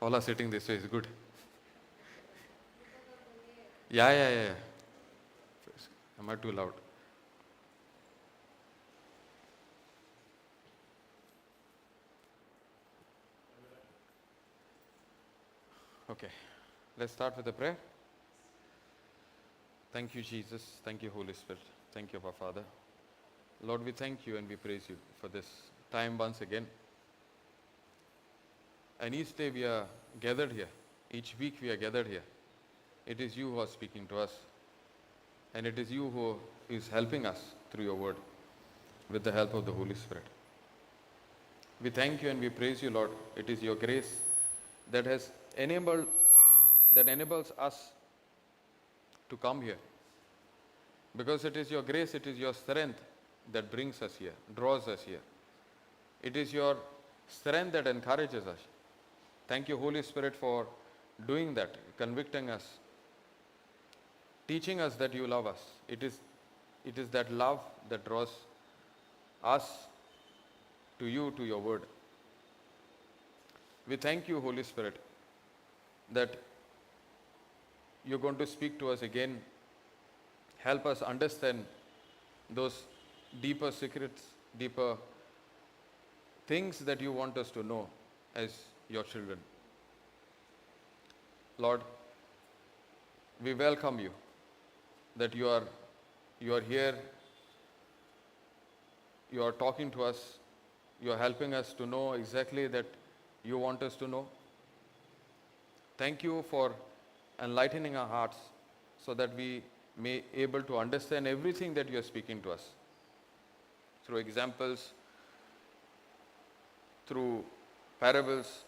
All are sitting this way is good. Yeah. Am I too loud? Okay. Let's start with a prayer. Thank you, Jesus. Thank you, Holy Spirit. Thank you, our Father. Lord, we thank you and we praise you for this time once again. And each day we are gathered here. Each week we are gathered here. It is you who are speaking to us. And it is you who is helping us through your word with the help of the Holy Spirit. We thank you and we praise you, Lord. It is your grace that enables us to come here. Because it is your grace, it is your strength that brings us here, draws us here. It is your strength that encourages us. Thank you, Holy Spirit, for doing that, convicting us, teaching us that you love us. It is that love that draws us to you, to your word. We thank you, Holy Spirit, that you're going to speak to us again. Help us understand those deeper secrets, deeper things that you want us to know as your children. Lord, we welcome you, that you are here, you are talking to us, you are helping us to know exactly that you want us to know. Thank you for enlightening our hearts so that we may able to understand everything that you are speaking to us through examples, through parables,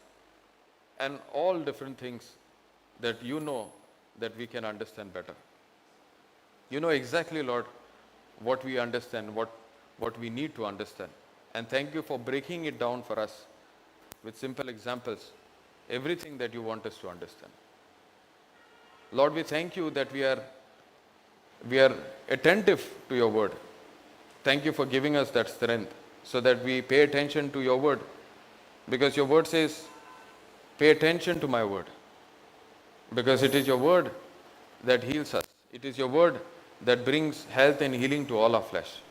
and all different things that you know that we can understand better. You know exactly, Lord, what we understand, what we need to understand. And thank you for breaking it down for us with simple examples, everything that you want us to understand. Lord, we thank you that we are attentive to your word. Thank you for giving us that strength so that we pay attention to your word. Because your word says, pay attention to my word. Because it is your word that heals us. It is your word that brings health and healing to all our flesh.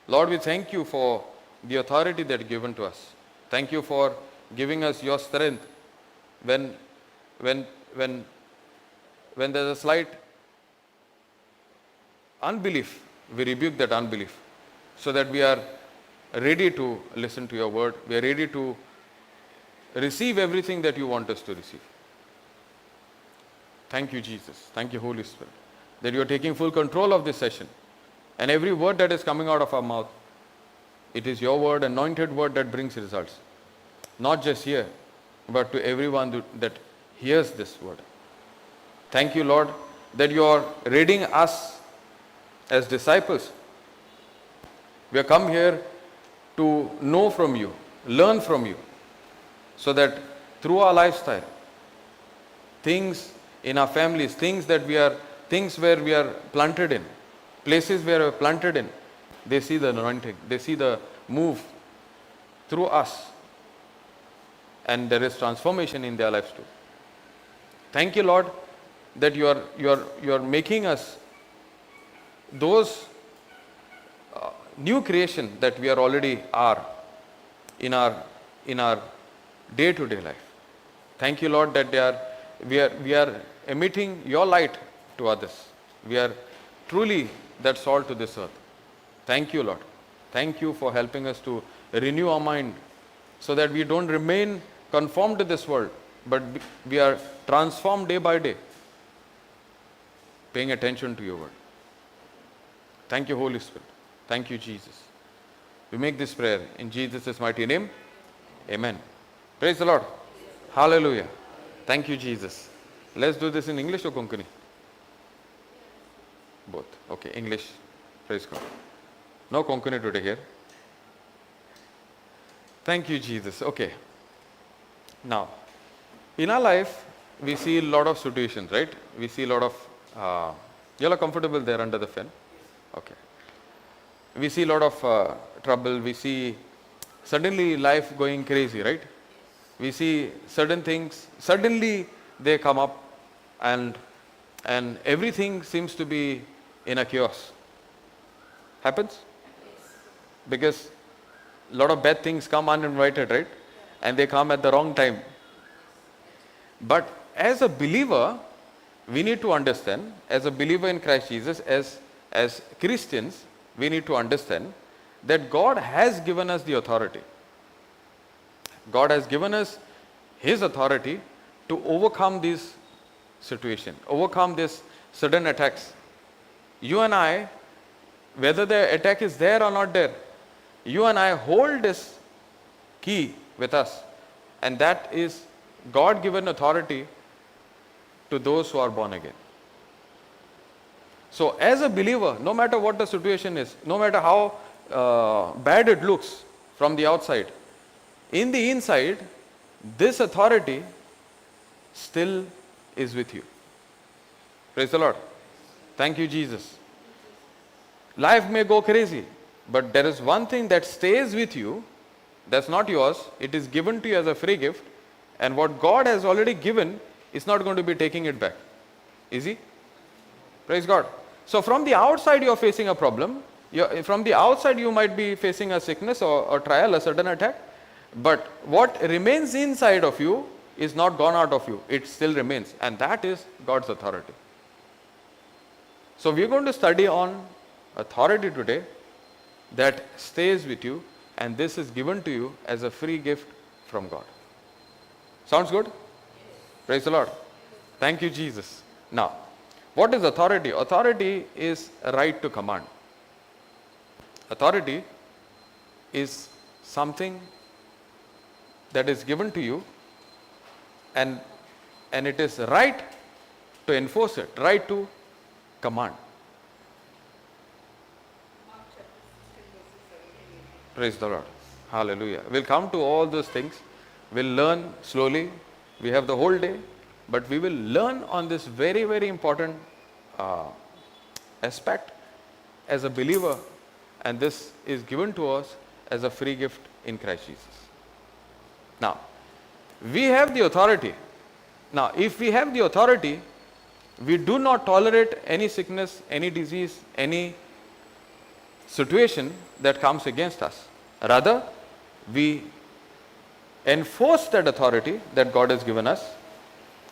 Lord, we thank you for the authority that is given to us. Thank you for giving us your strength when there's a slight unbelief, we rebuke that unbelief so that we are ready to listen to your word. We are ready to receive everything that you want us to receive. Thank you, Jesus. Thank you, Holy Spirit, that you are taking full control of this session. And every word that is coming out of our mouth, it is your word, anointed word that brings results. Not just here, but to everyone that hears this word. Thank you, Lord, that you are readying us as disciples. We have come here to know from you, learn from you, so that through our lifestyle, things in our families, things where we are planted in, places where we are planted in, they see the anointing, they see the move through us, and there is transformation in their lives too. Thank you, Lord, that you are making us those new creation that we are already are in our day-to-day life. Thank you, Lord, that we are emitting your light to others. We are truly that salt to this earth. Thank you, Lord. Thank you for helping us to renew our mind so that we don't remain conformed to this world, but we are transformed day by day, paying attention to your word. Thank you, Holy Spirit. Thank you, Jesus. We make this prayer in Jesus' mighty name. Amen. Praise the Lord. Hallelujah. Thank you, Jesus. Let's do this in English or Konkani? Both. Okay, English. Praise God. No Konkani today here. Thank you, Jesus. Okay. Now, in our life, we see a lot of situations, right? We see a lot of, you all are comfortable there under the fan? Okay. We see a lot of trouble. We see suddenly life going crazy, right? We see certain things, suddenly they come up, and everything seems to be in a chaos. Happens? Because a lot of bad things come uninvited, right? And they come at the wrong time. But as a believer, we need to understand, as a believer in Christ Jesus, as Christians, we need to understand that God has given us the authority. God has given us His authority to overcome these situations, overcome these sudden attacks. You and I, whether the attack is there or not there, you and I hold this key with us, and that is God-given authority to those who are born again. So as a believer, no matter what the situation is, no matter how bad it looks from the outside, in the inside, this authority still is with you. Praise the Lord. Thank you, Jesus. Life may go crazy, but there is one thing that stays with you, that's not yours, it is given to you as a free gift, and what God has already given is not going to be taking it back. Is He? Praise God. So from the outside you are facing a problem, from the outside you might be facing a sickness or trial, a sudden attack, but what remains inside of you is not gone out of you, it still remains, and that is God's authority. So we are going to study on authority today that stays with you, and this is given to you as a free gift from God. Sounds good? Praise the Lord. Thank you, Jesus. Now, what is authority? Authority is a right to command. Authority is something that is given to you, and it is right to enforce it, right to command. Praise the Lord. Hallelujah. We'll come to all those things. We'll learn slowly. We have the whole day, but we will learn on this very, very important aspect as a believer, and this is given to us as a free gift in Christ Jesus. Now, we have the authority. Now, if we have the authority, we do not tolerate any sickness, any disease, any situation that comes against us. Rather, we enforce that authority that God has given us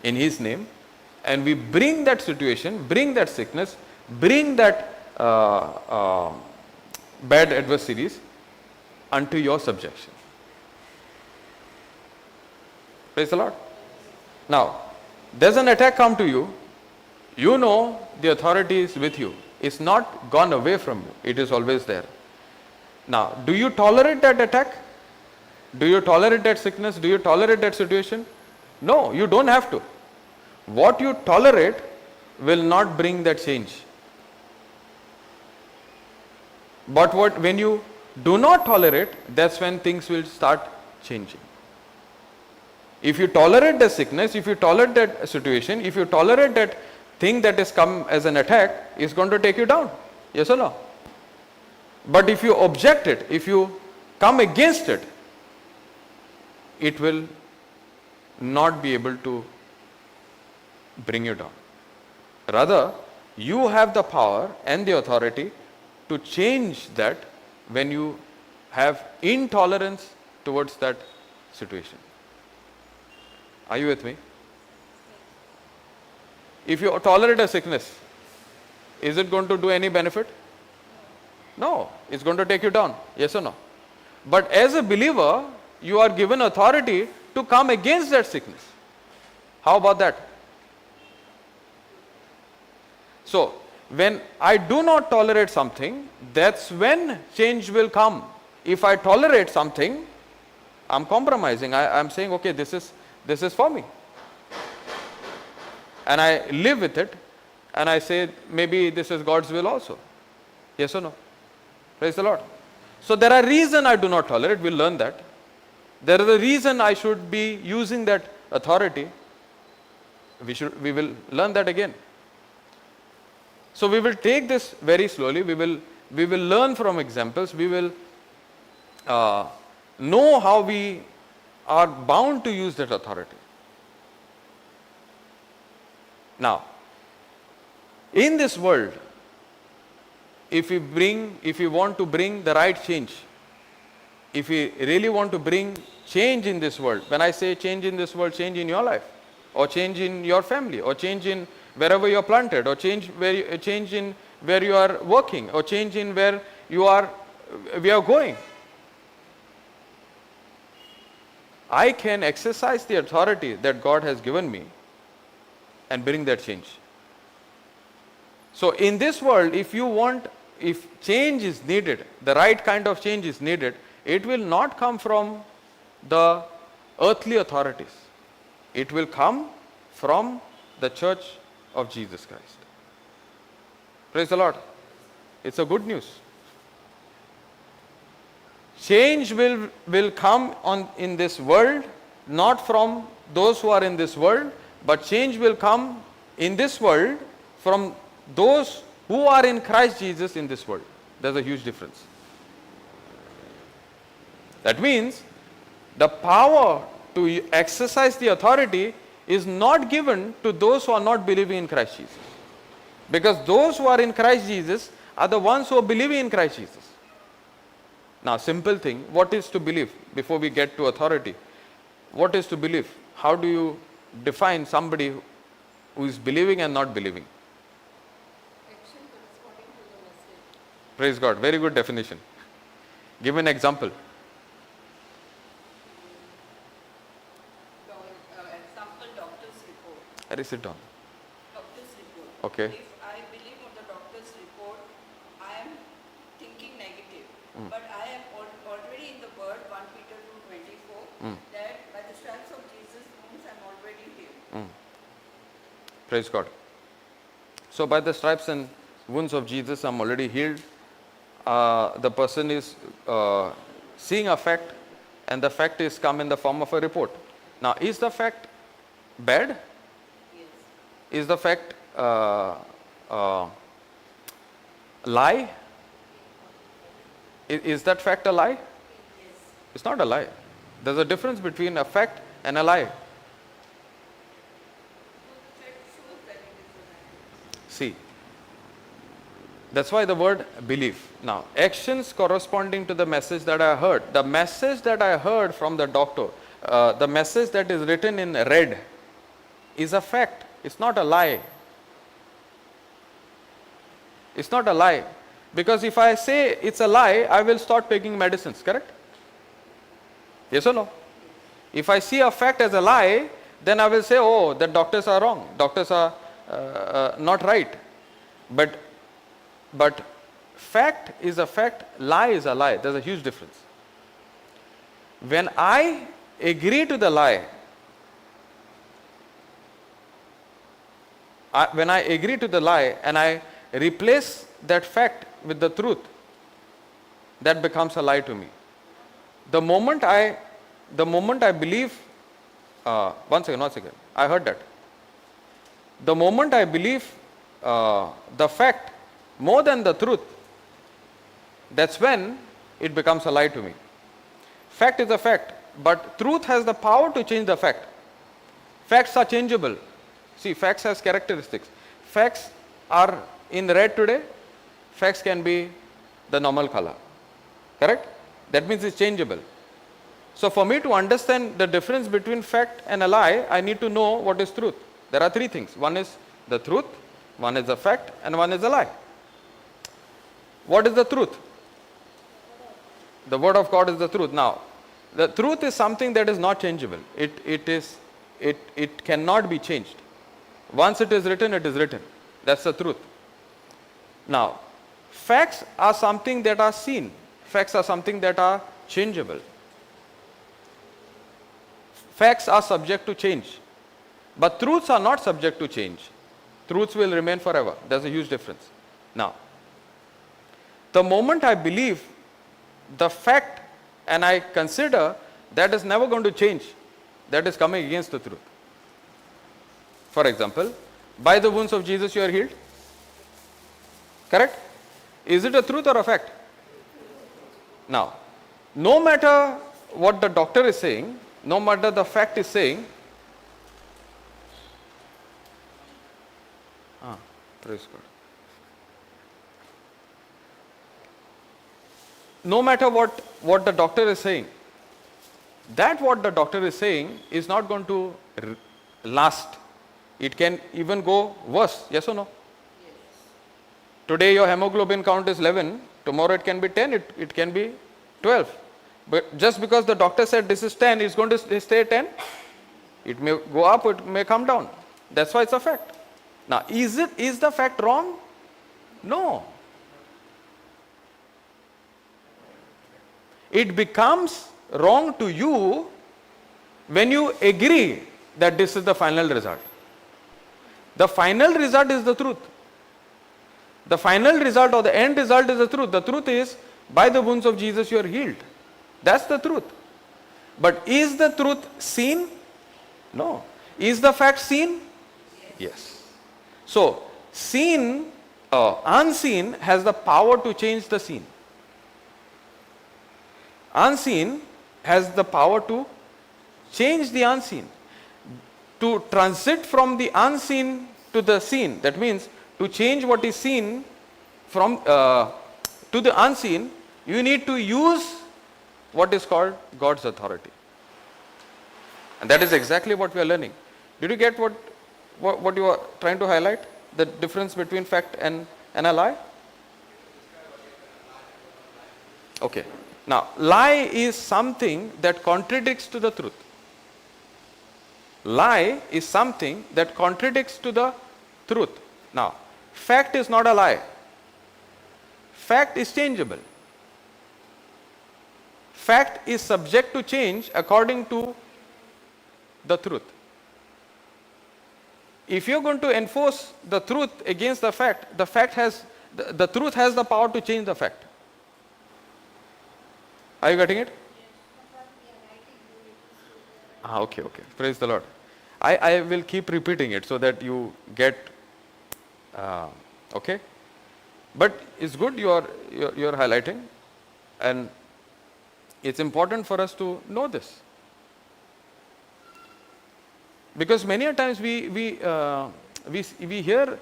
in His name, and we bring that situation, bring that sickness, bring that bad adversaries unto your subjection. Praise the Lord. Now, there's an attack come to you. You know the authority is with you. It's not gone away from you. It is always there. Now, do you tolerate that attack? Do you tolerate that sickness? Do you tolerate that situation? No, you don't have to. What you tolerate will not bring that change. But when you do not tolerate, that's when things will start changing. If you tolerate the sickness, if you tolerate that situation, if you tolerate that thing that has come as an attack, it's going to take you down. Yes or no? But if you object it, if you come against it, it will not be able to bring you down. Rather, you have the power and the authority to change that when you have intolerance towards that situation. Are you with me? If you tolerate a sickness, is it going to do any benefit? No, it's going to take you down. Yes or no? But as a believer, you are given authority to come against that sickness. How about that? So, when I do not tolerate something, that's when change will come. If I tolerate something, I'm compromising. I'm saying, okay, this is for me. And I live with it, and I say, maybe this is God's will also. Yes or no? Praise the Lord. So there are reasons I do not tolerate. We'll learn that. There is a reason I should be using that authority. We will learn that again. So we will take this very slowly. We will learn from examples. We will know how we are bound to use that authority. Now, in this world, if we want to bring the right change, if we really want to bring change in this world, when I say change in this world, change in your life, or change in your family, or change in wherever you are planted, or change in where you are working, or change in where we are going. I can exercise the authority that God has given me and bring that change. So in this world, if change is needed, the right kind of change is needed, it will not come from the earthly authorities. It will come from the church of Jesus Christ. Praise the Lord. It's a good news. Change will come in this world, not from those who are in this world, but change will come in this world from those who are in Christ Jesus in this world. There's a huge difference. That means the power to exercise the authority is not given to those who are not believing in Christ Jesus. Because those who are in Christ Jesus are the ones who are believing in Christ Jesus. Now, simple thing, what is to believe before we get to authority? What is to believe? How do you define somebody who is believing and not believing? Action corresponding to the message. Praise God. Very good definition. Give an example. Example, doctor's report. Harry, sit down. Doctor's report. Okay. If I believe on the doctor's report, I am thinking negative. But I am already in the word, 1 Peter 2:24, that by the stripes of Jesus' wounds I am already healed. Praise God. So by the stripes and wounds of Jesus, I'm already healed. The person is seeing a fact, and the fact is come in the form of a report. Now, is the fact bad? Yes. Is the fact lie? Is that fact a lie? Yes. It's not a lie. There's a difference between a fact and a lie. So the fact shows that it is a lie. See, that's why the word believe. Now, actions corresponding to the message that I heard. The message that I heard from the doctor, the message that is written in red is a fact. It's not a lie. It's not a lie. Because if I say it's a lie, I will start taking medicines, correct? Yes or no? If I see a fact as a lie, then I will say, oh, the doctors are wrong. Doctors are not right. But fact is a fact, lie is a lie. There's a huge difference. When I agree to the lie, when I agree to the lie and I replace that fact with the truth, that becomes a lie to me. The moment I believe, one second, I heard that. The moment I believe the fact more than the truth, that's when it becomes a lie to me. Fact is a fact, but truth has the power to change the fact. Facts are changeable. See, facts has characteristics. Facts are in red today, facts can be the normal color. Correct? That means it's changeable. So for me to understand the difference between fact and a lie, I need to know what is truth. There are three things. One is the truth, one is a fact, and one is a lie. What is the truth? The word of God is the truth. Now, the truth is something that is not changeable. It cannot be changed. Once it is written, it is written. That's the truth. Now, facts are something that are seen. Facts are something that are changeable. Facts are subject to change. But truths are not subject to change. Truths will remain forever. There's a huge difference. Now, the moment I believe the fact and I consider that is never going to change, that is coming against the truth. For example, by the wounds of Jesus you are healed. Correct? Is it a truth or a fact? Now, no matter what the doctor is saying, no matter the fact is saying, praise God. No matter what the doctor is saying, that what the doctor is saying is not going to last. It can even go worse. Yes or no? Yes. Today your hemoglobin count is 11. Tomorrow it can be 10. It can be 12. But just because the doctor said this is 10, it's going to stay 10. It may go up, it may come down. That's why it's a fact. Now, is the fact wrong? No. It becomes wrong to you when you agree that this is the final result. The final result is the truth. The final result or the end result is the truth. The truth is, by the wounds of Jesus you are healed. That's the truth. But is the truth seen? No. Is the fact seen? Yes. So, unseen has the power to change the seen. Unseen has the power to change the unseen. To transit from the unseen to the seen, that means to change what is seen from to the unseen, you need to use what is called God's authority. And that is exactly what we are learning. Did you get what you are trying to highlight? The difference between fact and a lie? Okay. Now, lie is something that contradicts to the truth. Lie is something that contradicts to the truth. Now, fact is not a lie. Fact is changeable. Fact is subject to change according to the truth. If you're going to enforce the truth against the truth has the power to change the fact. Are you getting it? Okay. Praise the Lord. I will keep repeating it so that you get, okay? But it's good you are highlighting, and it's important for us to know this. Because many a times we hear a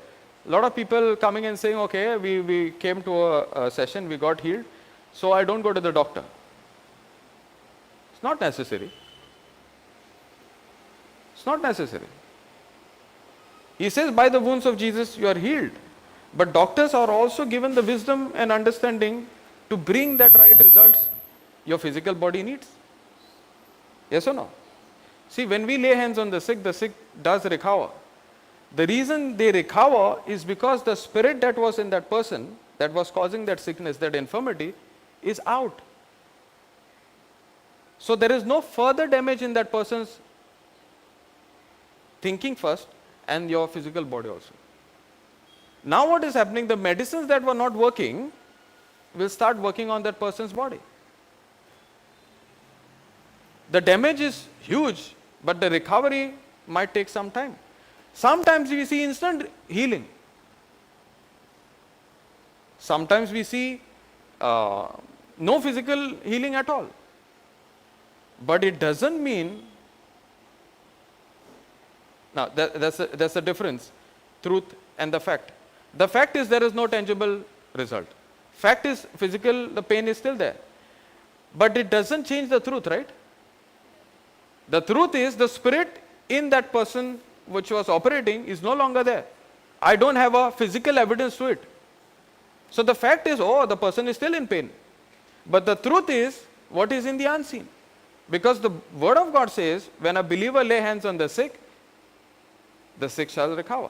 lot of people coming and saying, okay, we came to a session, we got healed, so I don't go to the doctor. It's not necessary. It's not necessary. He says, by the wounds of Jesus you are healed. But doctors are also given the wisdom and understanding to bring that right results your physical body needs. Yes or no? See, when we lay hands on the sick does recover. The reason they recover is because the spirit that was in that person, that was causing that sickness, that infirmity, is out. So there is no further damage in that person's thinking first and your physical body also. Now what is happening? The medicines that were not working will start working on that person's body. The damage is huge, but the recovery might take some time. Sometimes we see instant healing. Sometimes we see no physical healing at all. But it doesn't mean, now that's the difference, truth and the fact. The fact is there is no tangible result. Fact is physical, the pain is still there. But it doesn't change the truth, right? The truth is the spirit in that person which was operating is no longer there. I don't have a physical evidence to it. So the fact is, the person is still in pain. But the truth is what is in the unseen. Because the word of God says, when a believer lay hands on the sick shall recover.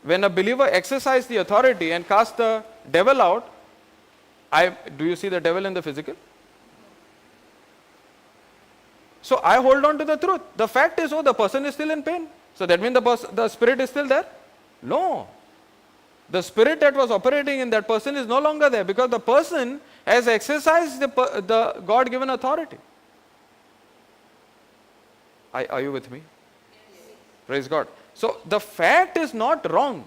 When a believer exercises the authority and casts the devil out, do you see the devil in the physical? So I hold on to the truth. The fact is, the person is still in pain. So that means the spirit is still there? No. The spirit that was operating in that person is no longer there because the person has exercised the God-given authority. Are you with me? Yes. Praise God. So the fact is not wrong.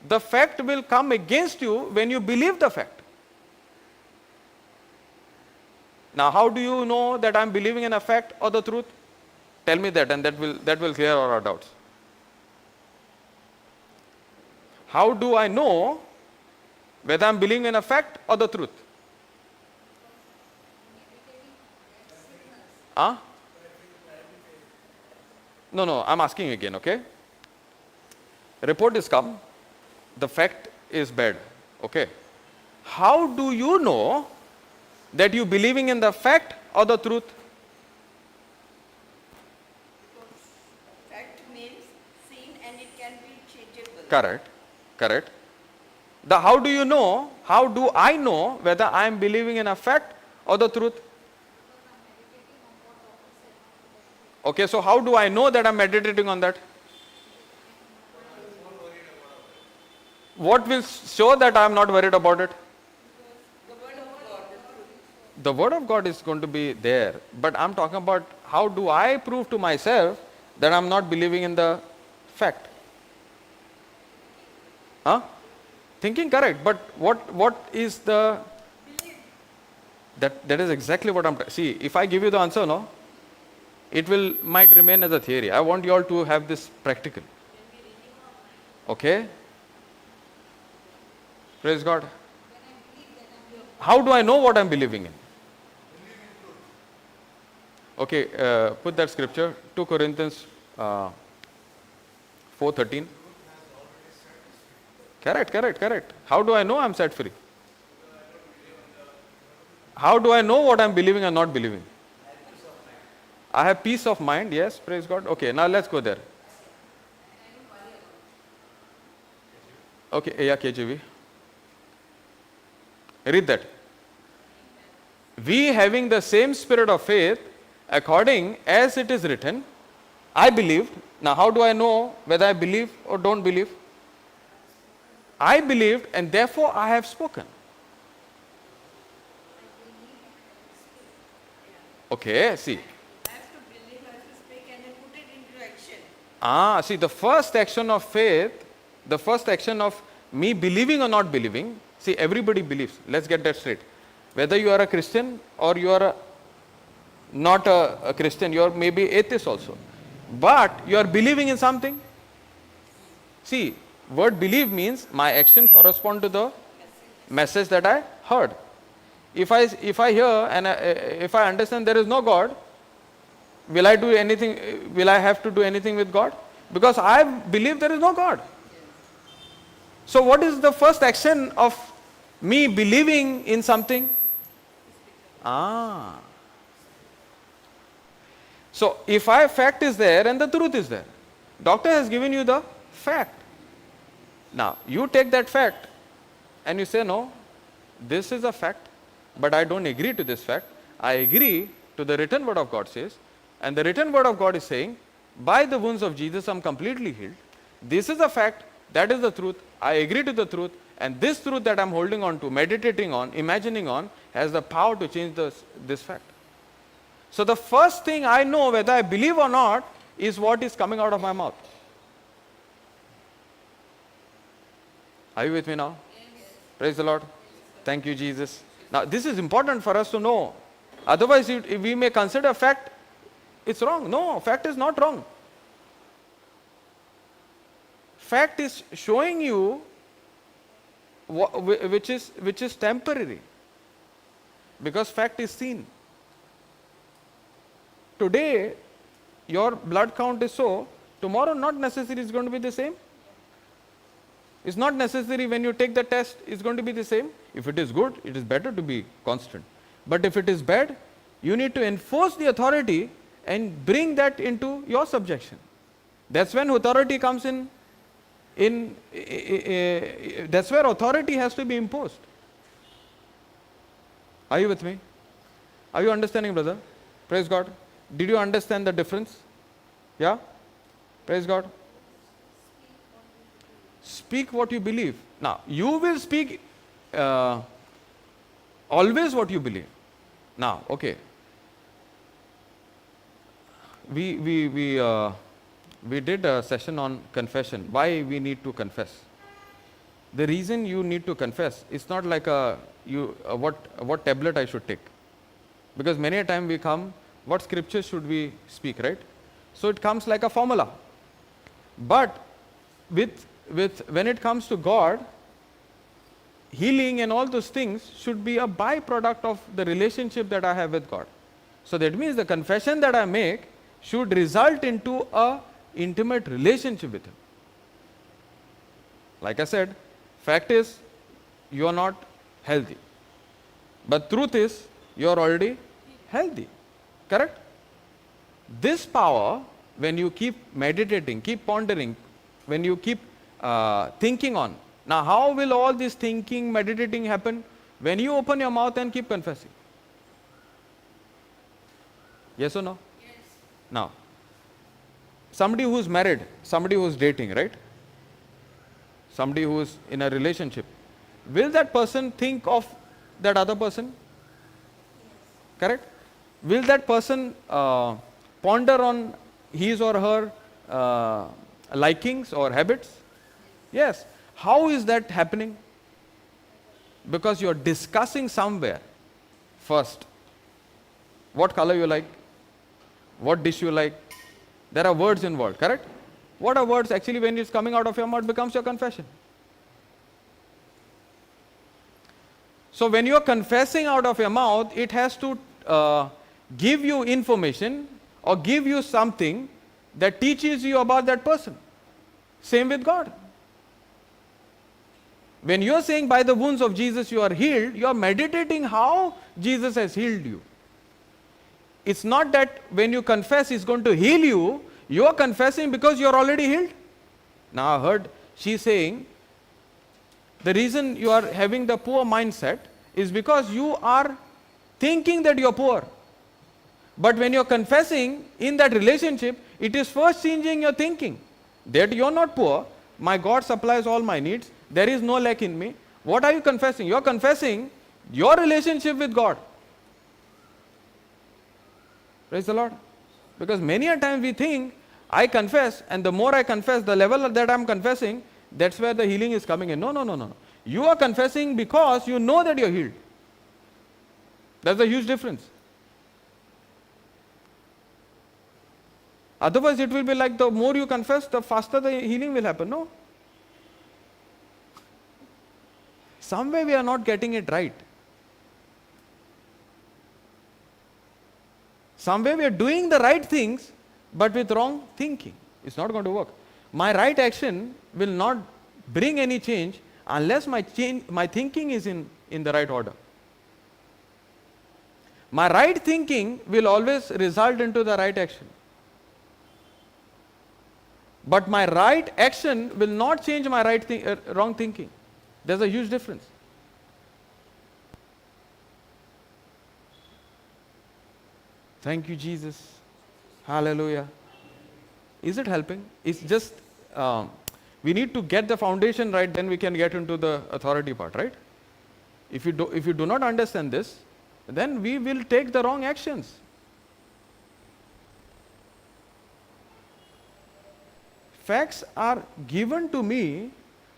The fact will come against you when you believe the fact. Now, how do you know that I'm believing in a fact or the truth? Tell me that, and that will clear all our doubts. How do I know whether I'm believing in a fact or the truth? Huh? No, I'm asking again, okay? Report is come, the fact is bad, okay? How do you know that you believing in the fact or the truth? Fact means seen and it can be changeable. Correct. The how do you know, how do I know whether I am believing in a fact or the truth? Okay, so how do I know that I am meditating on that? What will show that I am not worried about it? The word of God, the truth. The word of God is going to be there, but I am talking about how do I prove to myself that I am not believing in the fact? Huh? Thinking correct, but what is the that is exactly what I'm see. If I give you the answer, no, it might remain as a theory. I want you all to have this practical. Okay? Praise God. How do I know what I'm believing in? Okay, put that scripture, 2 Corinthians 4:13. Correct. How do I know I'm set free? How do I know what I'm believing and not believing? I have peace of mind, yes, praise God. Okay, now let's go there. Okay, yeah, KJV. Read that. We having the same spirit of faith, according as it is written, I believed. Now, how do I know whether I believe or don't believe? I believed and therefore I have spoken. Okay, see. I have to believe, I have to speak and then put it into action. See, the first action of faith, the first action of me believing or not believing, see, everybody believes. Let's get that straight. Whether you are a Christian or you are not a Christian, you are maybe atheist also. But you are believing in something. See, word believe means my action correspond to the message that I heard. If I hear and if I understand there is no God, will I do anything? Will I have to do anything with God? Because I believe there is no God. So what is the first action of me believing in something? So if fact is there and the truth is there, doctor has given you the fact. Now you take that fact and you say, no, this is a fact, but I don't agree to this fact. I agree to the written word of God says, and the written word of God is saying, by the wounds of Jesus I'm completely healed. This is a fact, that is the truth. I agree to the truth, and this truth that I'm holding on to, meditating on, imagining on, has the power to change this fact. So the first thing I know whether I believe or not is what is coming out of my mouth. Are you with me now? Yes. Praise the Lord. Thank you, Jesus. Now this is important for us to know. Otherwise if we may consider fact, it's wrong. No, fact is not wrong. Fact is showing you which is temporary, because fact is seen. Today your blood count is so, tomorrow not necessarily is going to be the same. It's not necessary when you take the test it's going to be the same. If it is good, it is better to be constant. But if it is bad, you need to enforce the authority and bring that into your subjection. That's when authority comes in. That's where authority has to be imposed. Are you with me? Are you understanding, brother? Praise God. Did you understand the difference? Yeah? Praise God. Speak what you believe. Now, you will speak always what you believe. Now, okay. We did a session on confession. Why we need to confess? The reason you need to confess is not like what tablet I should take. Because many a time we come, what scripture should we speak, right? So it comes like a formula. But with when it comes to God, healing and all those things should be a byproduct of the relationship that I have with God. So that means the confession that I make should result into a intimate relationship with Him. Like I said, fact is you are not healthy. But truth is you are already healthy. Correct? This power, when you keep meditating, keep pondering, when you keep thinking on. Now how will all this thinking, meditating happen? When you open your mouth and keep confessing. Yes or no? Yes. Now, somebody who is married, somebody who is dating, right? Somebody who is in a relationship. Will that person think of that other person? Yes. Correct? Will that person ponder on his or her likings or habits? Yes. How is that happening? Because you are discussing somewhere first. What color you like? What dish you like? There are words involved, correct? What are words? Actually, when it's coming out of your mouth, becomes your confession. So when you are confessing out of your mouth, it has to give you information or give you something that teaches you about that person. Same with God. When you are saying by the wounds of Jesus you are healed, you are meditating how Jesus has healed you. It's not that when you confess He's going to heal you, you are confessing because you are already healed. Now I heard she saying, the reason you are having the poor mindset is because you are thinking that you are poor. But when you are confessing in that relationship, it is first changing your thinking. That you are not poor, my God supplies all my needs, there is no lack in me. What are you confessing? You are confessing your relationship with God. Praise the Lord. Because many a time we think, I confess, and the more I confess, the level that I am confessing, that's where the healing is coming in. No. You are confessing because you know that you are healed. That's a huge difference. Otherwise it will be like the more you confess, the faster the healing will happen. No. Somewhere we are not getting it right. Somewhere we are doing the right things, but with wrong thinking. It's not going to work. My right action will not bring any change unless my thinking is in the right order. My right thinking will always result into the right action. But my right action will not change my wrong thinking. There's a huge difference. Thank you, Jesus. Hallelujah. Is it helping? It's just, we need to get the foundation right, then we can get into the authority part, right? If you do not understand this, then we will take the wrong actions. Facts are given to me,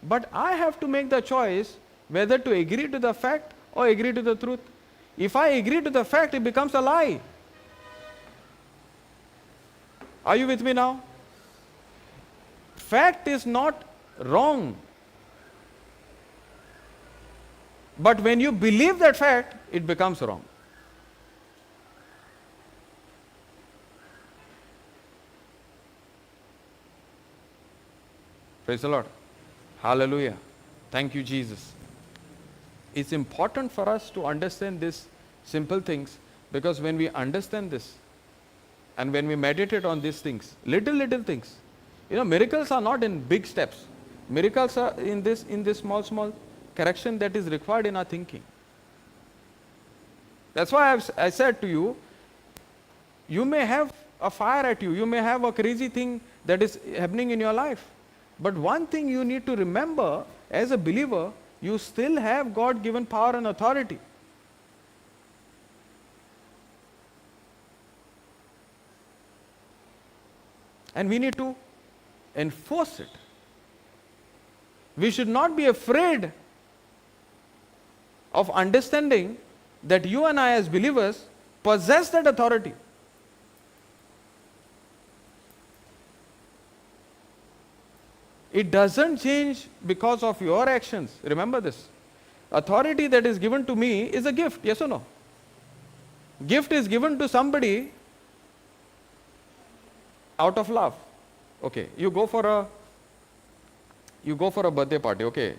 but I have to make the choice whether to agree to the fact or agree to the truth. If I agree to the fact, it becomes a lie. Are you with me now? Fact is not wrong. But when you believe that fact, it becomes wrong. Praise the Lord. Hallelujah. Thank you, Jesus. It's important for us to understand these simple things, because when we understand this and when we meditate on these things, little things, miracles are not in big steps. Miracles are in this small correction that is required in our thinking. That's why I said to you, you may have a fire at you, you may have a crazy thing that is happening in your life. But one thing you need to remember, as a believer, you still have God-given power and authority. And we need to enforce it. We should not be afraid of understanding that you and I as believers possess that authority. It doesn't change because of your actions. Remember this. Authority that is given to me is a gift, yes or no? Gift is given to somebody out of love. Okay, you go for a birthday party, okay?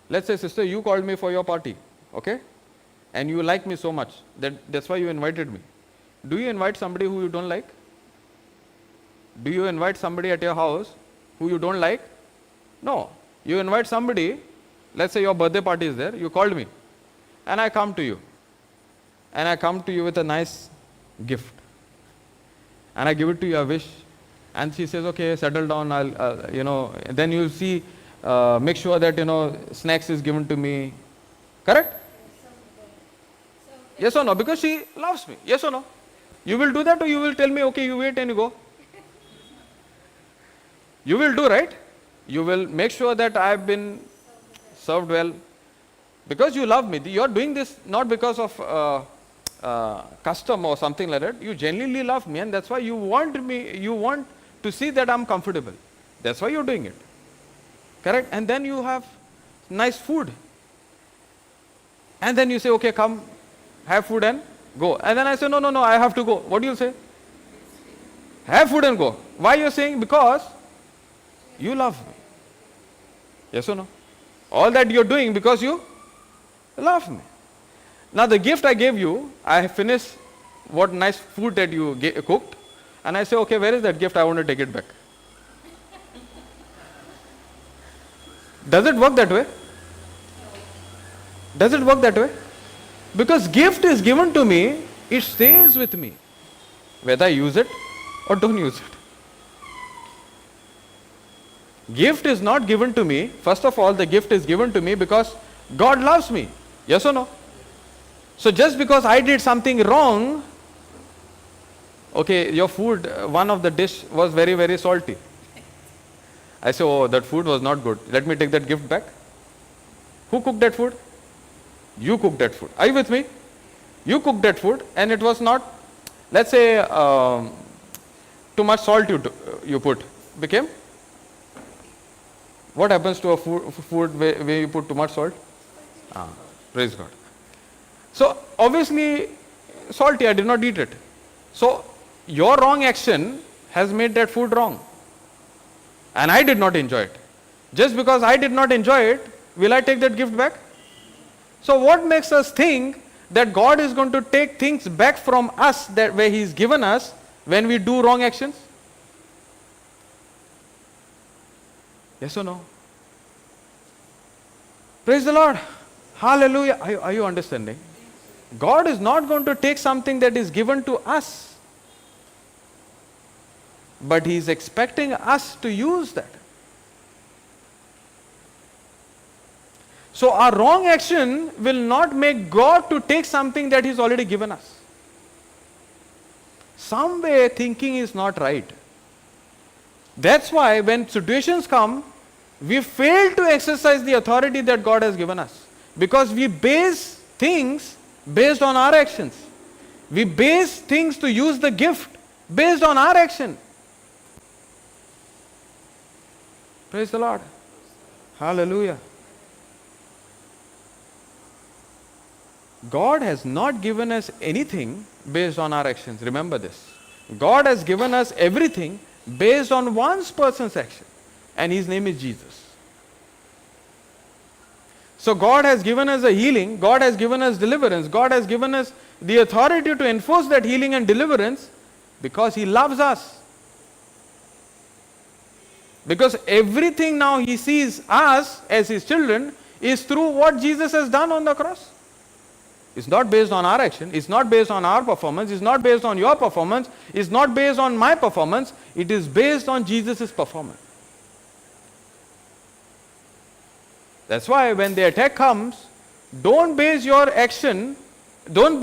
Let's say, sister, you called me for your party, okay? And you like me so much, that's why you invited me. Do you invite somebody who you don't like? Do you invite somebody at your house who you don't like? No. You invite somebody, let's say your birthday party is there, you called me, and I come to you. And I come to you with a nice gift. And I give it to you, a wish. And she says, okay, settle down, then you see, make sure that, snacks is given to me. Correct? Yes or no? Because she loves me. Yes or no? You will do that, or you will tell me, okay, you wait and you go? You will do, right? You will make sure that I have been served well. Because you love me. You are doing this not because of custom or something like that. You genuinely love me, and that's why you want to see that I'm comfortable. That's why you're doing it. Correct? And then you have nice food. And then you say, okay, come, have food and go. And then I say, no, I have to go. What do you say? Have food and go. Why you're saying? Because you love me. Yes or no? All that you're doing because you love me. Now the gift I gave you, I have finished what nice food that you cooked, and I say, okay, where is that gift? I want to take it back. Does it work that way? Does it work that way? Because gift is given to me, it stays with me, whether I use it or don't use it. Gift is not given to me. First of all, the gift is given to me because God loves me. Yes or no? So just because I did something wrong, okay, your food, one of the dish was very, very salty. I say, oh, that food was not good. Let me take that gift back. Who cooked that food? You cooked that food. Are you with me? You cooked that food and it was not, let's say, too much salt you put. Became? What happens to a food where you put too much salt? Praise God. So obviously salty, I did not eat it. So your wrong action has made that food wrong. And I did not enjoy it. Just because I did not enjoy it, will I take that gift back? So what makes us think that God is going to take things back from us that where He has given us when we do wrong actions? Yes or no? Praise the Lord. Hallelujah. Are you understanding? God is not going to take something that is given to us, but He is expecting us to use that. So our wrong action will not make God to take something that He's already given us. Some way thinking is not right. That's why when situations come, we fail to exercise the authority that God has given us. Because we base things based on our actions. We base things to use the gift based on our action. Praise the Lord. Hallelujah. God has not given us anything based on our actions. Remember this. God has given us everything based on one person's action. And His name is Jesus. So God has given us a healing. God has given us deliverance. God has given us the authority to enforce that healing and deliverance because He loves us. Because everything now He sees us as His children is through what Jesus has done on the cross. It's not based on our action. It's not based on our performance. It's not based on your performance. It's not based on my performance. It is based on Jesus' performance. That's why when the attack comes, don't base your action, don't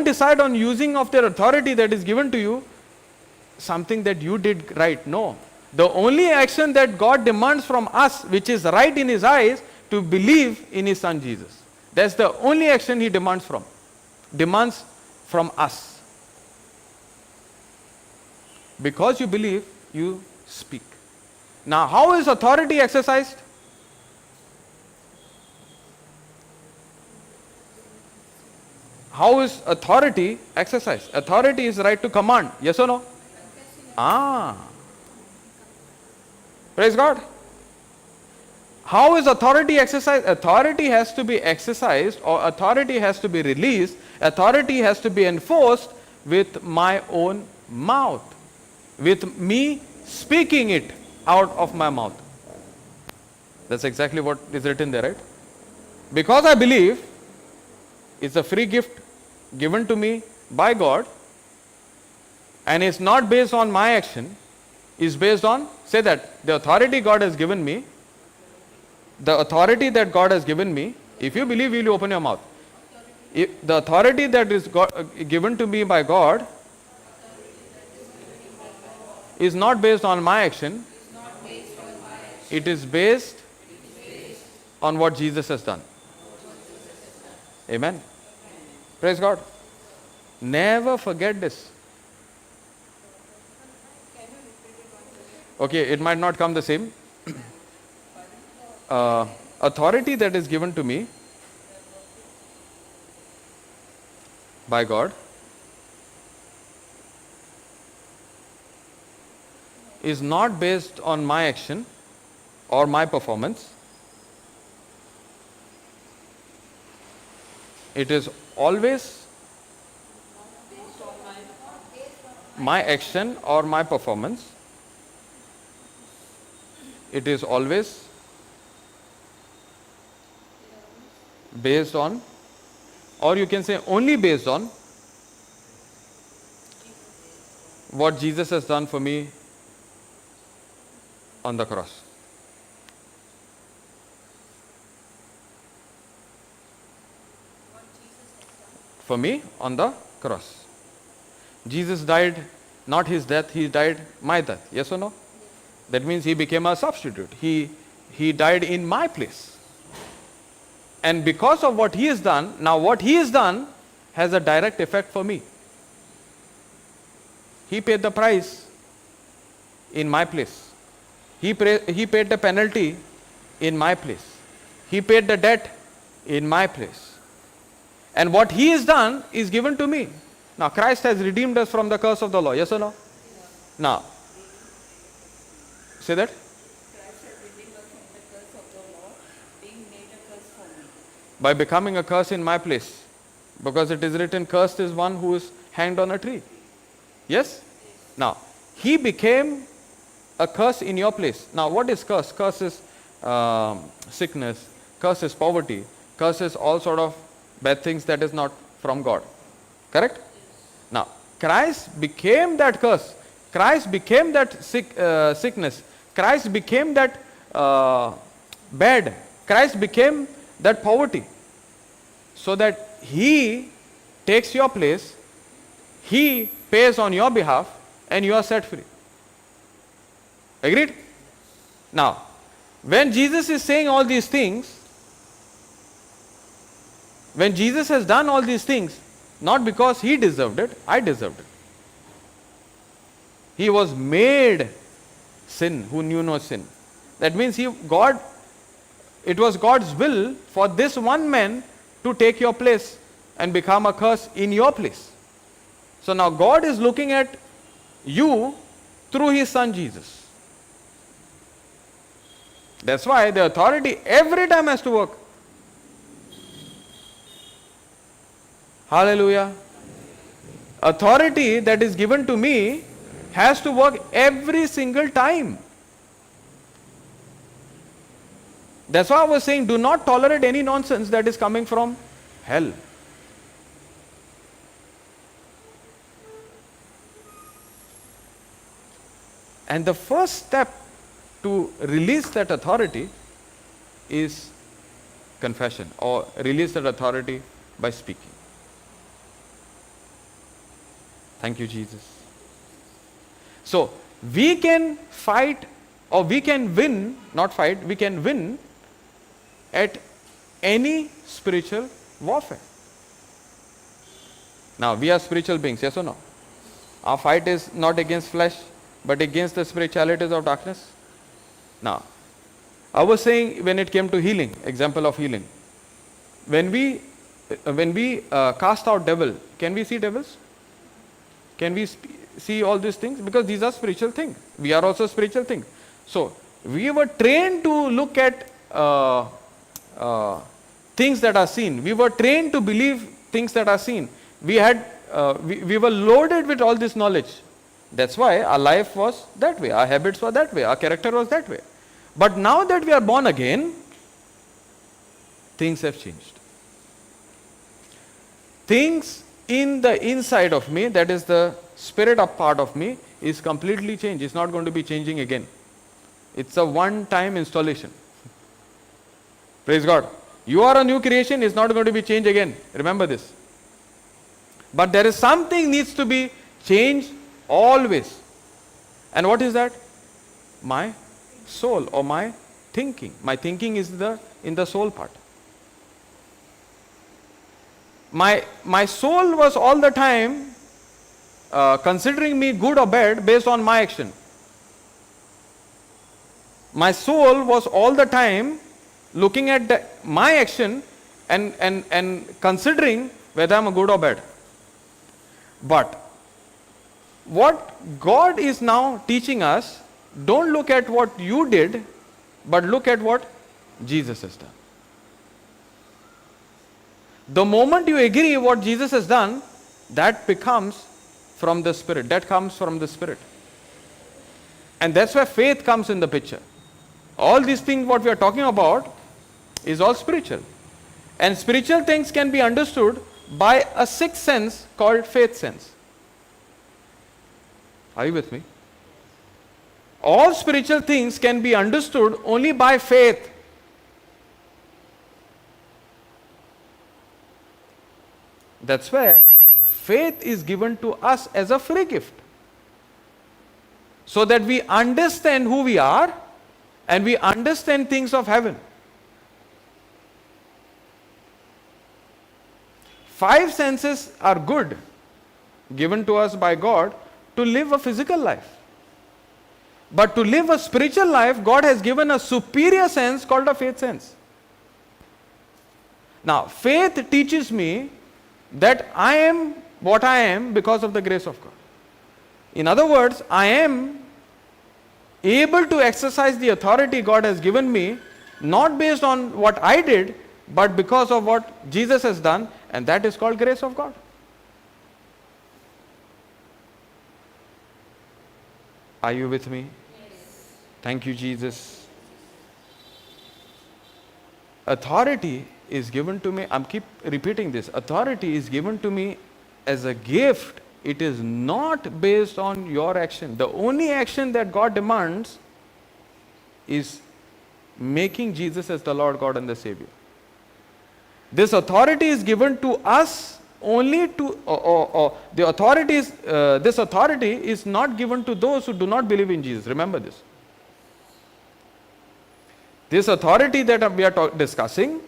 decide on using of their authority that is given to you, something that you did right. No. The only action that God demands from us, which is right in His eyes, to believe in His Son Jesus. That's the only action He demands from. demands from us. Because you believe, you speak. Now, how is authority exercised? How is authority exercised? Authority is right to command. Yes or no? Praise God. How is authority exercised? Authority has to be exercised, or authority has to be released. Authority has to be enforced with my own mouth. With me speaking it out of my mouth. That's exactly what is written there, right? Because I believe it's a free gift given to me by God, and it's not based on my action, it's based on, say that, the authority God has given me, the authority that God has given me. If you believe, will you open your mouth? If the authority that is given to me by God is not based on my action, it is based on what Jesus has done. Amen. Praise God. Never forget this. Okay, it might not come the same. Authority that is given to me by God is not based on my action or my performance. It is always my action or my performance. It is always based on, or you can say only based on, what Jesus has done for me on the cross. For me on the cross. Jesus died, not his death, he died my death. Yes or no? That means he became a substitute. He died in my place. And because of what he has done, now what he has done has a direct effect for me. He paid the price in my place. He paid the penalty in my place. He paid the debt in my place. And what he has done is given to me. Now Christ has redeemed us from the curse of the law. Yes or no? Now, say that. Christ has redeemed us from the curse of the law, being made a curse for me. By becoming a curse in my place. Because it is written, cursed is one who is hanged on a tree. Yes? Now, he became a curse in your place. Now, what is curse? Curse is sickness. Curse is poverty. Curse is all sort of bad things that is not from God. Correct? Now, Christ became that curse. Christ became that sickness. Christ became that bad. Christ became that poverty. So that he takes your place, he pays on your behalf, and you are set free. Agreed? Now, when Jesus is saying all these things, when Jesus has done all these things, not because he deserved it, I deserved it. He was made sin who knew no sin. That means it was God's will for this one man to take your place and become a curse in your place. So now God is looking at you through his son Jesus. That's why the authority every time has to work. Hallelujah. Authority that is given to me has to work every single time. That's why I was saying, do not tolerate any nonsense that is coming from hell. And the first step to release that authority is confession, or release that authority by speaking. Thank you, Jesus. So, we can fight, or we can win, not fight, we can win at any spiritual warfare. Now, we are spiritual beings, yes or no? Our fight is not against flesh, but against the spiritualities of darkness. Now, I was saying when it came to healing, example of healing. When we cast out devil, can we see devils? Can we see all these things? Because these are spiritual things. We are also spiritual things. So, we were trained to look at things that are seen. We were trained to believe things that are seen. We were loaded with all this knowledge. That's why our life was that way, our habits were that way, our character was that way. But now that we are born again, things have changed. Things in the inside of me, that is the spirit up part of me, is completely changed. It's not going to be changing again. It's a one-time installation. Praise God. You are a new creation, it's not going to be changed again. Remember this. But there is something needs to be changed always. And what is that? My soul or my thinking. My thinking is in the soul part. My soul was all the time considering me good or bad based on my action. My soul was all the time looking at my action and considering whether I am good or bad. But what God is now teaching us, don't look at what you did, but look at what Jesus has done. The moment you agree what Jesus has done, that becomes from the Spirit. That comes from the Spirit. And that's where faith comes in the picture. All these things what we are talking about is all spiritual. And spiritual things can be understood by a sixth sense called faith sense. Are you with me? All spiritual things can be understood only by faith. That's where faith is given to us as a free gift. So that we understand who we are and we understand things of heaven. 5 senses are good, given to us by God to live a physical life. But to live a spiritual life, God has given a superior sense called a faith sense. Now, faith teaches me that I am what I am because of the grace of God. In other words, I am able to exercise the authority God has given me, not based on what I did, but because of what Jesus has done, and that is called grace of God. Are you with me? Yes. Thank you, Jesus. Authority is given to me. I keep repeating this. Authority is given to me as a gift. It is not based on your action. The only action that God demands is making Jesus as the Lord God and the Savior. This authority is given to us only to, this authority is not given to those who do not believe in Jesus. Remember this. This authority that we are discussing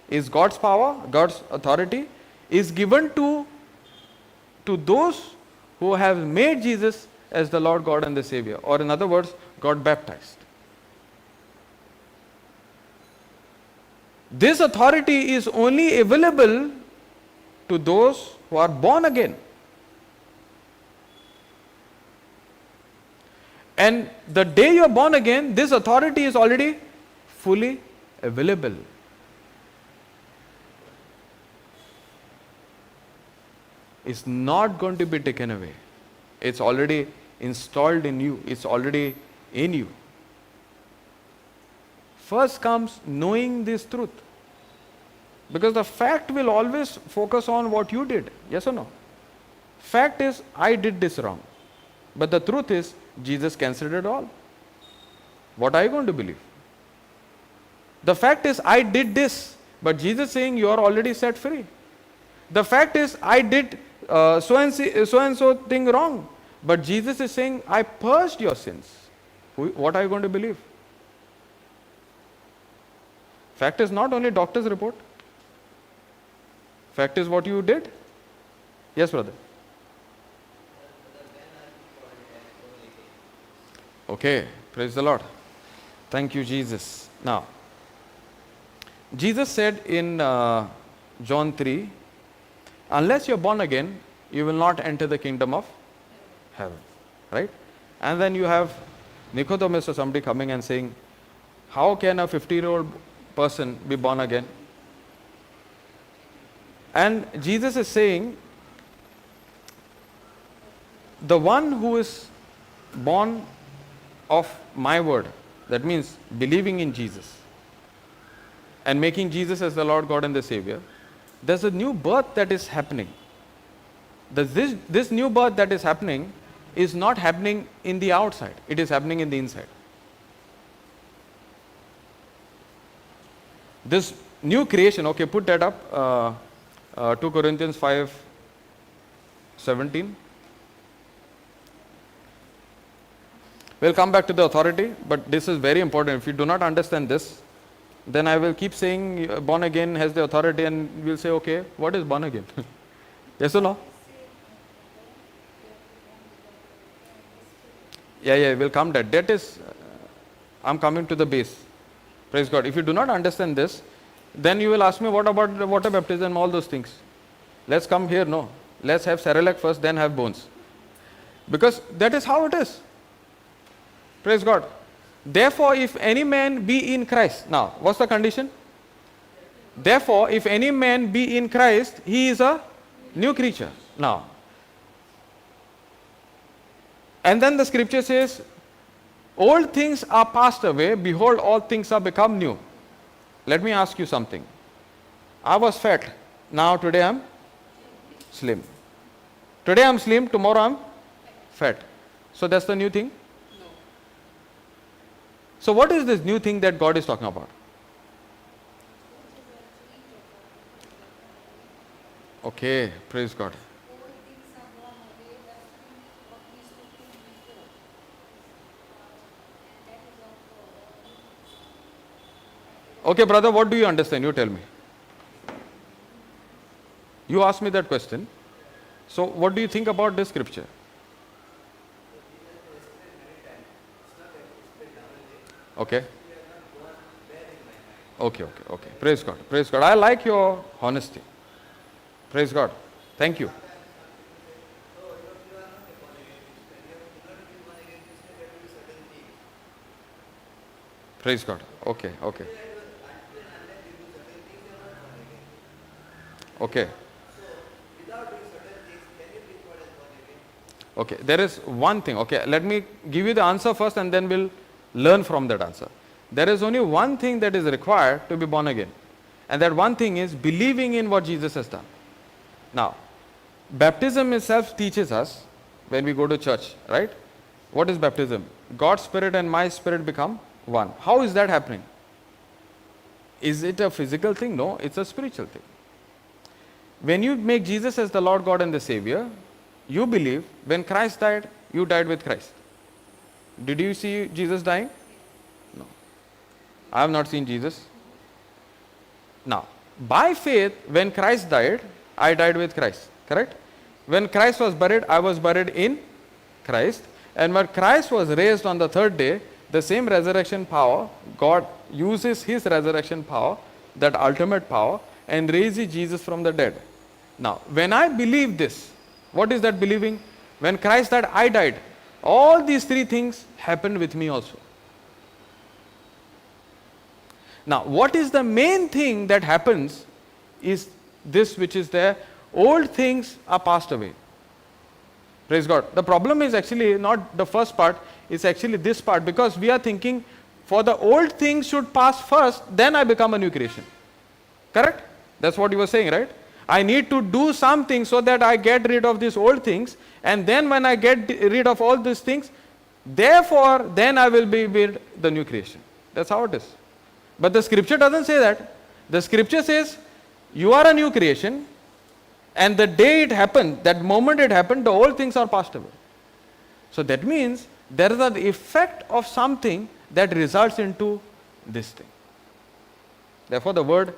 is God's power, God's authority is given to those who have made Jesus as the Lord God and the Savior, or in other words, got baptized. This authority is only available to those who are born again. And the day you are born again, this authority is already fully available. It's not going to be taken away. It's already installed in you. It's already in you. First comes knowing this truth. Because the fact will always focus on what you did. Yes or no? Fact is, I did this wrong. But the truth is, Jesus cancelled it all. What are you going to believe? The fact is, I did this. But Jesus saying, you are already set free. The fact is, I did so and so thing wrong. But Jesus is saying, I purged your sins. What are you going to believe? Fact is not only doctor's report. Fact is what you did. Yes, brother. Okay, praise the Lord. Thank you, Jesus. Now, Jesus said in John 3, unless you're born again, you will not enter the kingdom of heaven. Right? And then you have Nicodemus or somebody coming and saying, how can a 50-year-old person be born again? And Jesus is saying, the one who is born of my word, that means believing in Jesus and making Jesus as the Lord God and the Savior, there's a new birth that is happening. This new birth that is happening is not happening in the outside, it is happening in the inside. This new creation, okay, put that up, 2 Corinthians 5:17. We'll come back to the authority, but this is very important. If you do not understand this, then I will keep saying born again has the authority, and we'll say, okay, what is born again? Yes or no? Yeah, we'll come to that. That is, I'm coming to the base. Praise God. If you do not understand this, then you will ask me, what about the water baptism, all those things? Let's come here, no. Let's have Cerelac first, then have bones. Because that is how it is. Praise God. Therefore, if any man be in Christ. Now, what's the condition? Therefore, if any man be in Christ, he is a new creature. Now, and then the scripture says, old things are passed away, behold, all things are become new. Let me ask you something. I was fat, now today I am slim. Today I am slim, tomorrow I am fat. So that's the new thing? No. So what is this new thing that God is talking about? Okay, praise God. Okay, brother, what do you understand? You tell me. You asked me that question. So, what do you think about this scripture? Okay. Okay. Praise God. Praise God. I like your honesty. Praise God. Thank you. Praise God. Okay. Okay, there is one thing. Okay, let me give you the answer first and then we'll learn from that answer. There is only one thing that is required to be born again. And that one thing is believing in what Jesus has done. Now, baptism itself teaches us when we go to church, right? What is baptism? God's spirit and my spirit become one. How is that happening? Is it a physical thing? No, it's a spiritual thing. When you make Jesus as the Lord God and the Savior, you believe when Christ died, you died with Christ. Did you see Jesus dying? No. I have not seen Jesus. Now, by faith, when Christ died, I died with Christ. Correct? When Christ was buried, I was buried in Christ. And when Christ was raised on the third day, the same resurrection power, God uses His resurrection power, that ultimate power, and raises Jesus from the dead. Now, when I believe this, what is that believing? When Christ died, I died. All these three things happened with me also. Now, what is the main thing that happens is this which is there. Old things are passed away. Praise God. The problem is actually not the first part, it's actually this part, because we are thinking for the old things should pass first, then I become a new creation. Correct? That's what you were saying, right? I need to do something so that I get rid of these old things, and then when I get rid of all these things, therefore then I will be with the new creation. That's how it is. But the scripture doesn't say that. The scripture says you are a new creation, and the day it happened, that moment it happened, the old things are passed away. So that means there is an effect of something that results into this thing. Therefore the word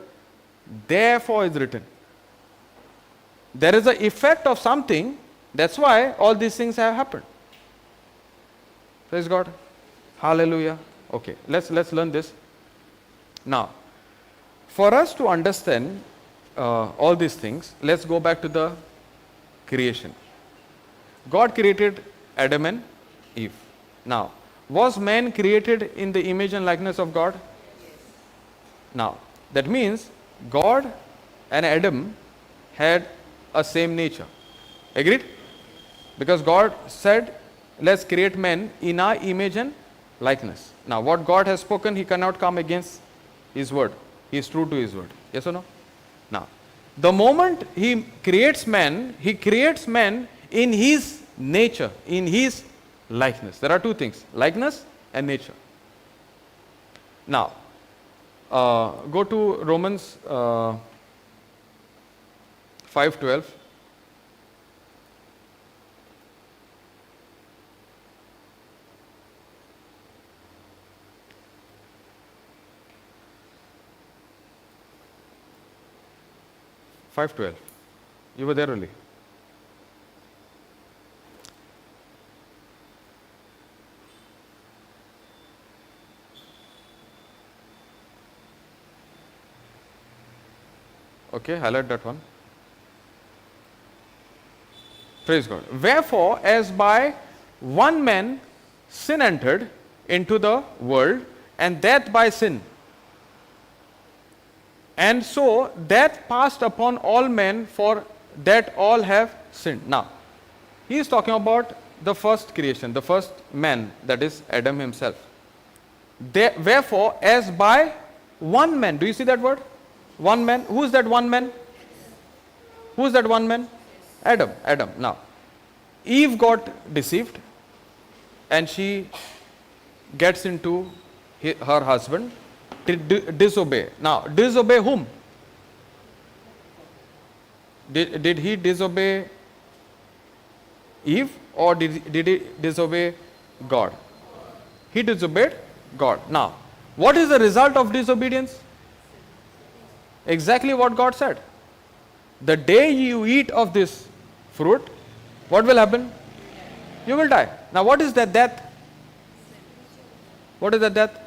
therefore is written. There is an effect of something. That's why all these things have happened. Praise God. Hallelujah. Okay, let's learn this. Now, for us to understand all these things, let's go back to the creation. God created Adam and Eve. Now, was man created in the image and likeness of God? Now, that means God and Adam had a same nature. Agreed? Because God said, let's create man in our image and likeness. Now, what God has spoken, He cannot come against His word. He is true to His word. Yes or no? Now, the moment He creates man in His nature, in His likeness. There are two things, likeness and nature. Now, go to Romans 5:12. You were there only. Okay, highlight that one. Praise God. Wherefore, as by one man sin entered into the world, and death by sin. And so death passed upon all men, for that all have sinned. Now, he is talking about the first creation, the first man, that is Adam himself. Wherefore, as by one man, do you see that word? One man. Who is that one man? Who is that one man? Adam. Now, Eve got deceived and she gets into her husband to disobey. Now, disobey whom? Did he disobey Eve or did he disobey God? He disobeyed God. Now, what is the result of disobedience? Exactly what God said. The day you eat of this fruit, what will happen? You will die. Now, what is that death? What is that death?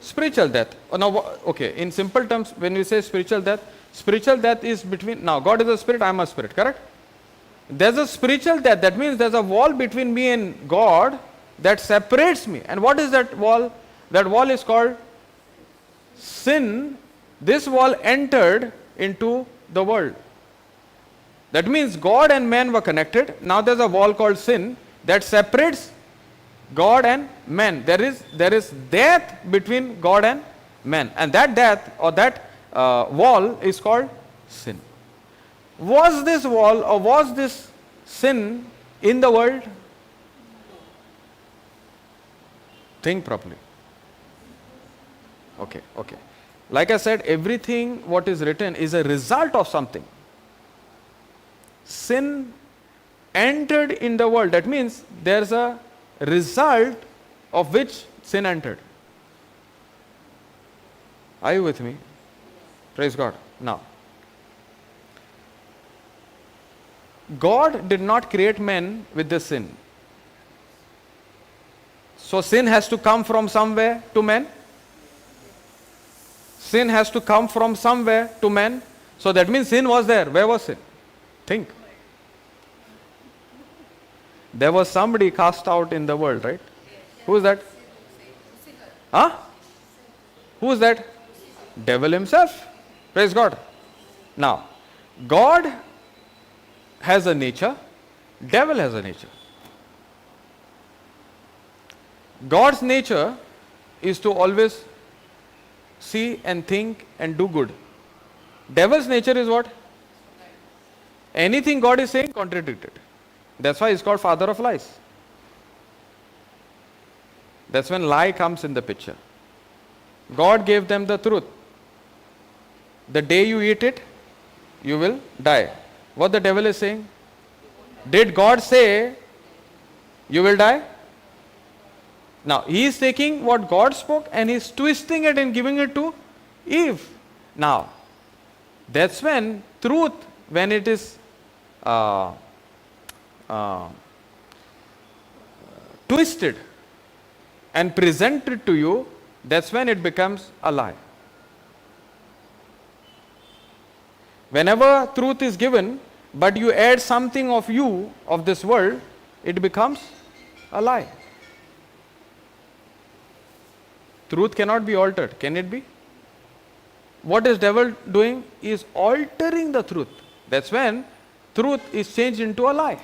Spiritual death. Oh, now, okay, in simple terms, when we say spiritual death is between, now God is a spirit, I am a spirit, correct? There's a spiritual death, that means there's a wall between me and God that separates me. And what is that wall? That wall is called sin. This wall entered into the world. That means God and man were connected. Now there's a wall called sin that separates God and man. There is death between God and man, and that death or that wall is called sin. Was this wall or was this sin in the world? Think properly. Okay. Like I said, everything what is written is a result of something. Sin entered in the world. That means there's a result of which sin entered. Are you with me? Praise God. Now, God did not create man with the sin. So sin has to come from somewhere to man. Sin has to come from somewhere to man. So that means sin was there. Where was sin? Think. There was somebody cast out in the world, right? Who is that? Huh? Who is that? Devil himself. Praise God. Now, God has a nature. Devil has a nature. God's nature is to always see and think and do good. Devil's nature is what? Anything God is saying, contradict it. That's why he's called father of lies. That's when lie comes in the picture. God gave them the truth. The day you eat it, you will die. What the devil is saying? Did God say you will die? Now, he is taking what God spoke and he is twisting it and giving it to Eve. Now, that's when truth, when it is twisted and presented to you, that's when it becomes a lie. Whenever truth is given, but you add something of you, of this world, it becomes a lie. Truth cannot be altered, can it be? What is devil doing? He is altering the truth. That's when truth is changed into a lie.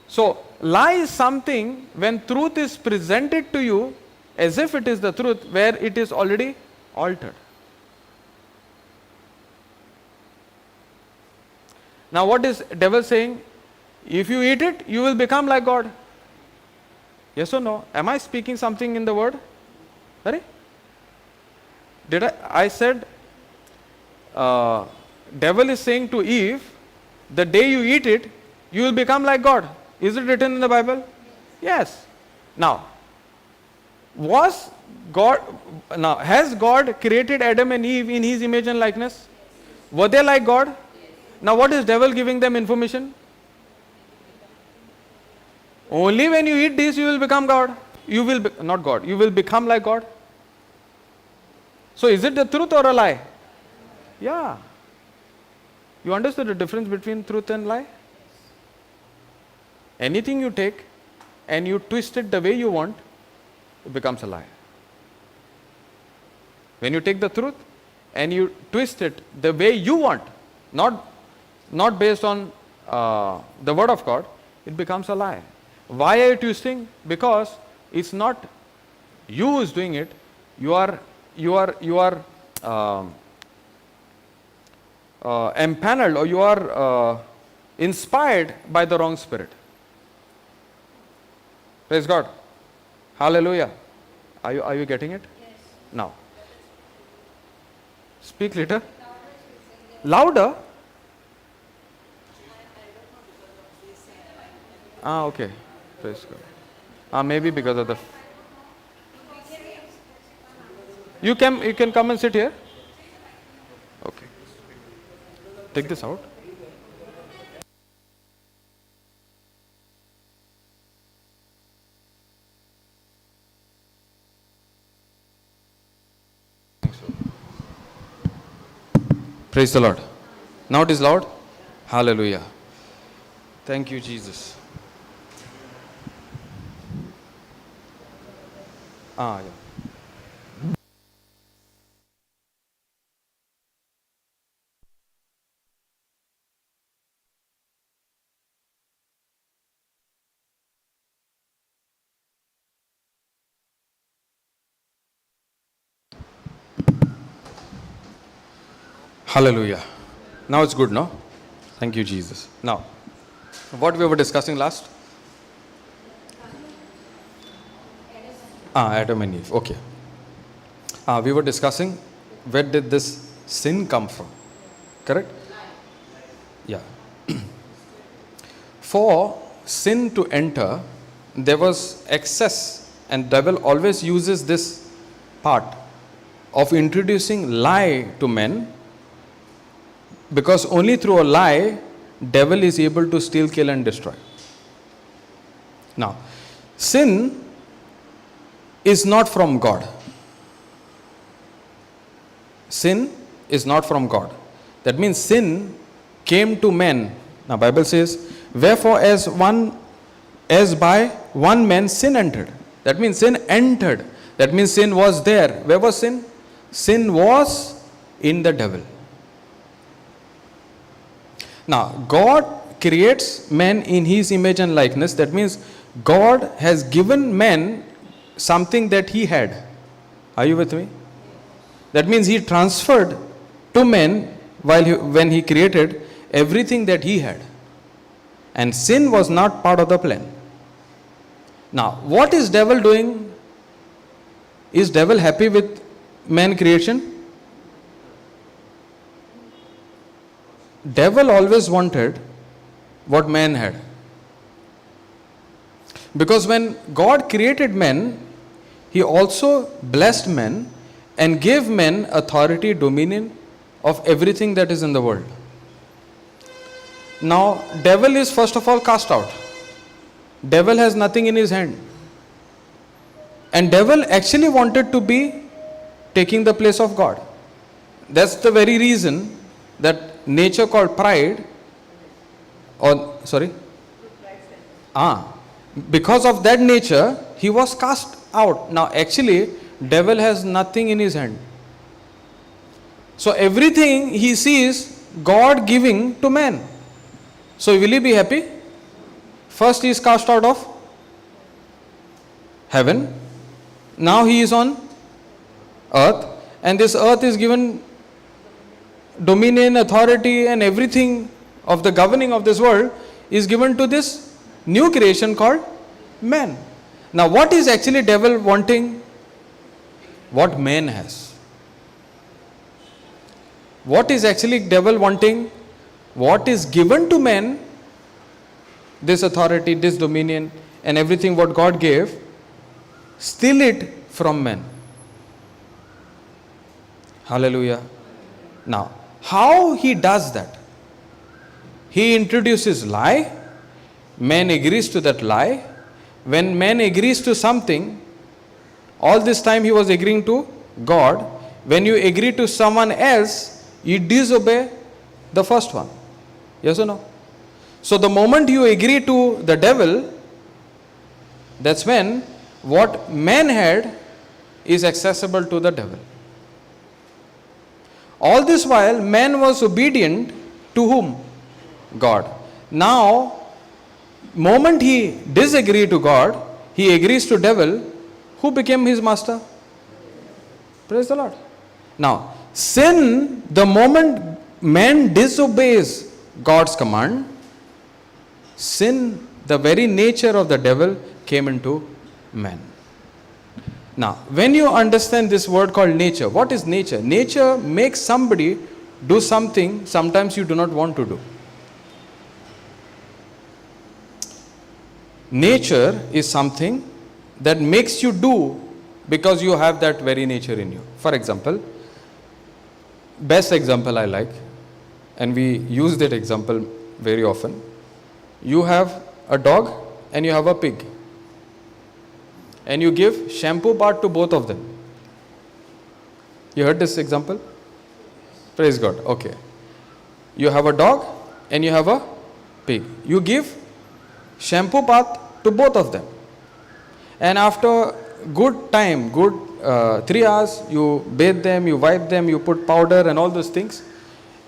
So, lie is something when truth is presented to you as if it is the truth, where it is already altered. Now what is devil saying? If you eat it, you will become like God. Yes or no? Am I speaking something in the word? Sorry? Did I said, devil is saying to Eve, the day you eat it, you will become like God. Is it written in the Bible? Yes. Now, has God created Adam and Eve in his image and likeness? Were they like God? Now what is devil giving them information? Only when you eat this you will become God. You will not God. You will become like God. So is it the truth or a lie? Yeah. You understood the difference between truth and lie? Anything you take and you twist it the way you want, it becomes a lie. When you take the truth and you twist it the way you want, not based on the word of God, it becomes a lie. Why are you twisting? Because it's not you who is doing it. You are empaneled, or you are inspired by the wrong spirit. Praise God. Hallelujah. Are you getting it? Yes. Now, speak later. Louder. Okay. Praise God. Maybe because of the. You can come and sit here. Okay. Take this out. Praise the Lord. Now it is loud. Hallelujah. Thank you, Jesus. Yeah. Hallelujah. Now it's good, no? Thank you, Jesus. Now, what we were discussing last? Adam and Eve. Okay. We were discussing where did this sin come from? Correct? Yeah. For sin to enter, there was excess, and devil always uses this part of introducing lie to men, because only through a lie devil is able to steal, kill and destroy. Now, sin is not from God. Sin is not from God. That means sin came to men. Now Bible says, wherefore as by one man sin entered. That means sin entered. That means sin was there. Where was sin? Sin was in the devil. Now, God creates man in his image and likeness. That means God has given man something that he had. Are you with me? That means he transferred to man when he created everything that he had. And sin was not part of the plan. Now, what is devil doing? Is devil happy with man creation? Devil always wanted what man had. Because when God created man, he also blessed men and gave men authority, dominion of everything that is in the world. Now, devil is first of all cast out. Devil has nothing in his hand. And devil actually wanted to be taking the place of God. That's the very reason that nature called pride, because of that nature, he was cast out. Now actually, devil has nothing in his hand. So everything he sees, God giving to man. So will he be happy? First he is cast out of heaven. Now he is on earth, and this earth is given dominion, authority, and everything of the governing of this world is given to this new creation called man. Now what is actually devil wanting? What man has. What is actually devil wanting? What is given to man, this authority, this dominion, and everything what God gave, steal it from man. Hallelujah. Now, how he does that? He introduces lie. Man agrees to that lie. When man agrees to something, all this time he was agreeing to God. When you agree to someone else, you disobey the first one. Yes or no? So the moment you agree to the devil, that's when what man had is accessible to the devil. All this while, man was obedient to whom? God. Now, moment he disagreed to God, he agrees to devil. Who became his master? Praise the Lord. Now, sin, the moment man disobeys God's command, sin, the very nature of the devil, came into man. Now, when you understand this word called nature, what is nature? Nature makes somebody do something sometimes you do not want to do. Nature is something that makes you do because you have that very nature in you. For example, best example I like, and we use that example very often. You have a dog and you have a pig, and you give shampoo bath to both of them. You heard this example? Praise God. Okay. You have a dog and you have a pig. You give shampoo bath to both of them. And after good time, 3 hours, you bathe them, you wipe them, you put powder and all those things,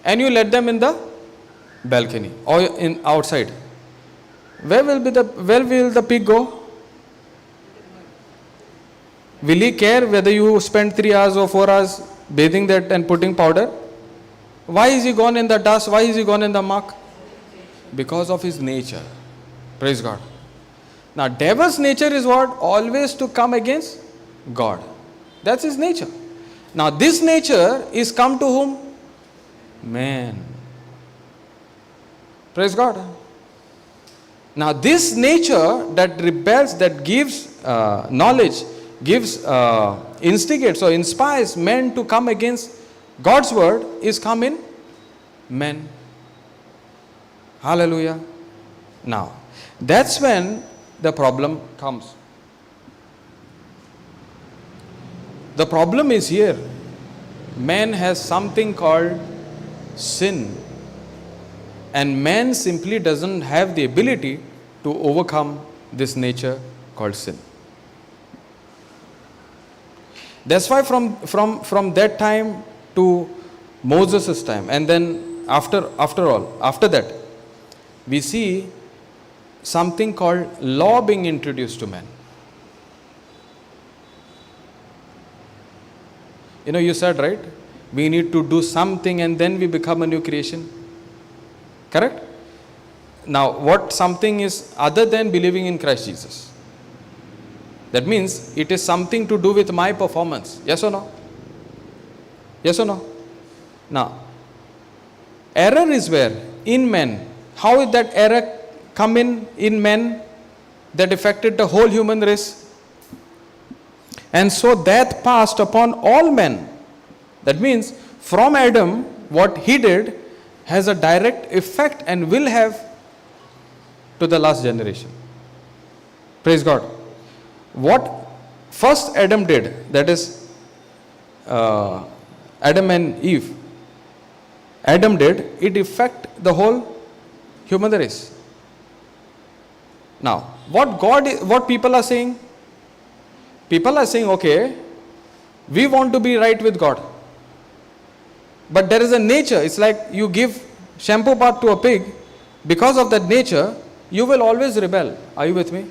and you let them in the balcony or in outside. Where will the pig go? Will he care whether you spend 3 hours or 4 hours bathing that and putting powder? Why is he gone in the dust? Why is he gone in the muck? Because of his nature. Praise God. Now, devil's nature is what? Always to come against God. That's his nature. Now, this nature is come to whom? Man. Praise God. Now, this nature that rebels, that gives knowledge, gives, instigates or inspires men to come against God's word, is come in men. Hallelujah. Now, that's when the problem comes. The problem is here. Man has something called sin, and man simply doesn't have the ability to overcome this nature called sin. That's why from that time to Moses' time, and then after that, we see something called law being introduced to man. You said, right? We need to do something and then we become a new creation. Correct? Now, what something is other than believing in Christ Jesus? That means it is something to do with my performance. Yes or no? Yes or no? Now, error is where? In men. How is that error come in men that affected the whole human race? And so death passed upon all men. That means from Adam what he did has a direct effect and will have to the last generation. Praise God. What first Adam did, that is Adam and Eve, Adam did, it affect the whole human race. Now, what people are saying? People are saying, okay, we want to be right with God. But there is a nature. It's like you give shampoo bath to a pig. Because of that nature, you will always rebel. Are you with me?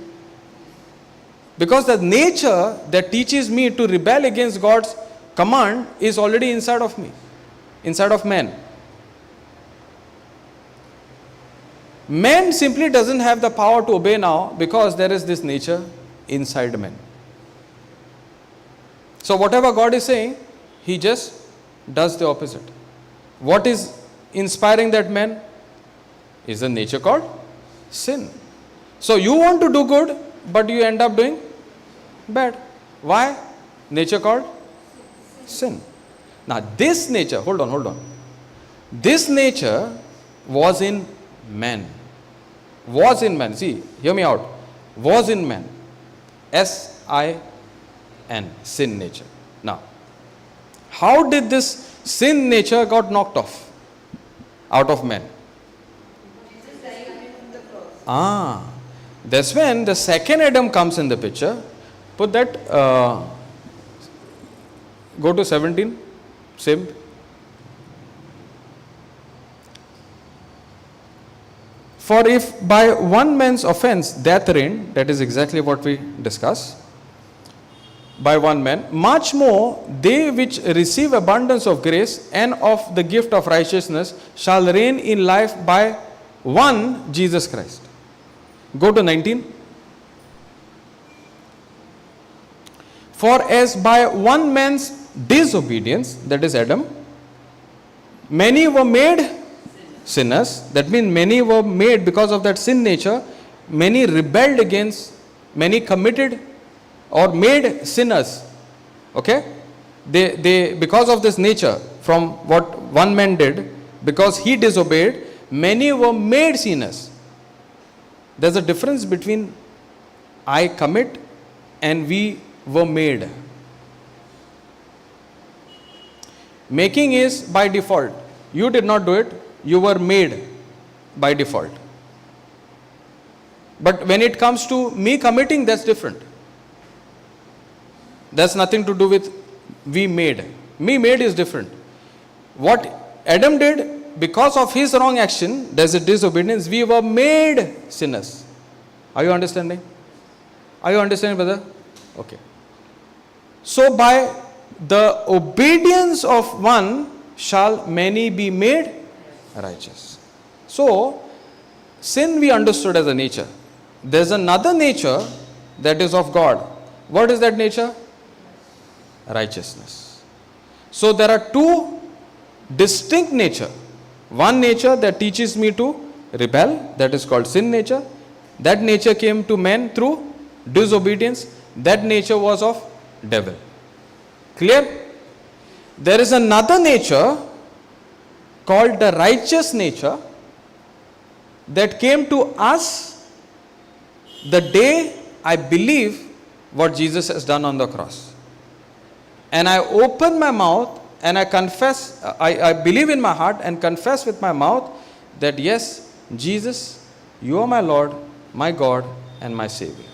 Because the nature that teaches me to rebel against God's command is already inside of me, inside of man. Man simply doesn't have the power to obey now because there is this nature inside man. So whatever God is saying, he just does the opposite. What is inspiring that man is a nature called sin. So you want to do good, but you end up doing bad. Why? Nature called sin. Now this nature, hold on. This nature was in man. Was in man. See, hear me out. Was in man. S-I-N. Sin nature. Now, how did this sin nature got knocked off out of man? That's when the second Adam comes in the picture. Put that, go to 17, same. For if by one man's offense death reigned, that is exactly what we discussed, by one man, much more they which receive abundance of grace and of the gift of righteousness shall reign in life by one Jesus Christ. Go to 19. For as by one man's disobedience, that is Adam, many were made sinners. That means many were made because of that sin nature. Many rebelled against, many committed or made sinners. Okay? They because of this nature, from what one man did, because he disobeyed, many were made sinners. There's a difference between I commit and we were made. Making is by default. You did not do it, you were made by default. But when it comes to me committing, that's different. That's nothing to do with we made. Me made is different. What Adam did, because of his wrong action, there's a disobedience, we were made sinners. Are you understanding? Are you understanding, brother? Okay. So by the obedience of one shall many be made righteous. So, sin we understood as a nature. There's another nature that is of God. What is that nature? Righteousness. So there are two distinct nature. One nature that teaches me to rebel, that is called sin nature. That nature came to man through disobedience. That nature was of devil. Clear? There is another nature called the righteous nature that came to us the day I believe what Jesus has done on the cross. And I open my mouth and I confess, I believe in my heart and confess with my mouth that yes, Jesus, you are my Lord, my God and my Savior.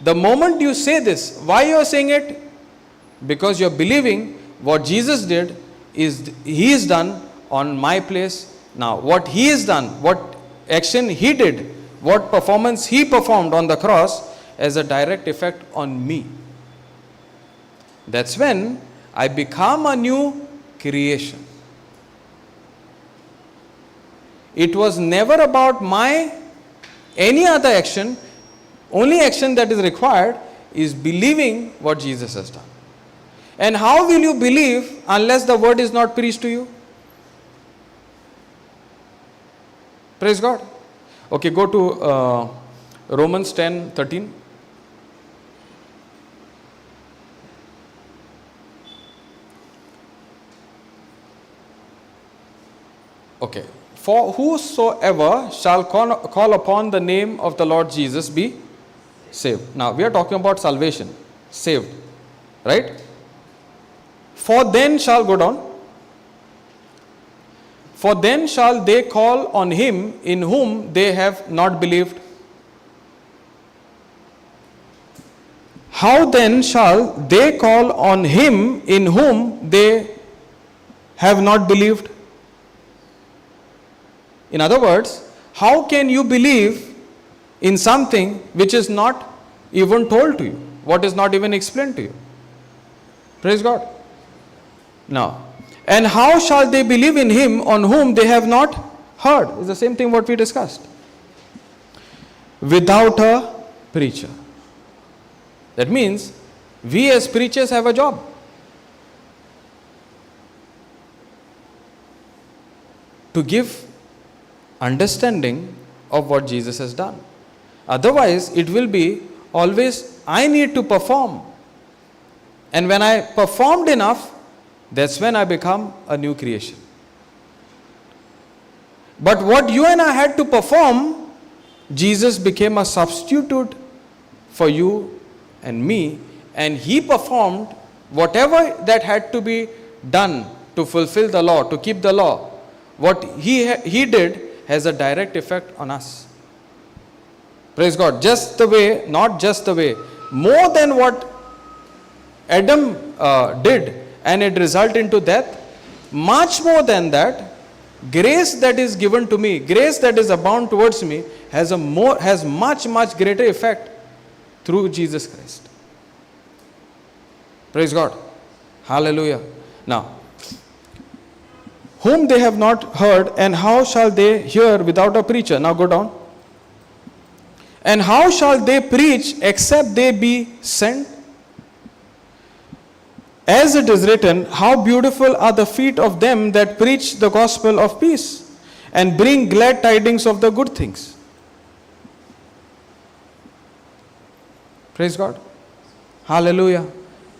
The moment you say this, why you are saying it? Because you are believing what Jesus did is He is done on my place now. What He has done, what action He did, what performance He performed on the cross has a direct effect on me. That's when I become a new creation. It was never about my any other action. Only action that is required is believing what Jesus has done. And how will you believe unless the word is not preached to you? Praise God. Okay, go to Romans 10:13. Okay. For whosoever shall call upon the name of the Lord Jesus be saved. Now, we are talking about salvation. Saved. Right? For then shall, go down. For then shall they call on him in whom they have not believed. How then shall they call on him in whom they have not believed? In other words, how can you believe in something which is not even told to you? What is not even explained to you? Praise God. Now, and how shall they believe in him on whom they have not heard? It's the same thing what we discussed. Without a preacher. That means we as preachers have a job. To give understanding of what Jesus has done. Otherwise, it will be always, I need to perform. And when I performed enough, that's when I become a new creation. But what you and I had to perform, Jesus became a substitute for you and me, and he performed whatever that had to be done to fulfill the law, to keep the law. What he did has a direct effect on us. Praise God. Just the way, not just the way, more than what Adam did, and it resulted into death, much more than that, grace that is given to me, grace that is abound towards me, has much greater effect through Jesus Christ. Praise God. Hallelujah. Now, whom they have not heard, and how shall they hear without a preacher? Now go down. And how shall they preach except they be sent? As it is written, how beautiful are the feet of them that preach the gospel of peace and bring glad tidings of the good things. Praise God. Hallelujah.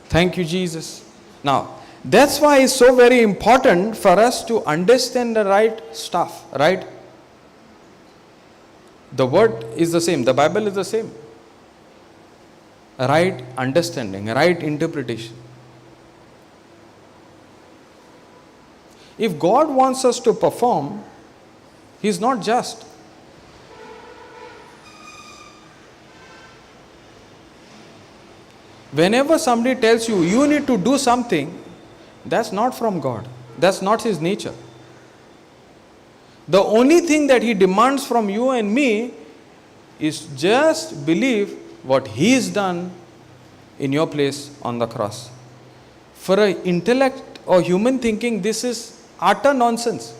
Thank you, Jesus. Now, that's why it's so very important for us to understand the right stuff, right? The word is the same, the Bible is the same. Right understanding, right interpretation. If God wants us to perform, He is not just. Whenever somebody tells you, you need to do something, that's not from God. That's not His nature. The only thing that He demands from you and me is just believe what He has done in your place on the cross. For an intellect or human thinking, this is utter nonsense.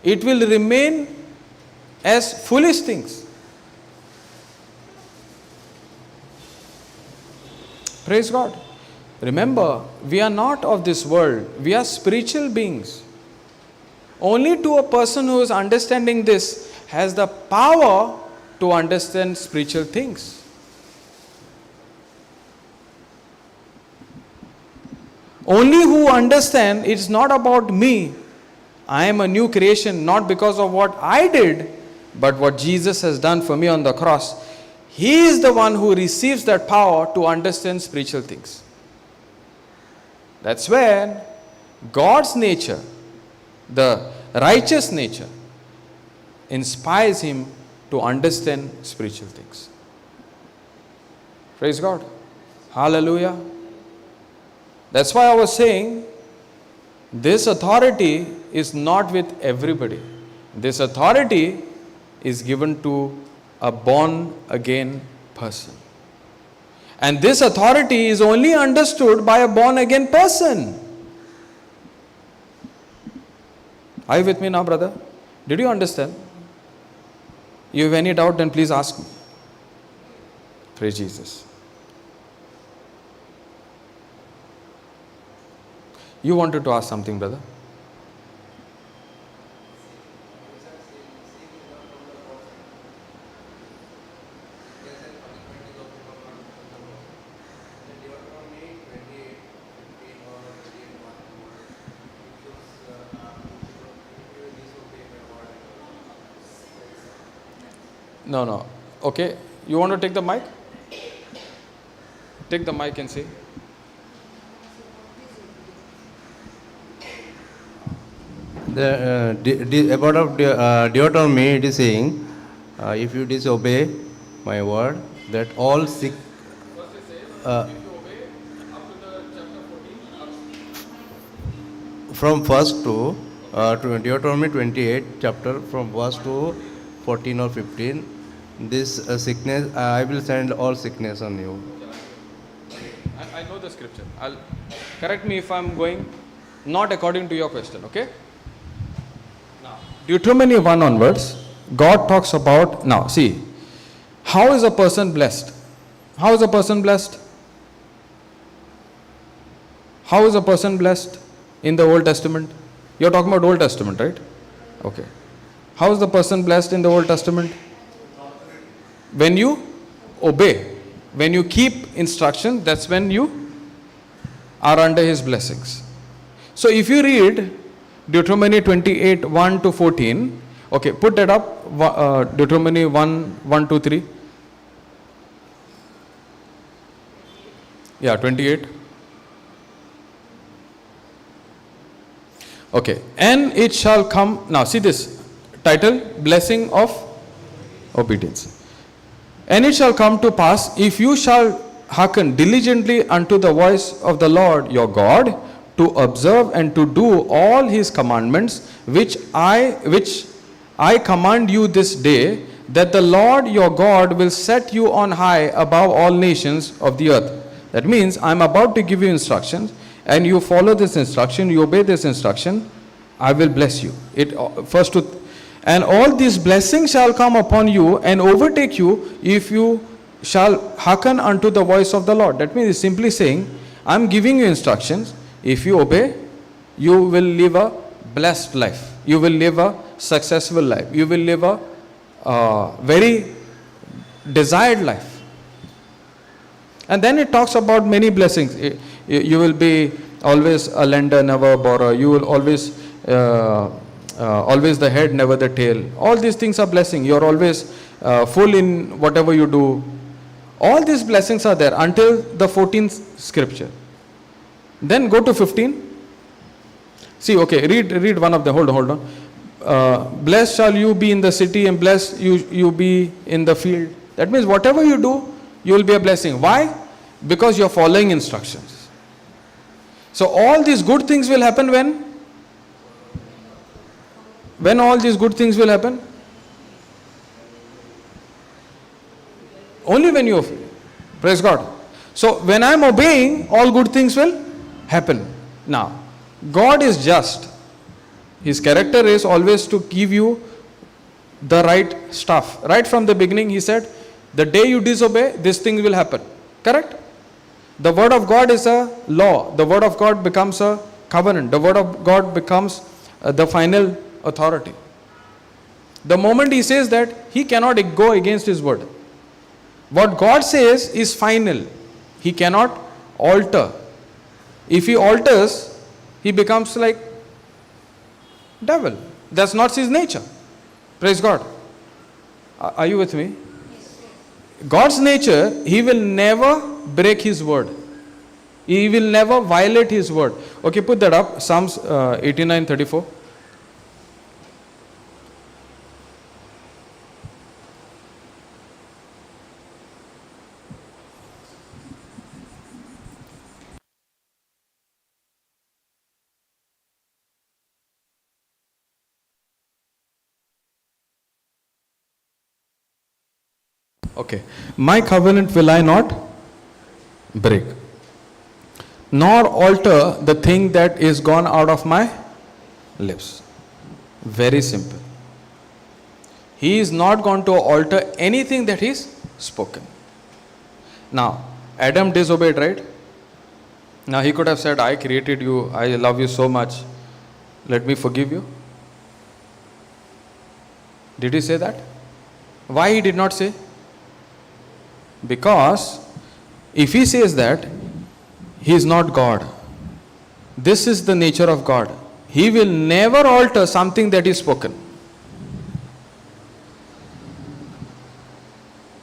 It will remain as foolish things. Praise God. Remember, we are not of this world. We are spiritual beings. Only to a person who is understanding this has the power to understand spiritual things. Only who understand it's not about me. I am a new creation not because of what I did, but what Jesus has done for me on the cross. He is the one who receives that power to understand spiritual things. That's when God's nature, the righteous nature, inspires him to understand spiritual things. Praise God. Hallelujah. That's why I was saying, this authority is not with everybody. This authority is given to a born again person. And this authority is only understood by a born again person. Are you with me now, brother? Did you understand? You have any doubt, then please ask me. Praise Jesus. You wanted to ask something, brother? No, no. Okay. You want to take the mic? Take the mic and say. About of Deuteronomy, it is saying, if you disobey my word, that all sick. From first to Deuteronomy 28 chapter, from verse to 14 or 15, this sickness, I will send all sickness on you. I know the scripture. Correct me if I'm going not according to your question, okay? Now, Deuteronomy 1 onwards, God talks about, now see, how is a person blessed? How is a person blessed? How is a person blessed in the Old Testament? You're talking about Old Testament, right? Okay. How is the person blessed in the Old Testament? When you obey. When you keep instruction, that's when you are under his blessings. So if you read Deuteronomy 28, 1 to 14, okay, put that up, Deuteronomy 1, 2, 3. Yeah, 28. Okay, and it shall come, now see this title, blessing of obedience. And it shall come to pass, if you shall hearken diligently unto the voice of the Lord your God, to observe and to do all his commandments, which I command you this day, that the Lord your God will set you on high above all nations of the earth. That means I am about to give you instructions, and you follow this instruction, you obey this instruction, I will bless you. And all these blessings shall come upon you and overtake you if you shall hearken unto the voice of the Lord. That means it's simply saying, I am giving you instructions. If you obey, you will live a blessed life. You will live a successful life. You will live a very desired life. And then it talks about many blessings. You will be always a lender, never a borrower. You will always the head, never the tail. All these things are blessing. You are always full in whatever you do. All these blessings are there until the 14th scripture. Then go to 15. See, okay, read one of them. Hold on. Blessed shall you be in the city, and blessed you be in the field. That means whatever you do, you will be a blessing. Why? Because you are following instructions. So all these good things will happen when? When all these good things will happen? Only when you obey. Praise God. So when I am obeying, all good things will happen. Now, God is just. His character is always to give you the right stuff. Right from the beginning, he said, the day you disobey, this thing will happen. Correct? The word of God is a law. The word of God becomes a covenant. The word of God becomes the final authority. The moment he says that, he cannot go against his word. What God says is final. He cannot alter. If he alters, he becomes like devil. That's not his nature. Praise God. Are you with me? God's nature, he will never break his word. He will never violate his word. Okay, put that up. Psalms 89:34. Okay. My covenant will I not break, nor alter the thing that is gone out of my lips. Very simple. He is not going to alter anything that is spoken. Now, Adam disobeyed, right? Now he could have said, I created you, I love you so much, let me forgive you. Did he say that? Why he did not say? Because if he says that, he is not God. This is the nature of God. He will never alter something that is spoken.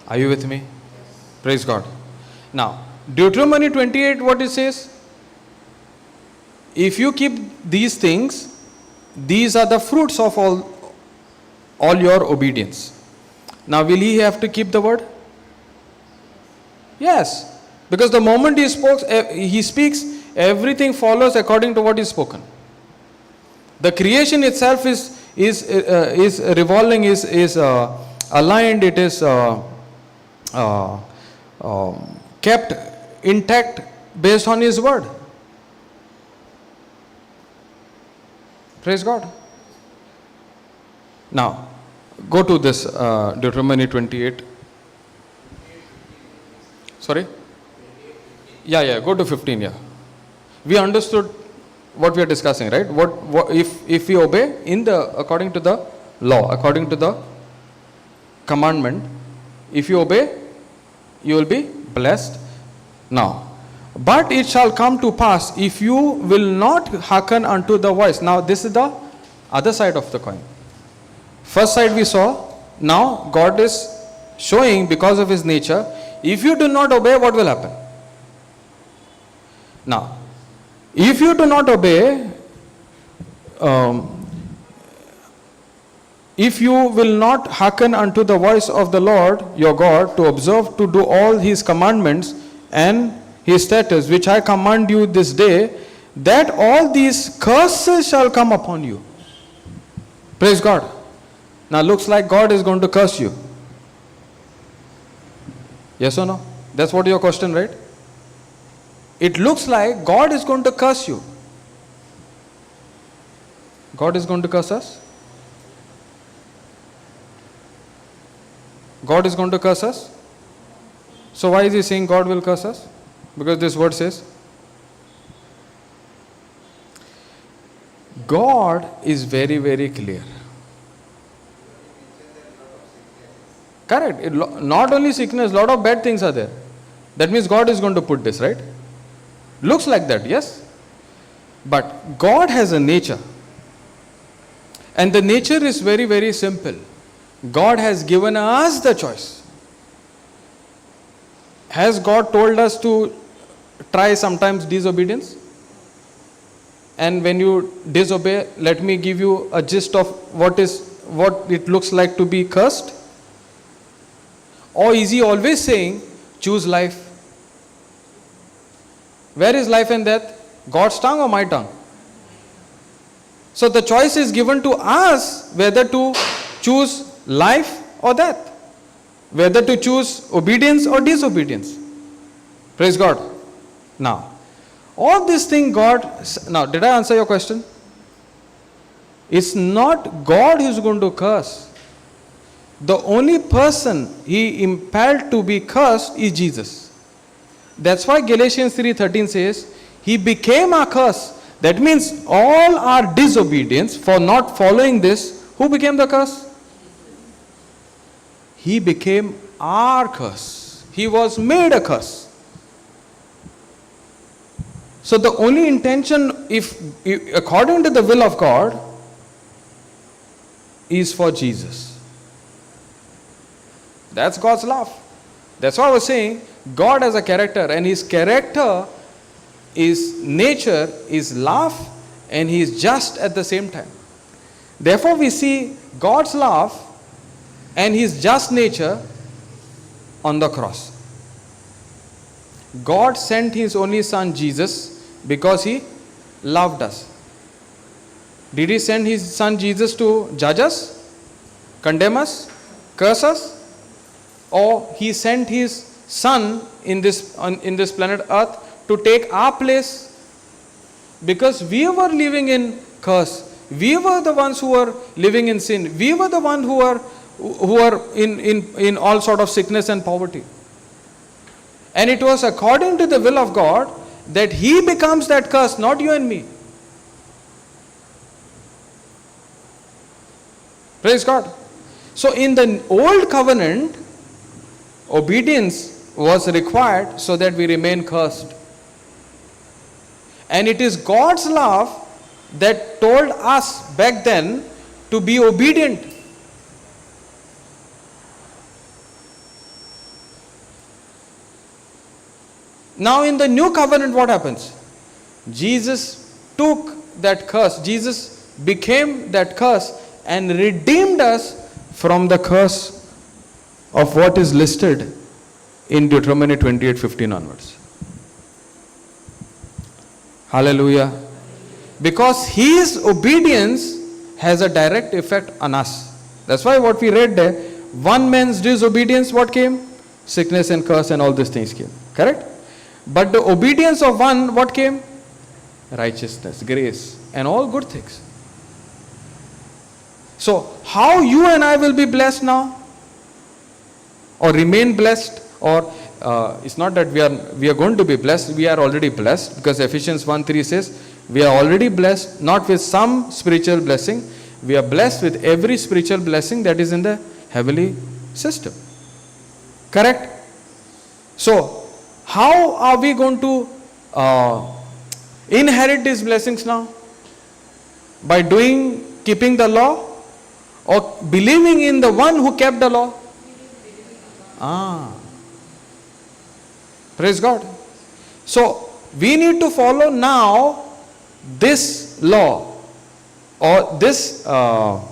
Are you with me? Praise God. Now, Deuteronomy 28, what it says? If you keep these things, these are the fruits of all your obedience. Now, will he have to keep the word? Yes. Because the moment he speaks, everything follows according to what is spoken. The creation itself is revolving, is aligned, it is kept intact based on his word. Praise God. Now, go to this Deuteronomy 28. Sorry? Yeah, go to 15, yeah. We understood what we are discussing, right? What if we obey according to the law, according to the commandment, if you obey, you will be blessed. Now, but it shall come to pass if you will not hearken unto the voice. Now, this is the other side of the coin. First side we saw. Now, God is showing because of his nature, if you do not obey, what will happen? Now, if you do not obey, if you will not hearken unto the voice of the Lord your God to observe to do all his commandments and his statutes which I command you this day, that all these curses shall come upon you. Praise God. Now looks like God is going to curse you. Yes or no? That's what your question, right? It looks like God is going to curse you. God is going to curse us? God is going to curse us? So why is he saying God will curse us? Because this word says, God is very, very clear. Correct. Not only sickness, lot of bad things are there. That means God is going to put this, right? Looks like that, yes? But God has a nature. And the nature is very, very simple. God has given us the choice. Has God told us to try sometimes disobedience? And when you disobey, let me give you a gist of what it looks like to be cursed. Or is he always saying, choose life? Where is life and death? God's tongue or my tongue? So the choice is given to us whether to choose life or death. Whether to choose obedience or disobedience. Praise God. Now, all this thing now did I answer your question? It's not God who is going to curse. The only person he impelled to be cursed is Jesus. That's why Galatians 3:13 says, he became our curse. That means all our disobedience for not following this, who became the curse? He became our curse. He was made a curse. So the only intention, if according to the will of God, is for Jesus. That's God's love. That's why I was saying, God has a character, and his character, his nature is love, and he is just at the same time. Therefore we see God's love and his just nature on the cross. God sent his only son Jesus because he loved us. Did he send his son Jesus to judge us, condemn us, curse us? Or he sent his son in this planet earth to take our place? Because we were living in curse. We were the ones who were living in sin. We were the ones who were in all sort of sickness and poverty. And it was according to the will of God that he becomes that curse, not you and me. Praise God. So in the old covenant, obedience was required so that we remain cursed. And it is God's love that told us back then to be obedient. Now in the new covenant, what happens? Jesus took that curse. Jesus became that curse and redeemed us from the curse of what is listed in Deuteronomy 28:15 onwards. Hallelujah. Because his obedience has a direct effect on us. That's why what we read there, one man's disobedience, what came? Sickness and curse and all these things came. Correct? But the obedience of one, what came? Righteousness, grace, and all good things. So, how you and I will be blessed now? Or remain blessed? Or it's not that we are going to be blessed, we are already blessed, because Ephesians 1:3 says, we are already blessed, not with some spiritual blessing, we are blessed with every spiritual blessing that is in the heavenly system. Correct? So, how are we going to inherit these blessings now? By keeping the law, or believing in the one who kept the law? Praise God. So, we need to follow now this law, or this, or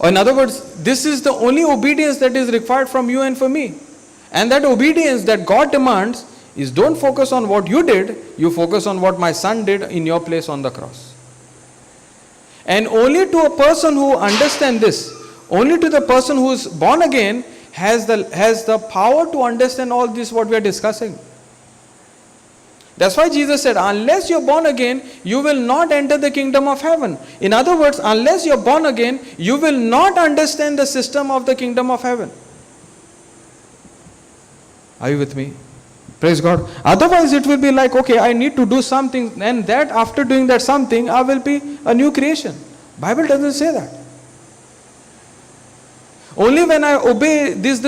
in other words, this is the only obedience that is required from you and for me. And that obedience that God demands is, don't focus on what you did, you focus on what my son did in your place on the cross. And only to a person who understands this, only to the person who is born again, has the power to understand all this what we are discussing. That's why Jesus said, unless you're born again, you will not enter the kingdom of heaven. In other words, unless you're born again, you will not understand the system of the kingdom of heaven. Are you with me? Praise God. Otherwise it will be like, okay, I need to do something, and that after doing that something, I will be a new creation. Bible doesn't say that. Only when I obey this,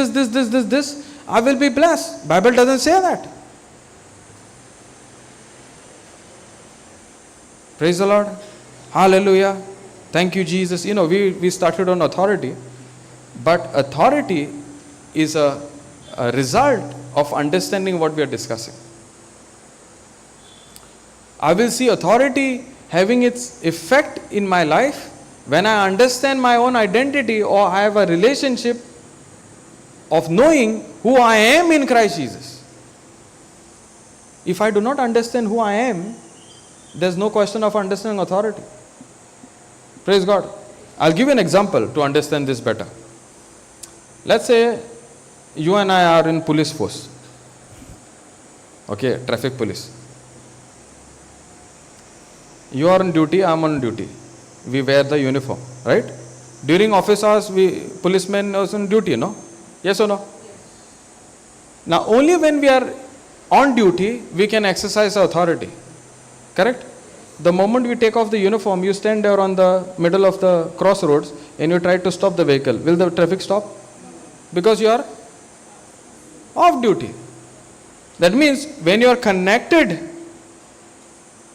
I will be blessed. Bible doesn't say that. Praise the Lord. Hallelujah. Thank you, Jesus. You know, we started on authority, but authority is a result of understanding what we are discussing. I will see authority having its effect in my life when I understand my own identity, or I have a relationship of knowing who I am in Christ Jesus. If I do not understand who I am, there's no question of understanding authority. Praise God. I'll give you an example to understand this better. Let's say you and I are in police force. Okay, traffic police. You are on duty, I am on duty. We wear the uniform, right? During office hours, policemen are on duty, no? Yes or no? Yes. Now, only when we are on duty, we can exercise authority. Correct? The moment we take off the uniform, you stand there on the middle of the crossroads and you try to stop the vehicle. Will the traffic stop? Because you are off duty. That means when you are connected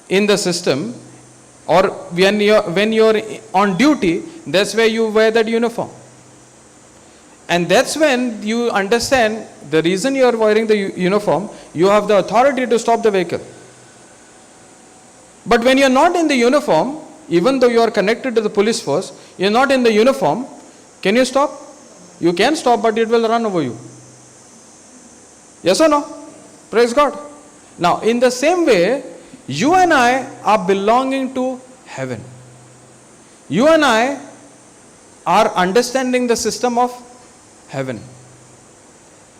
in the system, or when you are on duty, that's where you wear that uniform. And that's when you understand the reason you are wearing the uniform, you have the authority to stop the vehicle. But when you are not in the uniform, even though you are connected to the police force, you are not in the uniform, can you stop? You can stop, but it will run over you. Yes or no? Praise God. Now, in the same way, you and I are belonging to heaven. You and I are understanding the system of heaven.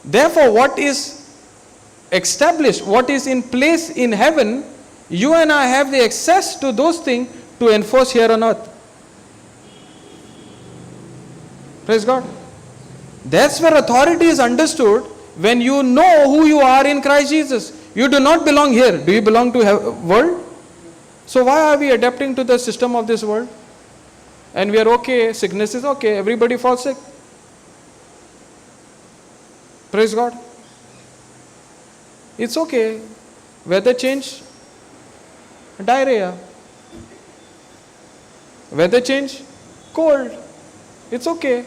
Therefore, what is established, what is in place in heaven, you and I have the access to those things to enforce here on earth. Praise God. That's where authority is understood, when you know who you are in Christ Jesus. You do not belong here. Do you belong to world? So why are we adapting to the system of this world? And we are okay, sickness is okay, everybody falls sick. Praise God. It's okay. Weather change, diarrhea. Weather change, cold. It's okay.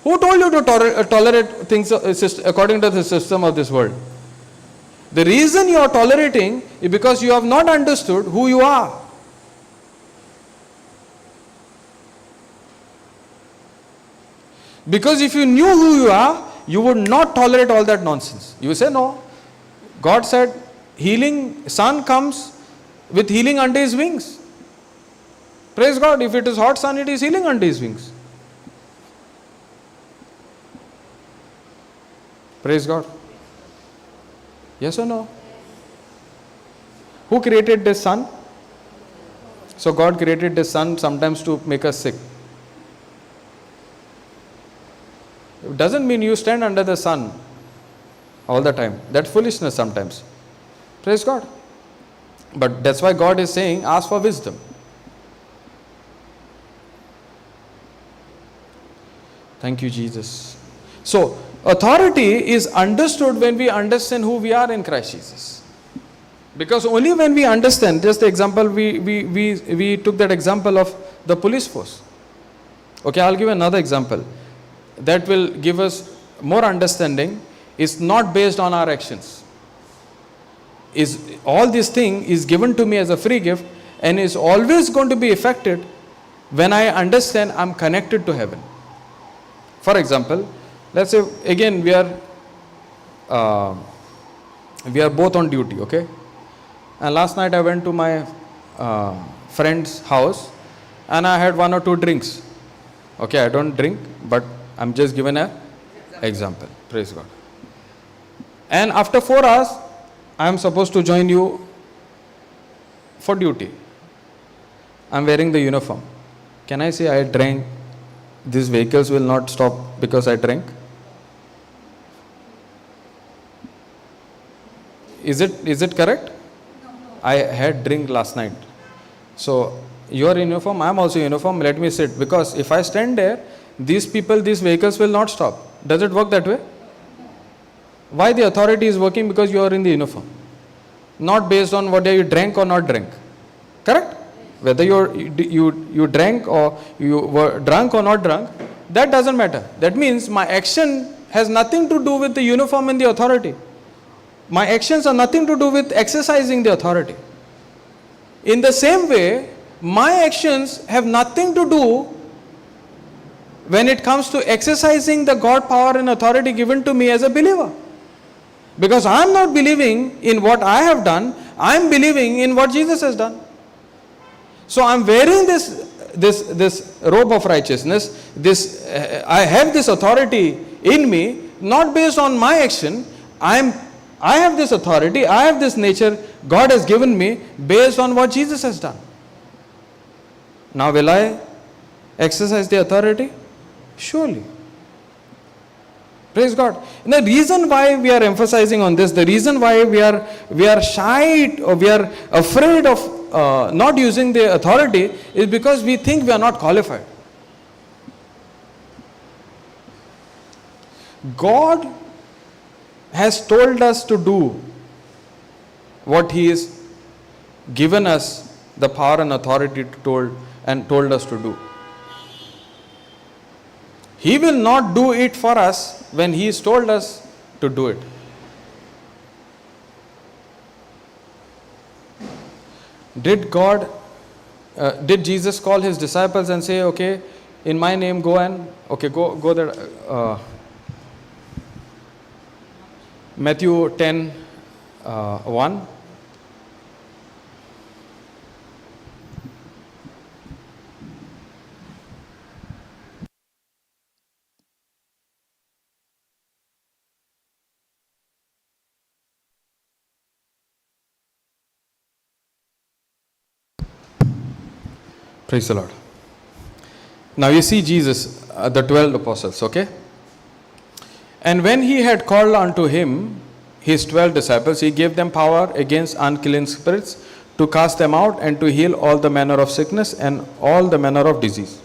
Who told you to tolerate things according to the system of this world? The reason you are tolerating is because you have not understood who you are. Because if you knew who you are, you would not tolerate all that nonsense. You say, no. God said, healing, sun comes with healing under his wings. Praise God. If it is hot sun, it is healing under his wings. Praise God. Yes or no? Who created this sun? So God created this sun sometimes to make us sick. It doesn't mean you stand under the sun all the time. That's foolishness sometimes. Praise God. But that's why God is saying, ask for wisdom. Thank you, Jesus. So, authority is understood when we understand who we are in Christ Jesus. Because only when we understand, just the example, we took that example of the police force. Okay, I'll give another example. That will give us more understanding. Is not based on our actions. Is all this thing is given to me as a free gift and is always going to be affected when I understand I'm connected to heaven. For example, let's say again we are both on duty, okay? And last night I went to my friend's house and I had 1 or 2 drinks. Okay, I don't drink, but I'm just giving an example. Praise God. And after 4 hours, I am supposed to join you for duty. I'm wearing the uniform. Can I say I drank? These vehicles will not stop because I drank? Is it correct? I had drink last night. So you are in uniform, I am also in uniform, let me sit. Because if I stand there, these vehicles will not stop. Does it work that way? Why the authority is working? Because you are in the uniform. Not based on whether you drank or not drank. Correct? Whether you drank or you were drunk or not drunk, that doesn't matter. That means my action has nothing to do with the uniform and the authority. My actions are nothing to do with exercising the authority. In the same way, my actions have nothing to do when it comes to exercising the God power and authority given to me as a believer. Because I am not believing in what I have done, I am believing in what Jesus has done. So I am wearing this robe of righteousness, I have this authority in me, not based on my action. I have this authority, I have this nature God has given me based on what Jesus has done. Now will I exercise the authority? Surely. Praise God. And the reason why we are emphasizing on this, the reason why we are shy or we are afraid of not using the authority is because we think we are not qualified. God has told us to do what He has given us the power and authority told us to do. He will not do it for us when He has told us to do it. Did Jesus call His disciples and say, okay, in my name go there. Matthew 10, 1. Praise the Lord. Now you see Jesus, the 12 apostles, okay? And when He had called unto Him His 12 disciples, He gave them power against unclean spirits to cast them out and to heal all the manner of sickness and all the manner of disease.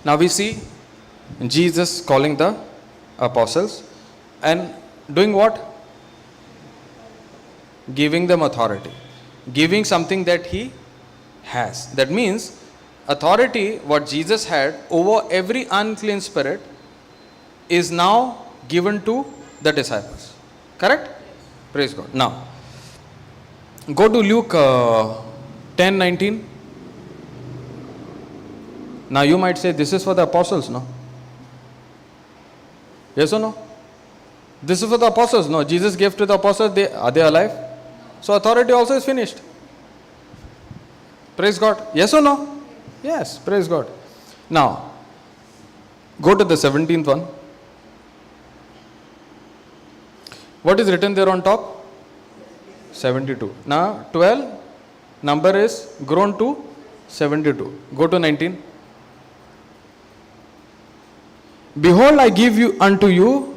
Now we see Jesus calling the apostles and doing what? Giving them authority. Giving something that He has. That means authority what Jesus had over every unclean spirit is now given to the disciples. Correct? Praise God. Now, go to Luke 10:19. Now you might say, this is for the apostles, no? Yes or no? This is for the apostles, no? Jesus gave to the apostles, are they alive? So authority also is finished. Praise God. Yes or no? Yes, praise God. Now, go to the 17th one. What is written there on top? 72. Now, 12 number is grown to 72. Go to 19. Behold, I give you unto you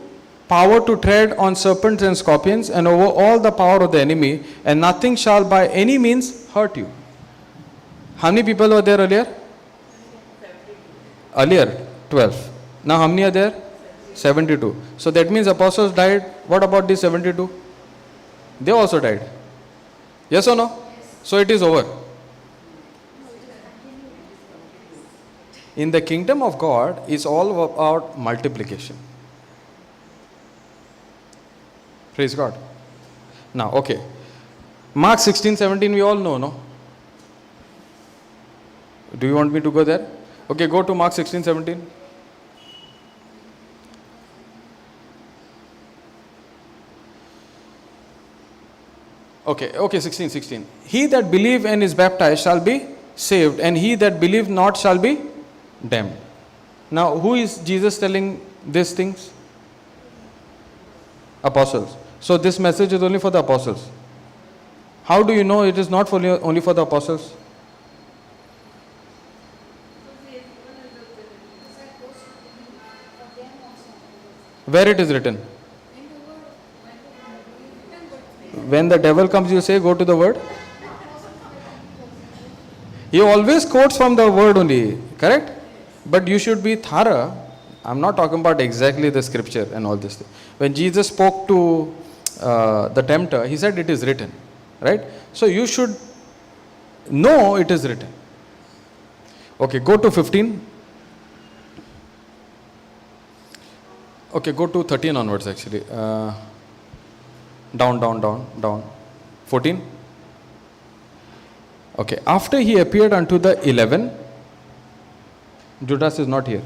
power to tread on serpents and scorpions and over all the power of the enemy, and nothing shall by any means hurt you. How many people were there earlier? Earlier, 12. Now how many are there? 72. So that means apostles died. What about these 72? They also died. Yes or no? Yes. So it is over. In the kingdom of God, it's all about multiplication. Praise God. Now, okay. Mark 16:17 we all know, no? Do you want me to go there? Okay, go to Mark 16:17. Okay, 16. He that believe and is baptized shall be saved, and he that believe not shall be damned. Now, who is Jesus telling these things? Apostles. So this message is only for the apostles. How do you know it is not only for the apostles? Where it is written? When the devil comes, you say, go to the word. He always quotes from the word only, correct? But you should be thorough. I'm not talking about exactly the scripture and all this thing. When Jesus spoke to the tempter, he said it is written, right? So you should know it is written. Okay, go to 15. Okay, go to 13 onwards actually. Down. 14. Okay, after he appeared unto the 11, Judas is not here.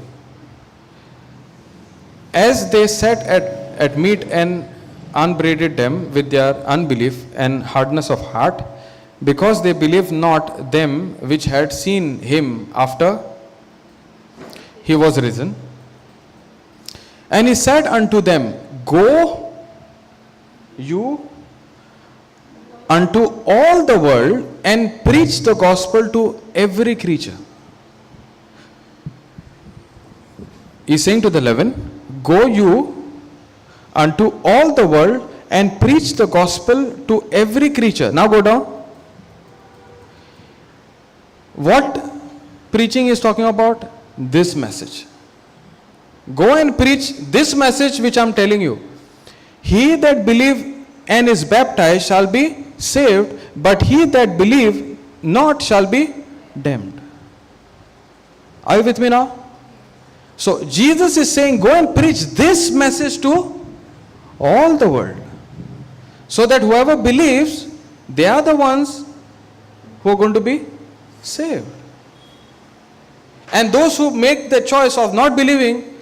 As they sat at meat and upbraided them with their unbelief and hardness of heart, because they believed not them which had seen him after he was risen. And he said unto them, go you unto all the world and preach the gospel to every creature. He is saying to the 11, go you unto all the world and preach the gospel to every creature. Now go down. What preaching is talking about? This message. Go and preach this message which I am telling you. He that believe and is baptized shall be saved, but he that believe not shall be damned. Are you with me now? So Jesus is saying, go and preach this message to all the world, so that whoever believes, they are the ones who are going to be saved. And those who make the choice of not believing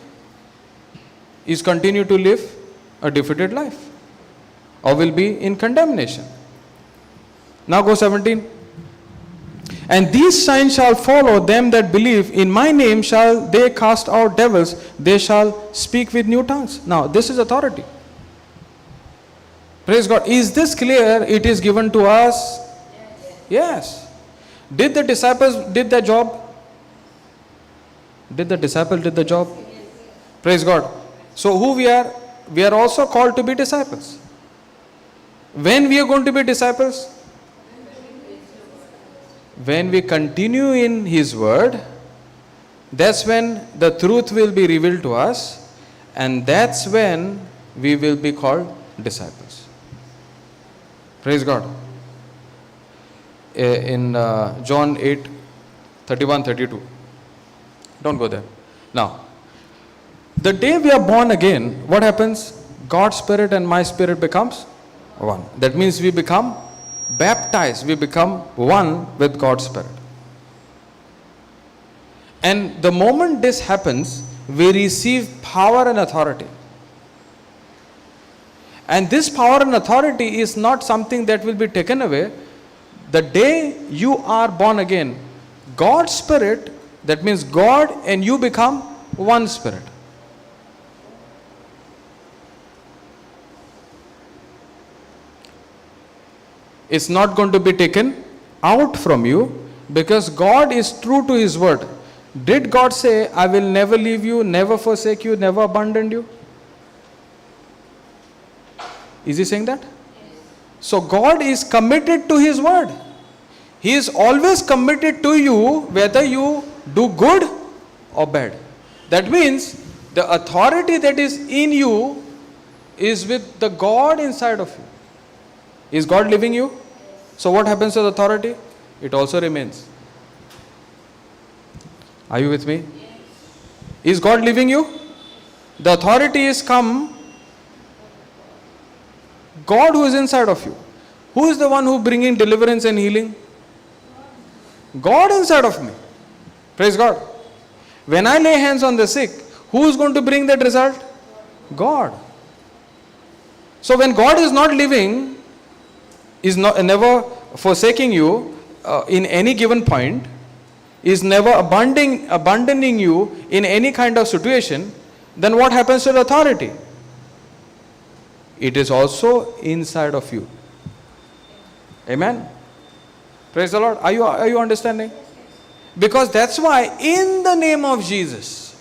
is continue to live a defeated life or will be in condemnation. Now go 17. And these signs shall follow them that believe. In my name shall they cast out devils. They shall speak with new tongues. Now this is authority. Praise God. Is this clear? It is given to us. Yes. Did the disciples did their job? Did the disciple did the job? Praise God. So who we are? We are also called to be disciples. When we are going to be disciples? When we continue in His word, that's when the truth will be revealed to us, and that's when we will be called disciples. Praise God. In John 8, 31, 32. Don't go there. Now, the day we are born again, what happens? God's spirit and my spirit becomes One. That means we become baptized, we become one with God's Spirit. And the moment this happens, we receive power and authority. And this power and authority is not something that will be taken away. The day you are born again, God's Spirit, that means God and you become one Spirit. It's not going to be taken out from you because God is true to His word. Did God say, I will never leave you, never forsake you, never abandon you? Is He saying that? Yes. So God is committed to His word. He is always committed to you whether you do good or bad. That means the authority that is in you is with the God inside of you. Is God living you? So what happens to the authority? It also remains. Are you with me? Is God living you? The authority is come. God who is inside of you. Who is the one who bringing deliverance and healing? God inside of me. Praise God. When I lay hands on the sick, who is going to bring that result? God. So when God is not living, is never forsaking you in any given point, is never abandoning you in any kind of situation, then what happens to the authority? It is also inside of you. Amen. Praise the Lord. Are you understanding? Because that's why in the name of Jesus,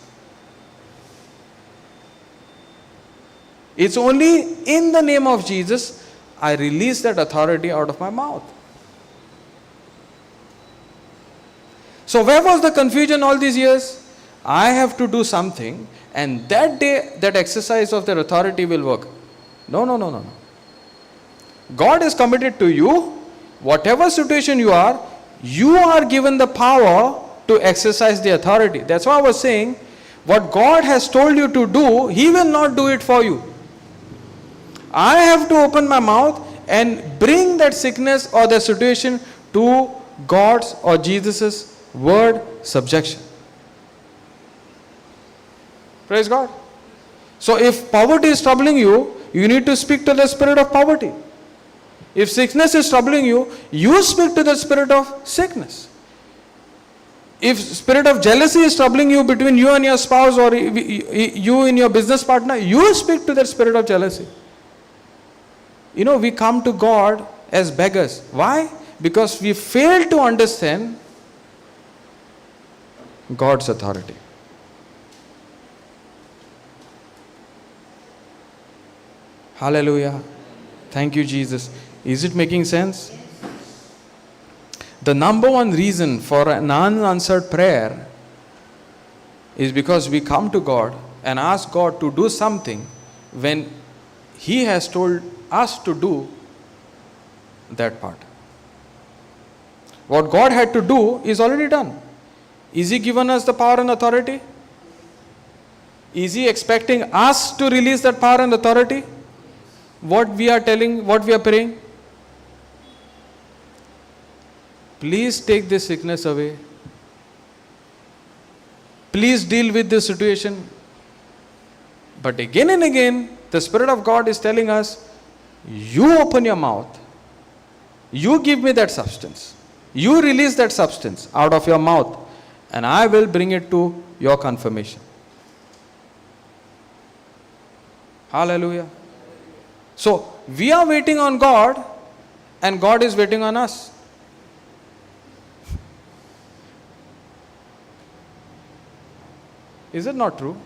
it's only in the name of Jesus I release that authority out of my mouth. So where was the confusion all these years? I have to do something and that day that exercise of their authority will work. No. God is committed to you. Whatever situation you are given the power to exercise the authority. That's why I was saying, what God has told you to do, He will not do it for you. I have to open my mouth and bring that sickness or the situation to God's or Jesus' word subjection. Praise God. So if poverty is troubling you, you need to speak to the spirit of poverty. If sickness is troubling you, you speak to the spirit of sickness. If spirit of jealousy is troubling you between you and your spouse or you and your business partner, you speak to that spirit of jealousy. You know, we come to God as beggars. Why? Because we fail to understand God's authority. Hallelujah. Thank you, Jesus. Is it making sense? The number one reason for an unanswered prayer is because we come to God and ask God to do something when He has told us to do that part. What God had to do is already done. Is He given us the power and authority? Is He expecting us to release that power and authority? What we are telling, what we are praying? Please take this sickness away. Please deal with this situation. But again and again, the Spirit of God is telling us, you open your mouth. You give me that substance. You release that substance out of your mouth. And I will bring it to your confirmation. Hallelujah. So, we are waiting on God and God is waiting on us. Is it not true?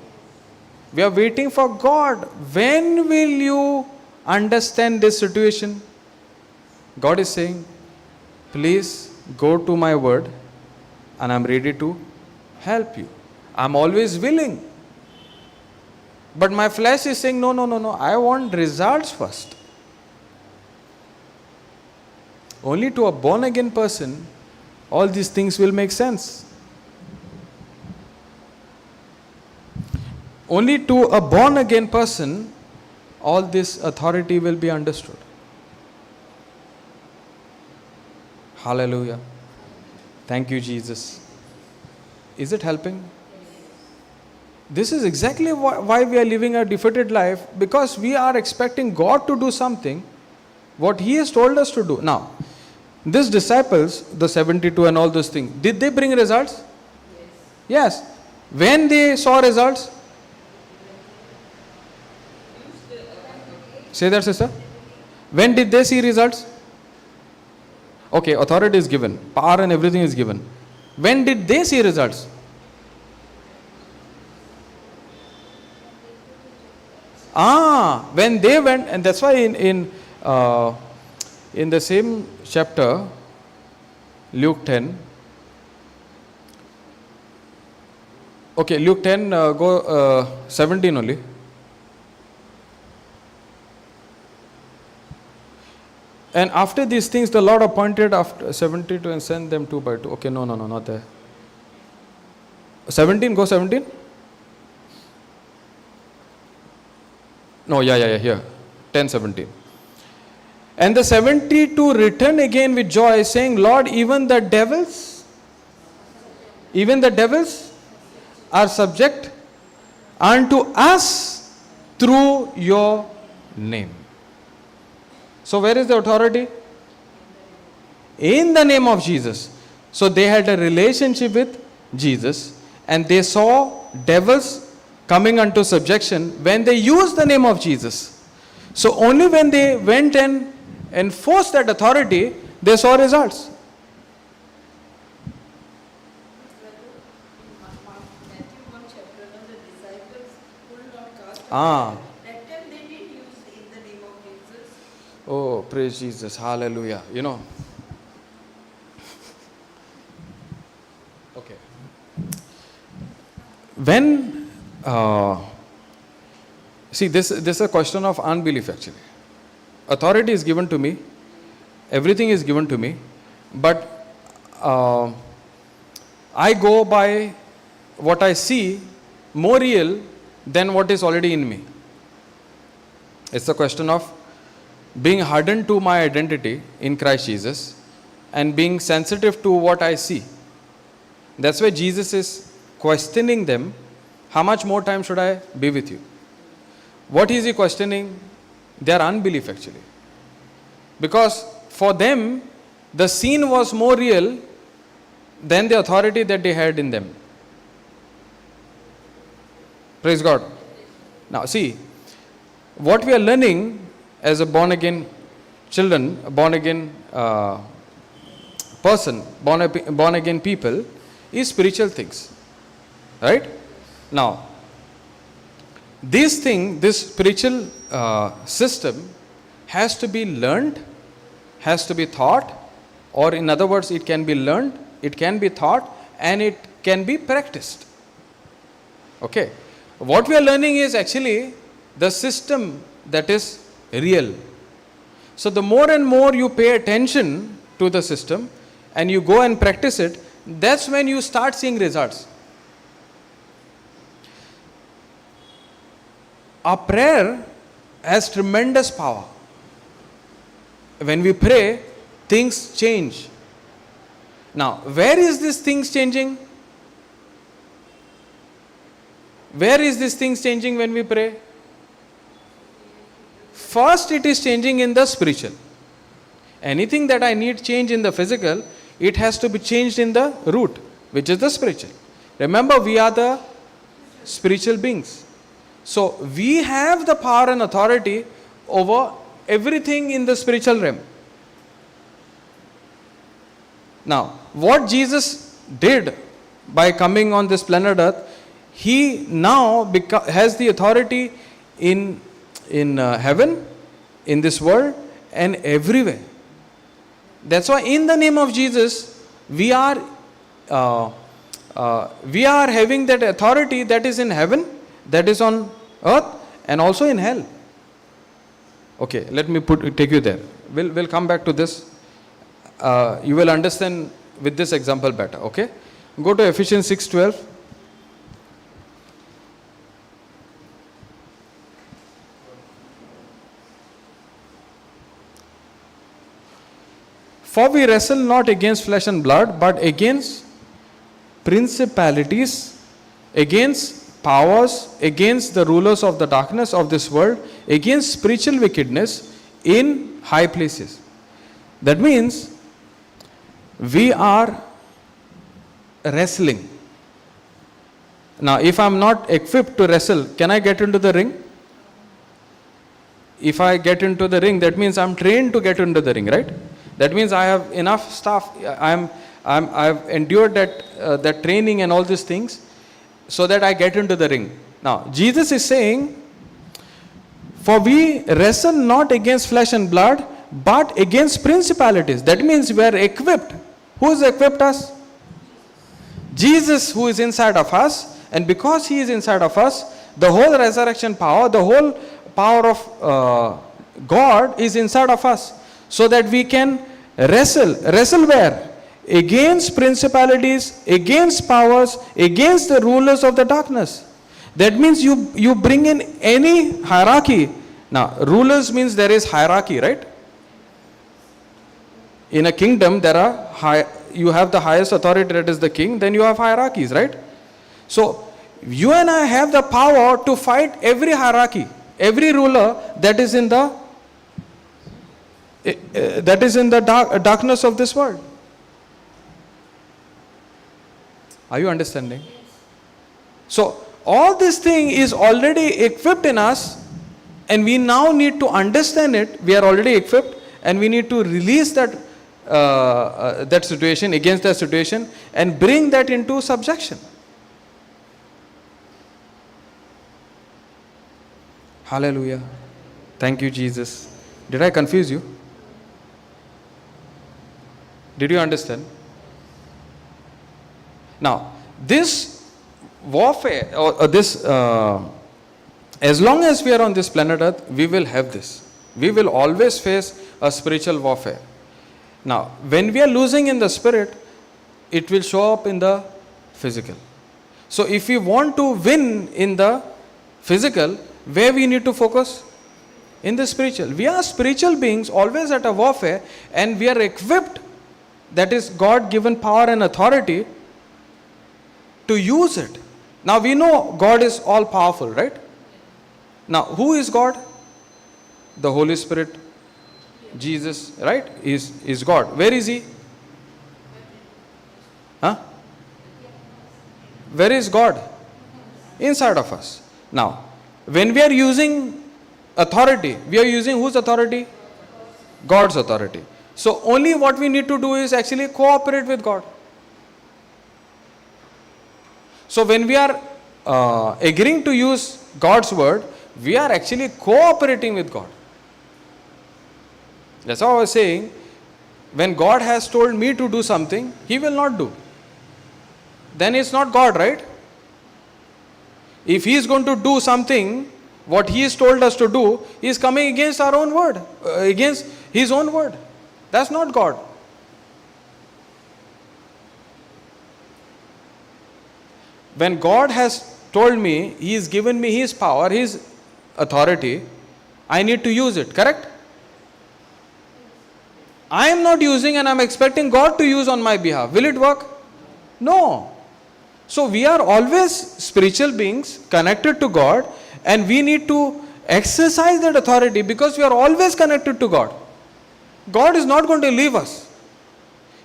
We are waiting for God. When will you understand this situation? God is saying, please go to my word and I'm ready to help you. I'm always willing. But my flesh is saying, no. I want results first. Only to a born again person, all these things will make sense. Only to a born again person, all this authority will be understood. Hallelujah. Thank you, Jesus. Is it helping? This is exactly why we are living a defeated life, because we are expecting God to do something what He has told us to do. Now, these disciples, the 72 and all those things, did they bring results? Yes. When they saw results? Say that, sister. When did they see results? Okay, authority is given, power and everything is given. When did they see results? When they went, and that's why in the same chapter, Luke 10. Okay, Luke 10, go 17 only. And after these things, the Lord appointed after 72 and sent them 2 by 2. Okay, no, not there. 17, go 17. No, yeah, here. 10, 17. And the 72 returned again with joy, saying, Lord, even the devils are subject unto us through your name. So where is the authority? In the name of Jesus. So they had a relationship with Jesus, and they saw devils coming unto subjection when they used the name of Jesus. So only when they went and enforced that authority, they saw results. Matthew 1 chapter, the disciples could not cast Ah. that time they did use in the name of Jesus. Oh, praise Jesus. Hallelujah. Okay. When, see, this is a question of unbelief actually. Authority is given to me, everything is given to me, but I go by what I see more real than what is already in me. It's a question of being hardened to my identity in Christ Jesus and being sensitive to what I see. That's why Jesus is questioning them, how much more time should I be with you? What is he questioning? Their unbelief actually. Because for them, the scene was more real than the authority that they had in them. Praise God. Now see, what we are learning as a born again children, a born again person, born again people, is spiritual things. Right? Now, this spiritual system has to be learned, has to be taught, or in other words, it can be learned, it can be taught, and it can be practiced. Okay. What we are learning is actually the system that is real. So the more and more you pay attention to the system and you go and practice it, that's when you start seeing results. Our prayer has tremendous power. When we pray, things change. Now, where is this things changing? Where is this things changing when we pray? First, it is changing in the spiritual. Anything that I need change in the physical, it has to be changed in the root, which is the spiritual. Remember, we are the spiritual beings. So, we have the power and authority over everything in the spiritual realm. Now, what Jesus did by coming on this planet Earth, he now has the authority in heaven, in this world, and everywhere. That's why in the name of Jesus, we are having that authority that is in heaven, that is on earth, and also in hell. Okay, let me take you there. We'll come back to this. You will understand with this example better. Okay, go to Ephesians 6:12. For we wrestle not against flesh and blood, but against principalities, against powers, against the rulers of the darkness of this world, against spiritual wickedness in high places. That means we are wrestling. Now, if I am not equipped to wrestle, can I get into the ring? If I get into the ring, that means I am trained to get into the ring, right? That means I have enough stuff. I have endured that training and all these things, so that I get into the ring. Now, Jesus is saying, for we wrestle not against flesh and blood, but against principalities. That means we are equipped. Who has equipped us? Jesus, who is inside of us. And because He is inside of us, the whole resurrection power, the whole power of God is inside of us. So that we can wrestle. Wrestle where? Against principalities, against powers, against the rulers of the darkness. That means you bring in any hierarchy. Now, rulers means there is hierarchy, right? In a kingdom, you have the highest authority, that is the king, then you have hierarchies, right? So, you and I have the power to fight every hierarchy, every ruler that is in the darkness of this world. Are you understanding? So, all this thing is already equipped in us, and we now need to understand it. We are already equipped, and we need to release that situation, against that situation, and bring that into subjection. Hallelujah. Thank you, Jesus. Did I confuse you? Did you understand? Now, this warfare, or this, as long as we are on this planet Earth, we will have this. We will always face a spiritual warfare. Now, when we are losing in the spirit, it will show up in the physical. So, if we want to win in the physical, where we need to focus? In the spiritual. We are spiritual beings, always at a warfare, and we are equipped, that is God given power and authority, to use it. Now we know God is all powerful, right? Now who is God? The Holy Spirit, Jesus, right? Is God. Where is He? Huh? Where is God? Inside of us. Now, when we are using authority, we are using whose authority? God's authority. So only what we need to do is actually cooperate with God. So when we are agreeing to use God's word, we are actually cooperating with God. That's how I was saying, when God has told me to do something, He will not do. Then it's not God, right? If He is going to do something, what He has told us to do, He is coming against our own word, against His own word. That's not God. When God has told me, He has given me His power, His authority, I need to use it, correct? I am not using and I am expecting God to use on my behalf. Will it work? No. So we are always spiritual beings connected to God, and we need to exercise that authority because we are always connected to God. God is not going to leave us.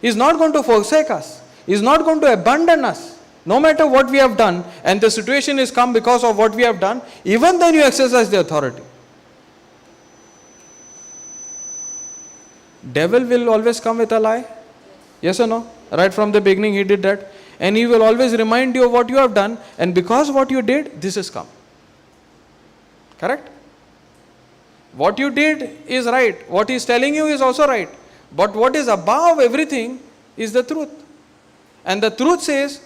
He is not going to forsake us. He is not going to abandon us. No matter what we have done, and the situation is come because of what we have done, even then you exercise the authority. Devil will always come with a lie. Yes or no? Right from the beginning he did that. And he will always remind you of what you have done, and because what you did, this has come. Correct? What you did is right. What he is telling you is also right. But what is above everything is the truth. And the truth says,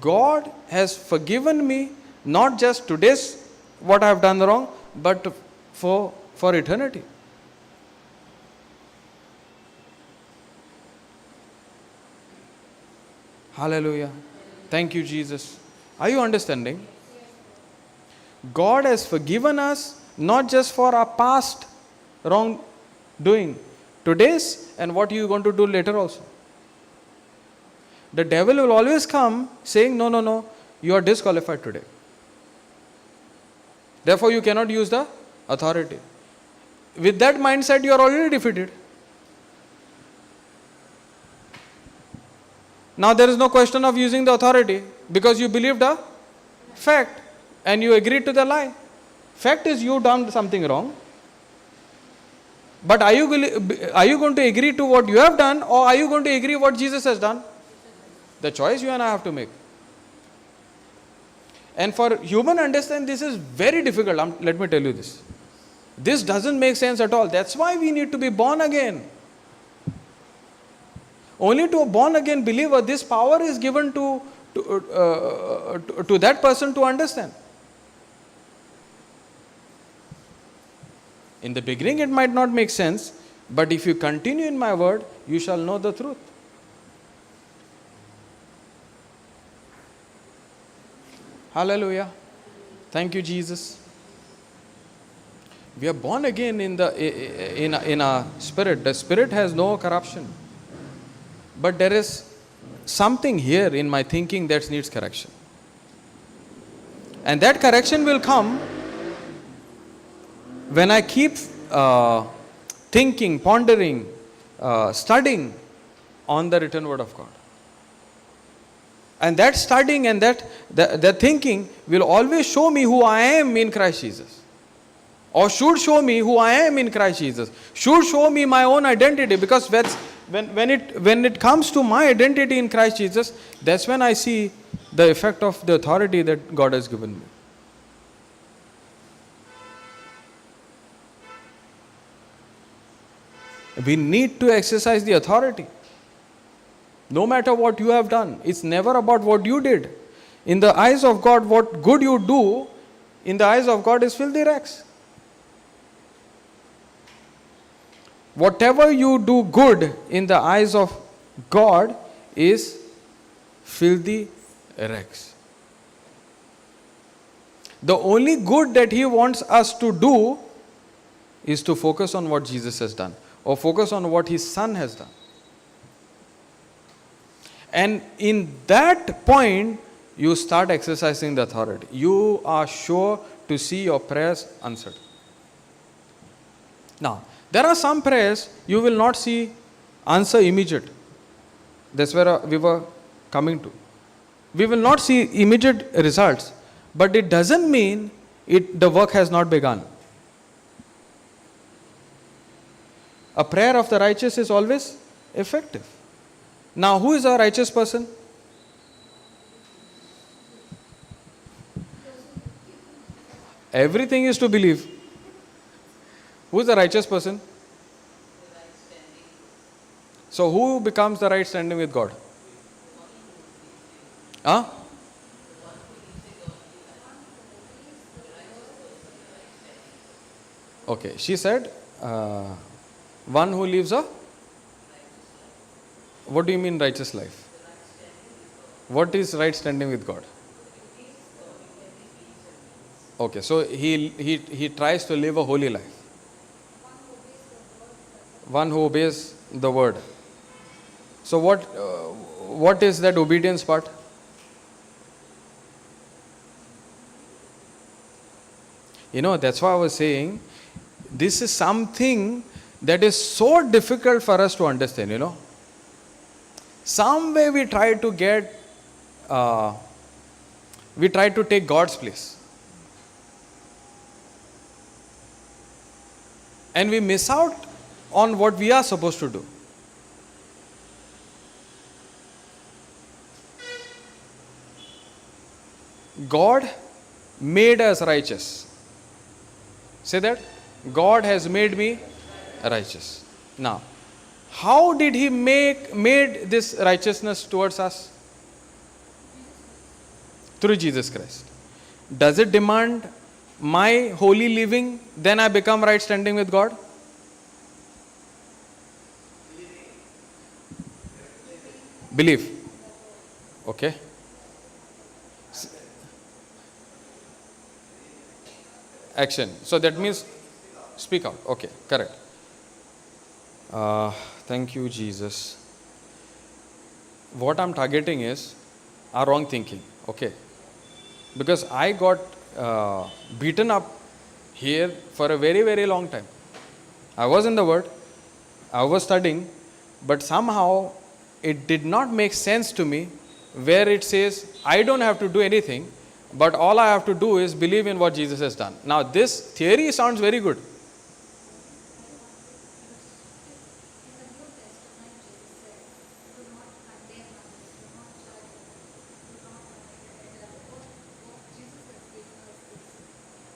God has forgiven me, not just today's what I have done wrong, but for eternity. Hallelujah. Thank you, Jesus. Are you understanding? God has forgiven us not just for our past wrongdoing, today's and what you are going to do later also. The devil will always come saying, no, no, no, you are disqualified today. Therefore, you cannot use the authority. With that mindset, you are already defeated. Now, there is no question of using the authority because you believed a fact and you agreed to the lie. Fact is you done something wrong. But are you going to agree to what you have done, or are you going to agree what Jesus has done? The choice you and I have to make. And for human understanding, this is very difficult. Let me tell you this. This doesn't make sense at all. That's why we need to be born again. Only to a born again believer, this power is given to that person to understand. In the beginning, it might not make sense, but if you continue in my word, you shall know the truth. Hallelujah. Thank you, Jesus. We are born again in a spirit. The spirit has no corruption. But there is something here in my thinking that needs correction. And that correction will come when I keep thinking, pondering, studying on the written word of God. And that studying and that thinking will always show me who I am in Christ Jesus. Or should show me who I am in Christ Jesus. Should show me my own identity, because when it comes to my identity in Christ Jesus, that's when I see the effect of the authority that God has given me. We need to exercise the authority. No matter what you have done, it's never about what you did. In the eyes of God, what good you do, in the eyes of God is filthy rags. Whatever you do good in the eyes of God is filthy rags. The only good that He wants us to do is to focus on what Jesus has done, or focus on what His Son has done. And in that point, you start exercising the authority. You are sure to see your prayers answered. Now, there are some prayers you will not see answer immediate. That's where we were coming to. We will not see immediate results, but it doesn't mean the work has not begun. A prayer of the righteous is always effective. Now, who is a righteous person? Everything is to believe. Who is the righteous person? So, who becomes the right standing with God? Huh? Okay, she said, one who lives a... What do you mean righteous life? What is right standing with God? Okay, so he tries to live a holy life. One who obeys the word. So what is that obedience part? That's why I was saying, this is something that is so difficult for us to understand, Some way we try to take God's place. And we miss out on what we are supposed to do. God made us righteous. Say that. God has made me righteous. Now, how did He made this righteousness towards us? Through Jesus Christ. Does it demand my holy living, then I become right standing with God? Believe. Okay. Action. So that means speak out. Okay, correct. Thank you, Jesus. What I'm targeting is our wrong thinking. Okay. Because I got beaten up here for a very, very long time. I was in the Word, I was studying, but somehow it did not make sense to me where it says, I don't have to do anything, but all I have to do is believe in what Jesus has done. Now, this theory sounds very good.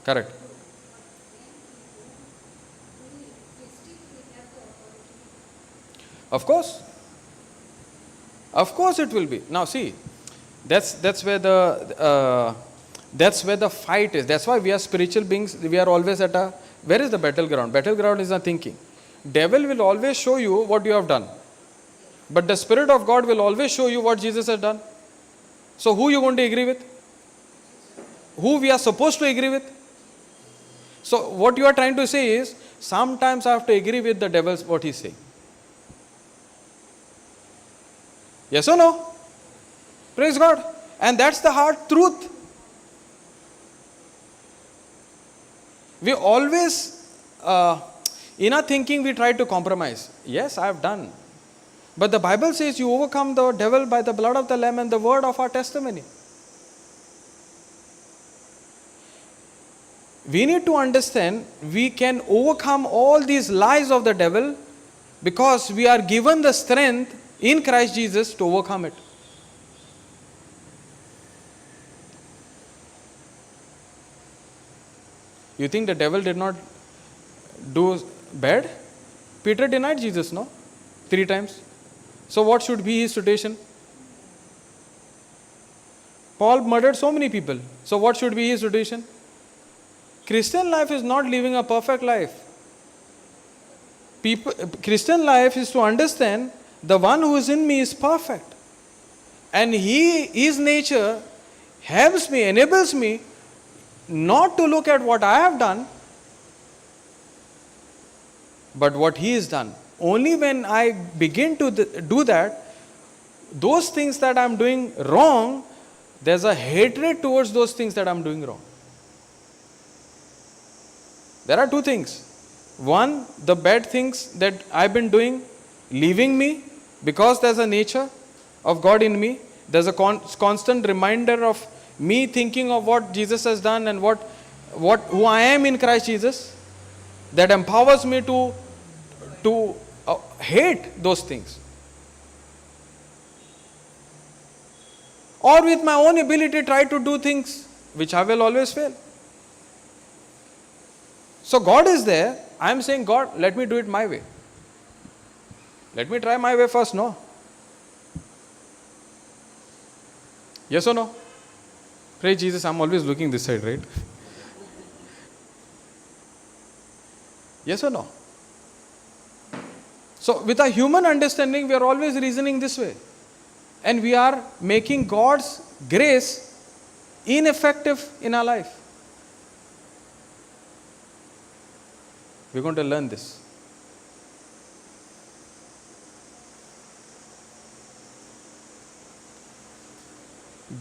Correct. Of course. Of course it will be. Now see, that's where the fight is. That's why we are spiritual beings. We are always at a, where is the battleground? Battleground is the thinking. Devil will always show you what you have done. But the Spirit of God will always show you what Jesus has done. So who you going to agree with? Who we are supposed to agree with? So what you are trying to say is, sometimes I have to agree with the devil's what he's saying. Yes or no? Praise God. And that's the hard truth. We always, in our thinking, we try to compromise. Yes, I have done. But the Bible says you overcome the devil by the blood of the Lamb and the word of our testimony. We need to understand we can overcome all these lies of the devil because we are given the strength in Christ Jesus to overcome it. You think the devil did not do bad? Peter denied Jesus, no? 3 times. So what should be his situation? Paul murdered so many people. So what should be his situation? Christian life is not living a perfect life. Christian life is to understand the one who is in me is perfect. And his nature helps me, enables me not to look at what I have done, but what he has done. Only when I begin to do that, those things that I am doing wrong, there's a hatred towards those things that I am doing wrong. There are 2 things. One, the bad things that I've been doing, leaving me, because there's a nature of God in me. There's a constant reminder of me thinking of what Jesus has done and who I am in Christ Jesus, that empowers me to hate those things. Or with my own ability try to do things which I will always fail. So God is there. I am saying, God, let me do it my way. Let me try my way first, no? Yes or no? Praise Jesus, I'm always looking this side, right? Yes or no? So with a human understanding, we are always reasoning this way. And we are making God's grace ineffective in our life. We're going to learn this.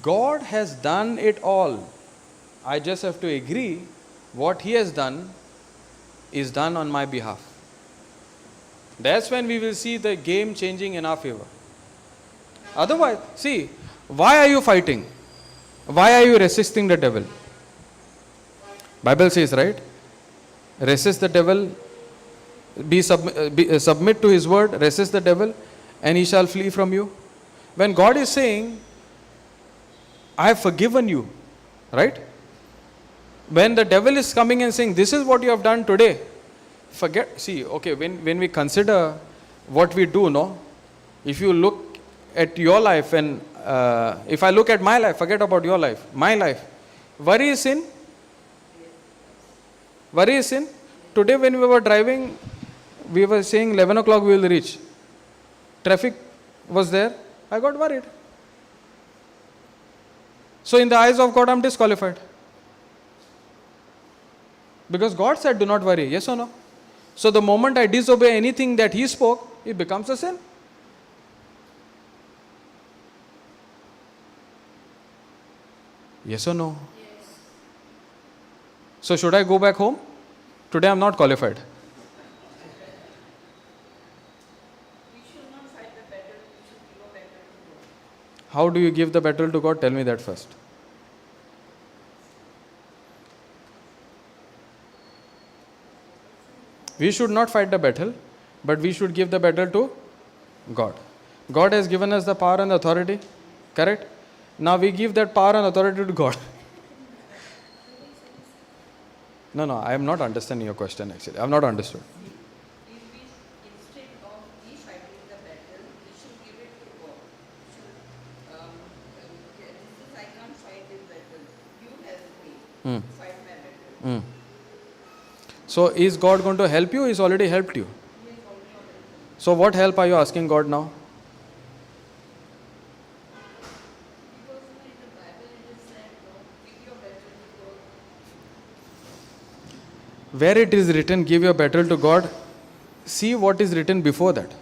God has done it all. I just have to agree what He has done is done on my behalf. That's when we will see the game changing in our favor. Otherwise, see, why are you fighting? Why are you resisting the devil? Bible says, right? Resist the devil, submit to his word, resist the devil, and he shall flee from you. When God is saying, I have forgiven you, right? When the devil is coming and saying, this is what you have done today, forget, see, okay, when we consider what we do, no? If you look at your life and if I look at my life, forget about your life, my life, worry is sin. Worry is sin. Today when we were driving, we were saying 11 o'clock we will reach. Traffic was there. I got worried. So in the eyes of God, I am disqualified. Because God said, do not worry. Yes or no? So the moment I disobey anything that he spoke, it becomes a sin. Yes or no? Yes. So should I go back home? Today I am not qualified. We should not fight the battle, we should give a battle to God. How do you give the battle to God? Tell me that first. We should not fight the battle, but we should give the battle to God. God has given us the power and authority, correct? Now we give that power and authority to God. No, I am not understanding your question actually. I have not understood. If we, instead of we fighting the battle, we should give it to God. We should, Jesus, I can't fight this battle. You help me to fight my battle. So is God going to help you? He's already helped you. He is already helping. So what help are you asking God now? Because in the Bible it is said, no, give your battle to God. Where it is written, give your battle to God, see what is written before that.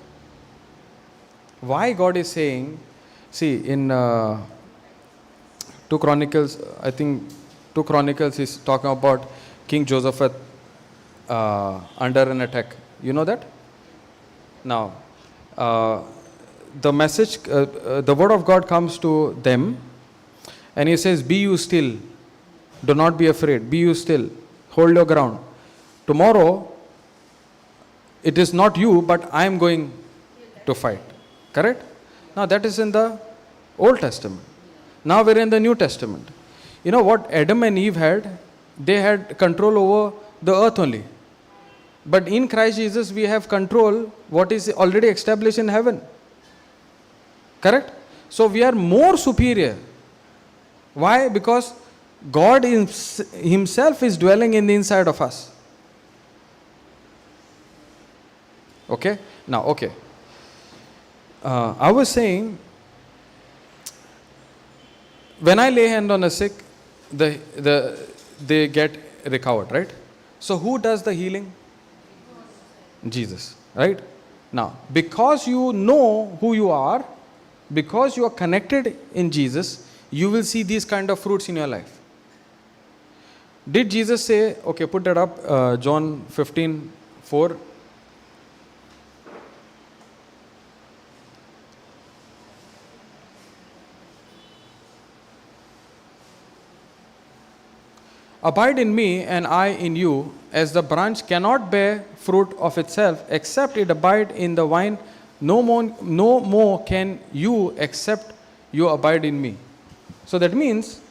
Why God is saying, see in 2 Chronicles, I think 2 Chronicles is talking about King Joseph under an attack. You know that? Now, the message, the word of God comes to them and he says, be you still, do not be afraid, be you still, hold your ground. Tomorrow, it is not you, but I am going to fight. Correct? Now that is in the Old Testament. Now we are in the New Testament. You know what Adam and Eve had? They had control over the earth only. But in Christ Jesus, we have control what is already established in heaven. Correct? So we are more superior. Why? Because God Himself is dwelling in the inside of us. Okay? Now, okay. I was saying, when I lay hand on a sick, they get recovered, right? So who does the healing? Jesus, right? Now, because you know who you are, because you are connected in Jesus, you will see these kind of fruits in your life. Did Jesus say, okay, put that up, John 15:4. Abide in me and I in you, as the branch cannot bear fruit of itself except it abide in the vine, no more can you except you abide in me. So that means,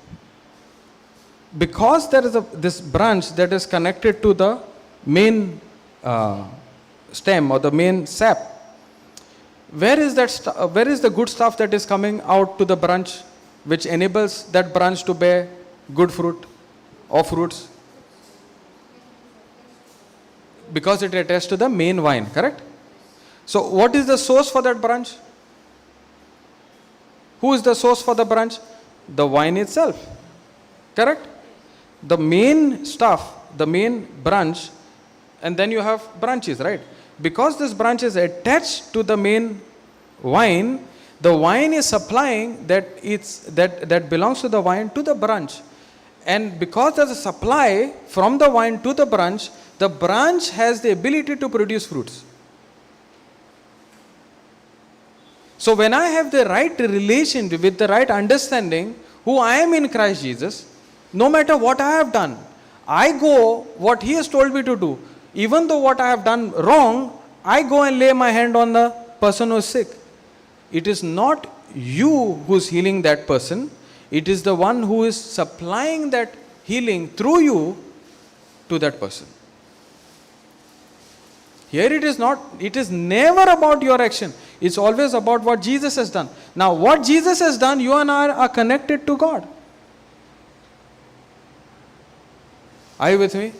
because there is this branch that is connected to the main stem or the main sap, where is the good stuff that is coming out to the branch, which enables that branch to bear good fruit or fruits? Because it attaches to the main vine, correct? So what is the source for that branch? Who is the source for the branch? The vine itself, correct? The main stuff, the main branch, and then you have branches, right? Because this branch is attached to the main vine, the vine is supplying that belongs to the vine to the branch. And because there's a supply from the vine to the branch has the ability to produce fruits. So when I have the right relation with the right understanding who I am in Christ Jesus, no matter what I have done, I go what He has told me to do. Even though what I have done wrong, I go and lay my hand on the person who is sick. It is not you who is healing that person. It is the one who is supplying that healing through you to that person. Here it is not, it is never about your action. It's always about what Jesus has done. Now what Jesus has done, you and I are connected to God. Are you with me?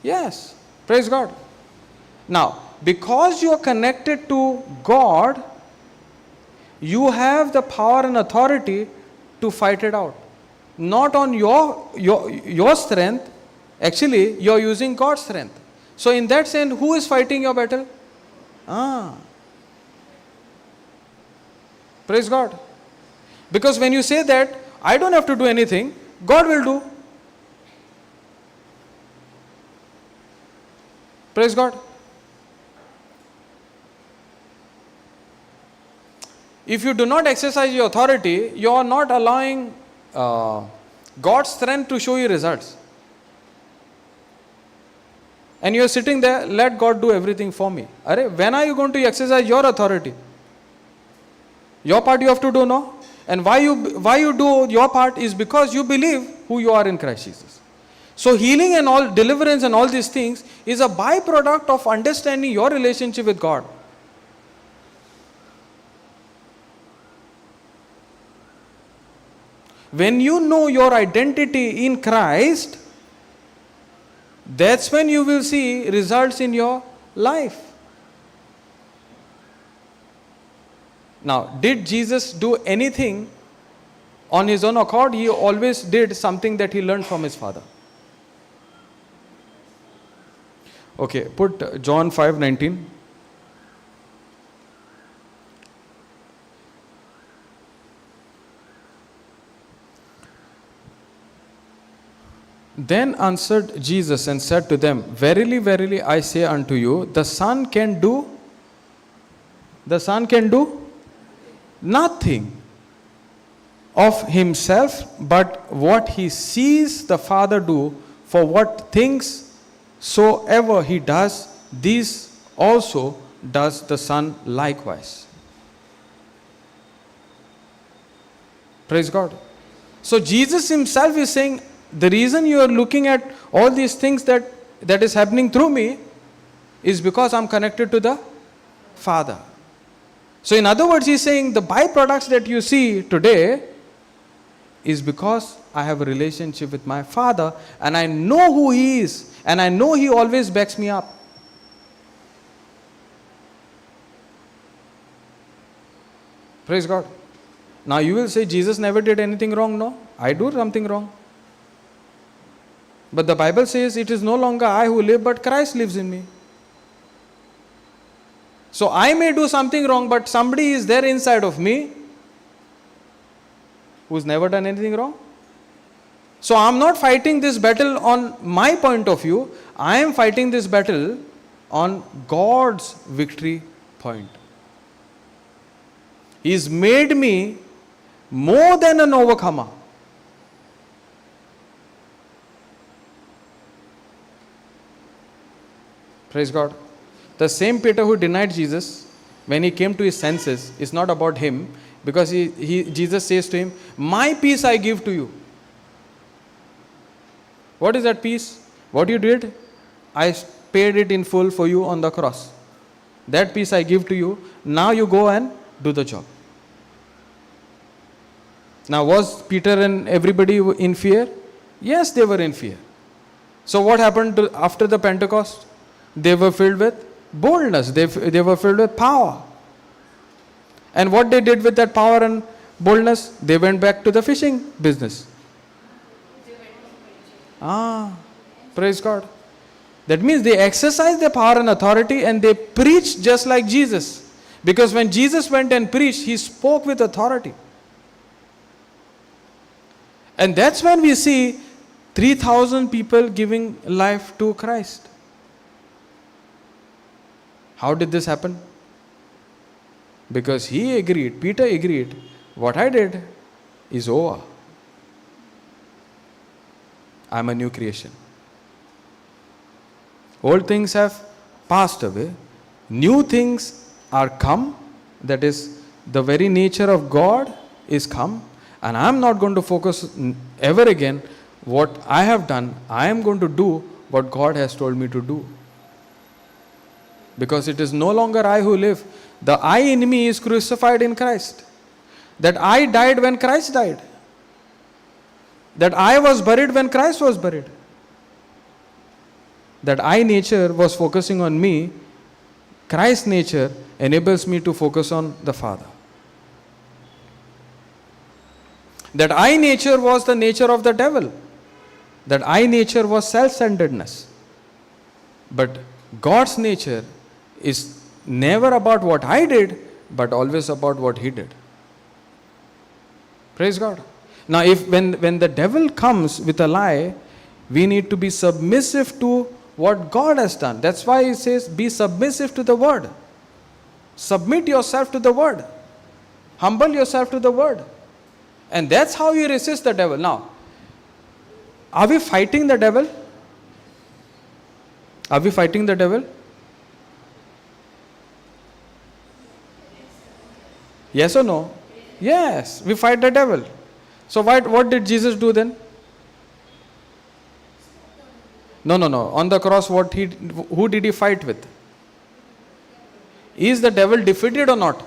Yes. Praise God. Now, because you are connected to God, you have the power and authority to fight it out. Not on your strength. Actually, you are using God's strength. So in that sense, who is fighting your battle? Praise God. Because when you say that, I don't have to do anything, God will do. Praise God. If you do not exercise your authority, you are not allowing God's strength to show you results. And you are sitting there, let God do everything for me. When are you going to exercise your authority? Your part you have to do now. And why you do your part is because you believe who you are in Christ Jesus. So healing and all, deliverance and all these things is a byproduct of understanding your relationship with God. When you know your identity in Christ, that's when you will see results in your life. Now, did Jesus do anything on his own accord? He always did something that he learned from his Father. Okay, put John 5:19. Then answered Jesus and said to them, Verily, verily, I say unto you, the Son can do nothing of himself, but what he sees the Father do, for what things soever he does, these also does the Son likewise. Praise God. So Jesus himself is saying, the reason you are looking at all these things that is happening through me is because I'm connected to the Father. So in other words, he's saying the byproducts that you see today is because I have a relationship with my Father and I know who he is and I know he always backs me up. Praise God. Now you will say Jesus never did anything wrong. No, I do something wrong. But the Bible says it is no longer I who live, but Christ lives in me. So I may do something wrong, but somebody is there inside of me who's never done anything wrong. So I'm not fighting this battle on my point of view. I am fighting this battle on God's victory point. He's made me more than an overcomer. Praise God. The same Peter who denied Jesus, when he came to his senses, is not about him, because Jesus says to him, my peace I give to you. What is that peace? What you did, I paid it in full for you on the cross. That peace I give to you. Now you go and do the job. Now was Peter and everybody in fear? Yes, they were in fear. So what happened after the Pentecost? They were filled with boldness. They were filled with power. And what they did with that power and boldness? They went back to the fishing business. Praise God. That means they exercised their power and authority and they preached just like Jesus. Because when Jesus went and preached, he spoke with authority. And that's when we see 3,000 people giving life to Christ. How did this happen? Because he agreed, Peter agreed, what I did is over. I am a new creation. Old things have passed away. New things are come. That is, the very nature of God is come. And I am not going to focus ever again what I have done. I am going to do what God has told me to do. Because it is no longer I who live. The I in me is crucified in Christ. That I died when Christ died. That I was buried when Christ was buried. That I nature was focusing on me. Christ's nature enables me to focus on the Father. That I nature was the nature of the devil. That I nature was self-centeredness. But God's nature is never about what I did, but always about what He did. Praise God. Now, if when the devil comes with a lie, we need to be submissive to what God has done. That's why He says, be submissive to the word. Submit yourself to the word. Humble yourself to the word. And that's how you resist the devil. Now, are we fighting the devil? Are we fighting the devil? Yes or no? Yes, we fight the devil. So what did Jesus do then? No. On the cross, who did He fight with? Is the devil defeated or not?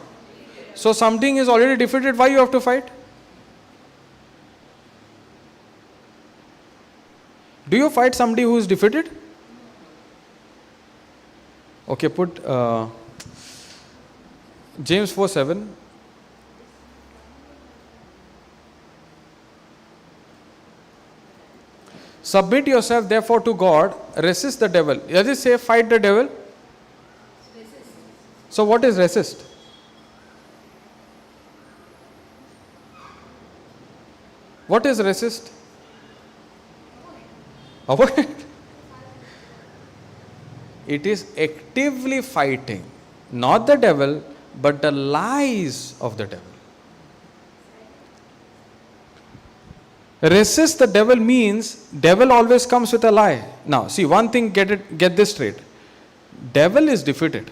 So something is already defeated, why you have to fight? Do you fight somebody who is defeated? Okay, put James 4:7. Submit yourself therefore to God, resist the devil. Does it say fight the devil? Resist. So what is resist? What is resist? Avoid. It is actively fighting, not the devil, but the lies of the devil. Resist the devil means devil always comes with a lie. Now, see one thing, get this straight. Devil is defeated.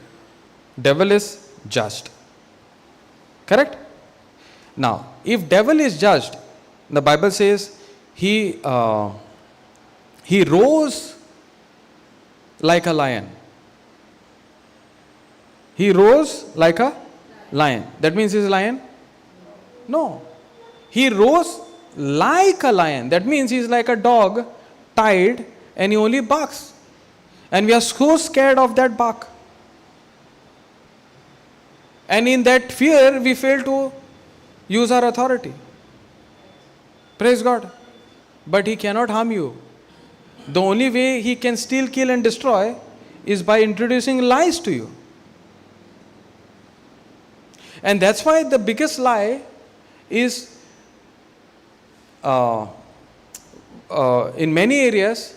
Devil is judged. Correct? Now, if devil is judged, the Bible says he rose like a lion. He rose like a lion. That means he is a lion? No. He rose like a lion. That means he is like a dog tied and he only barks. And we are so scared of that bark. And in that fear, we fail to use our authority. Praise God. But he cannot harm you. The only way he can steal, kill and destroy is by introducing lies to you. And that's why the biggest lie is in many areas,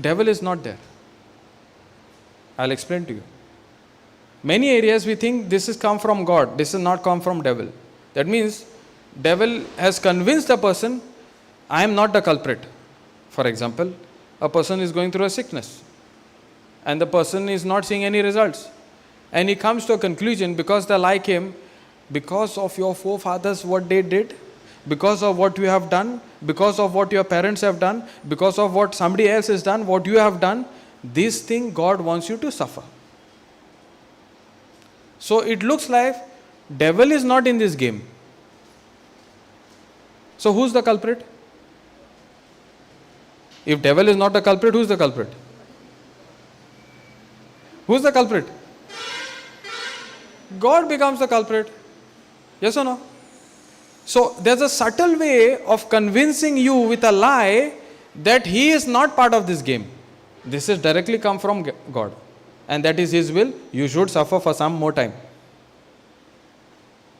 devil is not there. I'll explain to you. Many areas we think this has come from God, this has not come from devil. That means devil has convinced a person, I am not the culprit. For example, a person is going through a sickness and the person is not seeing any results. And he comes to a conclusion because the lie came, because of your forefathers what they did, because of what you have done, because of what your parents have done, because of what somebody else has done, what you have done, this thing God wants you to suffer. So it looks like devil is not in this game. So who's the culprit? If devil is not the culprit, who's the culprit? Who's the culprit? God becomes the culprit. Yes or no? So there's a subtle way of convincing you with a lie that he is not part of this game. This is directly come from God. And that is his will. You should suffer for some more time.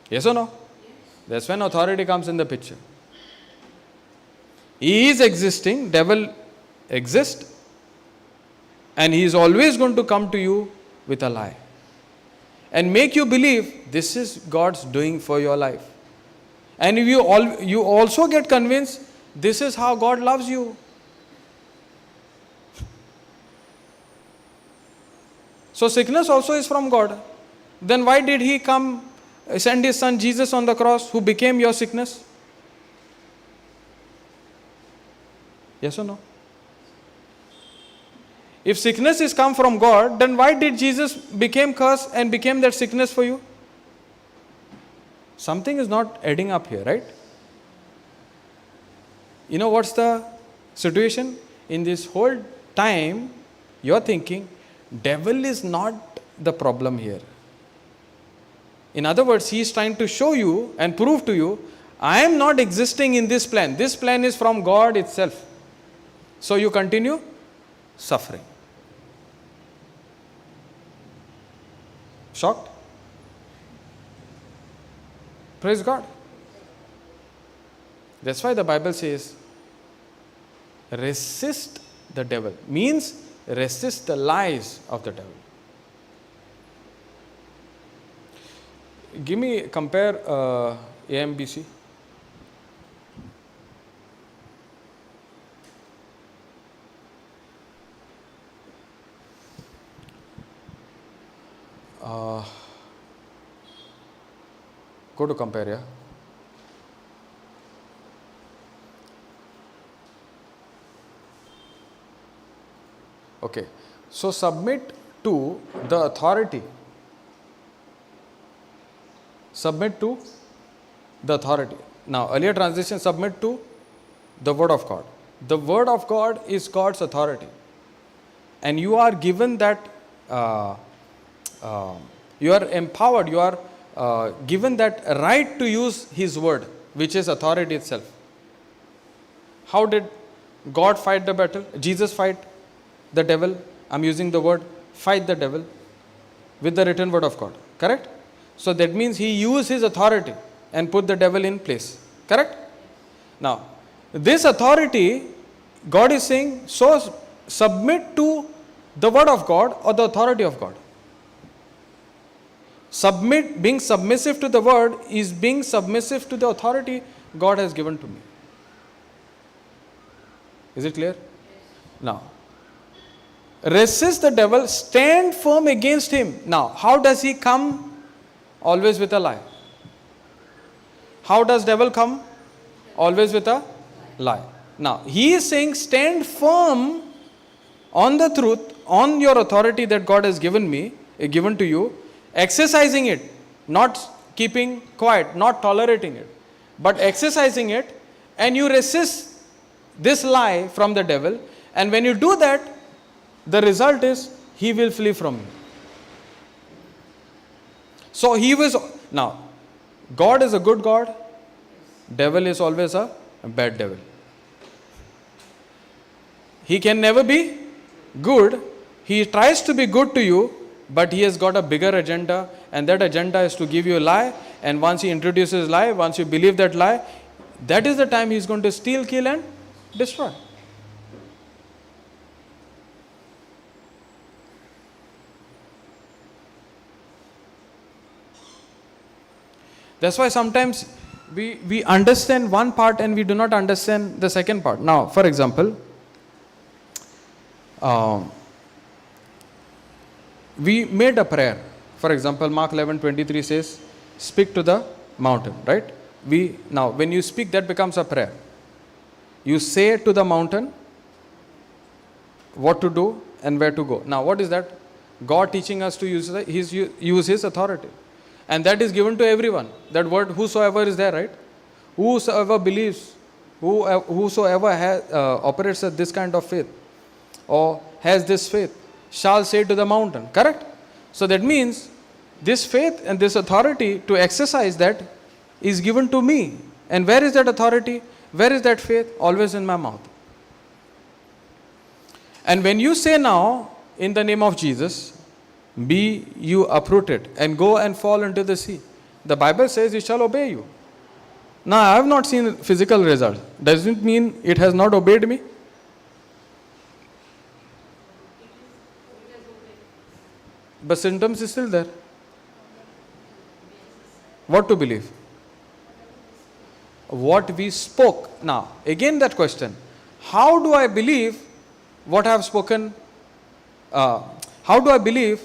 Yes or no? Yes. That's when authority comes in the picture. He is existing, devil exists, and he is always going to come to you with a lie and make you believe this is God's doing for your life. And if you also get convinced this is how God loves you. So sickness also is from God. Then why did he come, send his son Jesus on the cross who became your sickness? Yes or no? If sickness is come from God, then why did Jesus became cursed and became that sickness for you? Something is not adding up here, right? You know what's the situation? In this whole time, you're thinking, devil is not the problem here. In other words, he is trying to show you and prove to you, I am not existing in this plan. This plan is from God itself. So you continue suffering. Shocked? Praise God. That's why the Bible says, resist the devil. Means resist the lies of the devil. Compare AMBC. Go to compare, yeah. Okay. So submit to the authority. Submit to the authority. Now, earlier translation, submit to the Word of God. The Word of God is God's authority. And you are given that, you are empowered, you are given that right to use His Word, which is authority itself. How did God fight the battle? Jesus fight the devil. I'm using the word fight the devil with the written Word of God. Correct? So that means He used His authority and put the devil in place. Correct? Now, this authority, God is saying, so submit to the Word of God or the authority of God. Submit, being submissive to the Word is being submissive to the authority God has given to me. Is it clear? Now, resist the devil, stand firm against him. Now, how does he come? Always with a lie. How does devil come? Always with a lie. Now, he is saying stand firm on the truth, on your authority that God has given to you, exercising it, not keeping quiet, not tolerating it, but exercising it, and you resist this lie from the devil. And when you do that, the result is he will flee from you. So now, God is a good God, devil is always a bad devil. He can never be good. He tries to be good to you, but he has got a bigger agenda, and that agenda is to give you a lie. And once he introduces lie, once you believe that lie, that is the time he is going to steal, kill and destroy. That's why sometimes we understand one part and we do not understand the second part. Now, for example, we made a prayer. For example, Mark 11:23 says, speak to the mountain, right? Now, when you speak, that becomes a prayer. You say to the mountain what to do and where to go. Now, what is that? God teaching us to use His authority. And that is given to everyone. That word whosoever is there, right? Whosoever believes, whosoever operates at this kind of faith or has this faith shall say to the mountain. Correct? So that means this faith and this authority to exercise that is given to me. And where is that authority? Where is that faith? Always in my mouth. And when you say now, in the name of Jesus, be you uprooted and go and fall into the sea, the Bible says it shall obey you. Now, I have not seen physical results. Does it mean it has not obeyed me? But symptoms is still there. What to believe? What we spoke. Now, again that question. How do I believe what I have spoken? How do I believe?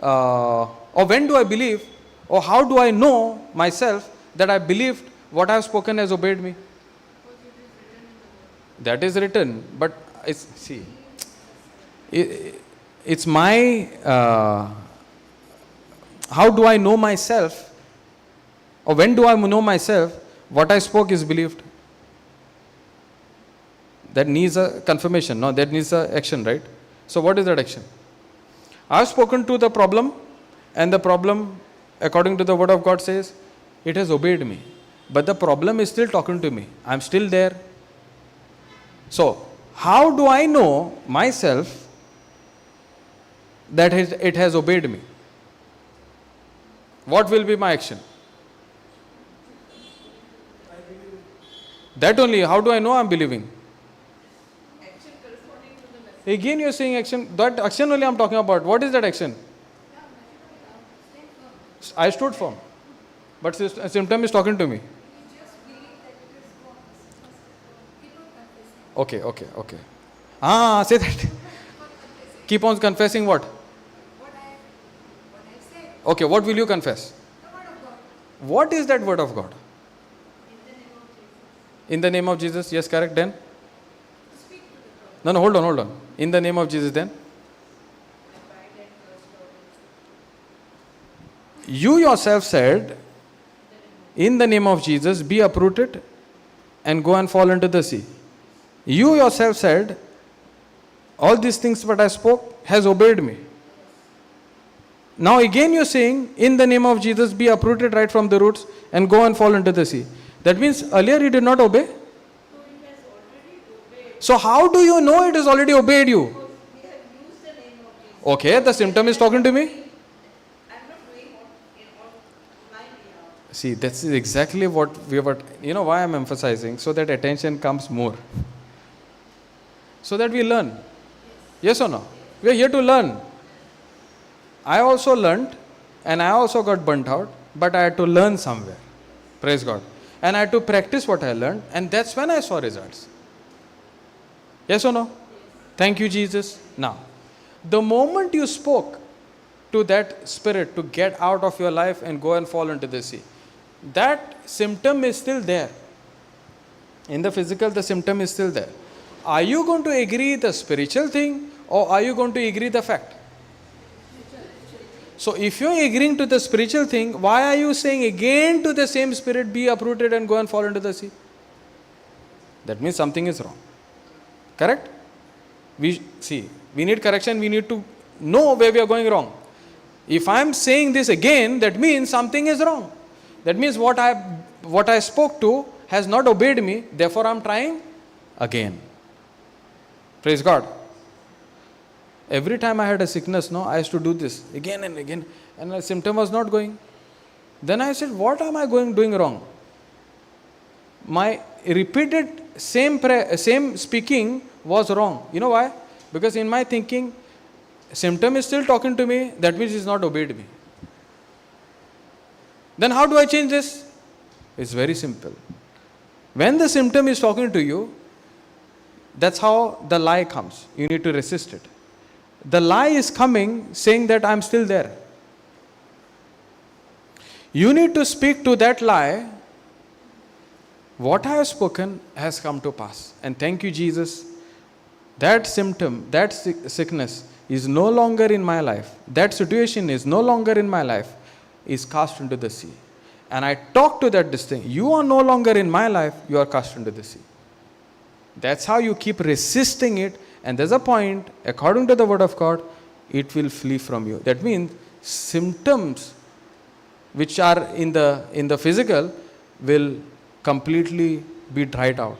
Or when do I believe? Or how do I know myself that I believed what I have spoken has obeyed me? That is written. But it's my, how do I know myself? Or when do I know myself what I spoke is believed? That needs a confirmation. No, that needs a action, right? So what is that action? I have spoken to the problem, and the problem, according to the Word of God, says, it has obeyed me. But the problem is still talking to me. I am still there. So, how do I know myself that it has obeyed me? What will be my action? That only, how do I know I'm believing? Action corresponding to the message. Again you're saying action, that action only I'm talking about. What is that action? I stood firm. But symptom is talking to me. Okay. Say that. Keep on confessing what? Okay, what will you confess? What is that word of God? In the name of Jesus. Yes, correct. Then? No, hold on. In the name of Jesus, then? You yourself said, in the name of Jesus, be uprooted and go and fall into the sea. You yourself said, all these things what I spoke has obeyed me. Now again you're saying, in the name of Jesus, be uprooted right from the roots and go and fall into the sea. That means earlier you did not obey. So it has already obeyed. So how do you know it has already obeyed you? Because we have used the name of Jesus. Okay, the symptom is talking to me. I'm not doing on my behalf. See, that's exactly what we were, why I'm emphasizing, so that attention comes more. So that we learn. Yes or no? We are here to learn. I also learned and I also got burnt out, but I had to learn somewhere. Praise God. And I had to practice what I learned, and that's when I saw results. Yes or no? Yes. Thank you, Jesus. Now, the moment you spoke to that spirit to get out of your life and go and fall into the sea, that symptom is still there. In the physical, the symptom is still there. Are you going to agree the spiritual thing, or are you going to agree the fact? So if you are agreeing to the spiritual thing, why are you saying again to the same spirit, be uprooted and go and fall into the sea? That means something is wrong. Correct? We need correction, we need to know where we are going wrong. If I am saying this again, that means something is wrong. That means what I spoke to has not obeyed me, therefore I am trying again. Praise God. Every time I had a sickness, I used to do this again and again, and the symptom was not going. Then I said, what am I doing wrong? My repeated same speaking was wrong. You know why? Because in my thinking, symptom is still talking to me, that means it's not obeyed me. Then how do I change this? It's very simple. When the symptom is talking to you, that's how the lie comes. You need to resist it. The lie is coming saying that I'm still there. You need to speak to that lie. What I have spoken has come to pass. And thank you, Jesus. That symptom, that sickness is no longer in my life. That situation is no longer in my life. Is cast into the sea. And I talk to that thing. You are no longer in my life. You are cast into the sea. That's how you keep resisting it. And there's a point, according to the word of God, it will flee from you. That means symptoms which are in the physical will completely be dried out.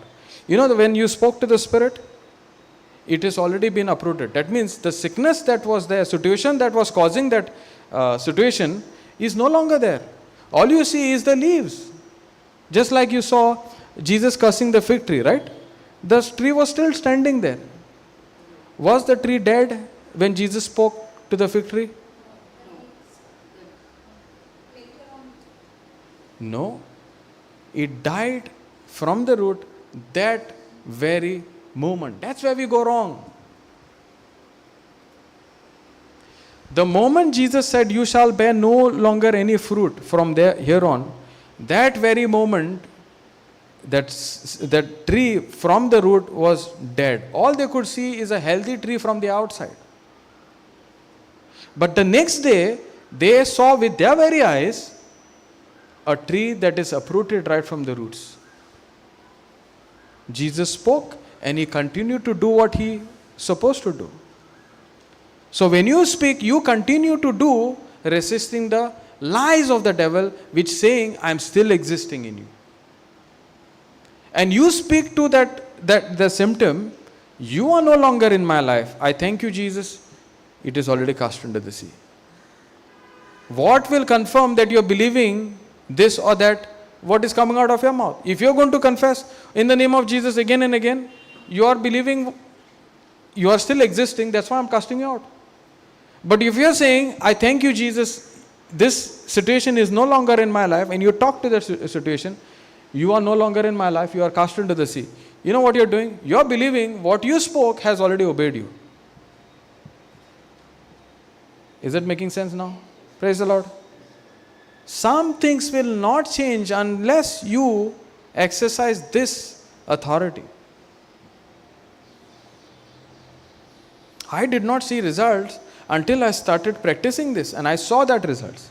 When you spoke to the spirit, it has already been uprooted. That means the sickness that was there, situation that was causing that situation is no longer there. All you see is the leaves. Just like you saw Jesus cursing the fig tree, right? The tree was still standing there. Was the tree dead when Jesus spoke to the fig tree? No. It died from the root that very moment. That's where we go wrong. The moment Jesus said, you shall bear no longer any fruit from here on, that very moment, that tree from the root was dead. All they could see is a healthy tree from the outside. But the next day, they saw with their very eyes a tree that is uprooted right from the roots. Jesus spoke and he continued to do what he supposed to do. So when you speak, you continue to do, resisting the lies of the devil, which saying, I am still existing in you. And you speak to that the symptom, you are no longer in my life. I thank you, Jesus. it is already cast into the sea. What will confirm that you are believing this or that? What is coming out of your mouth? If you are going to confess in the name of Jesus again and again, you are believing you are still existing, that's why I am casting you out. But if you are saying, I thank you Jesus, this situation is no longer in my life, and you talk to that situation, you are no longer in my life, you are cast into the sea. You know what you are doing? You are believing what you spoke has already obeyed you. Is it making sense now? Praise the Lord. Some things will not change unless you exercise this authority. I did not see results until I started practicing this, and I saw that results.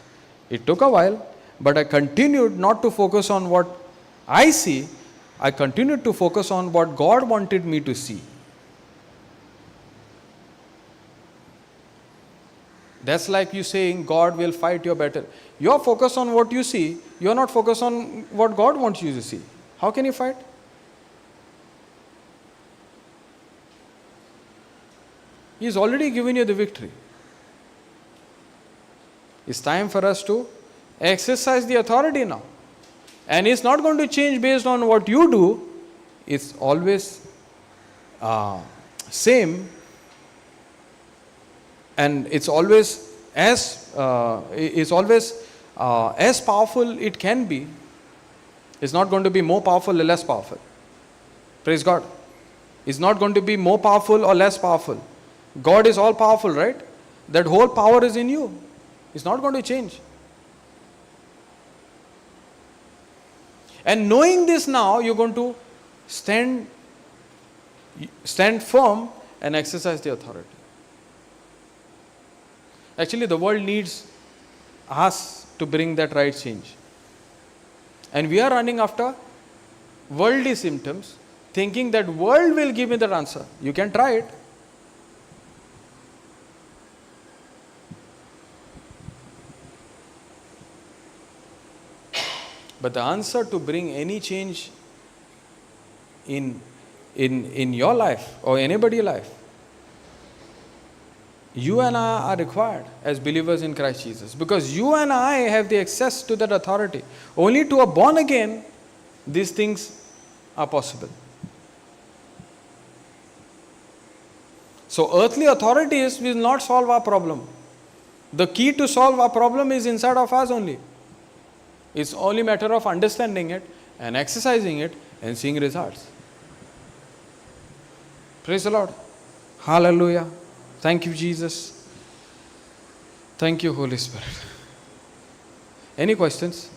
It took a while, but I continued not to focus on what I see. I continued to focus on what God wanted me to see. That's like you saying God will fight your battle. You are focused on what you see. You are not focused on what God wants you to see. How can you fight? He has already given you the victory. It's time for us to exercise the authority now. And it's not going to change based on what you do. It's always same. And it's always as powerful it can be. It's not going to be more powerful or less powerful. Praise God. It's not going to be more powerful or less powerful. God is all powerful, right? That whole power is in you. It's not going to change. And knowing this now, you're going to stand firm and exercise the authority. Actually, the world needs us to bring that right change. And we are running after worldly symptoms, thinking that world will give me that answer. You can try it. But the answer to bring any change in your life or anybody's life, you and I are required as believers in Christ Jesus. Because you and I have the access to that authority. Only to a born again, these things are possible. So earthly authorities will not solve our problem. The key to solve our problem is inside of us only. It's only a matter of understanding it and exercising it and seeing results. Praise the Lord. Hallelujah. Thank you, Jesus. Thank you, Holy Spirit. Any questions?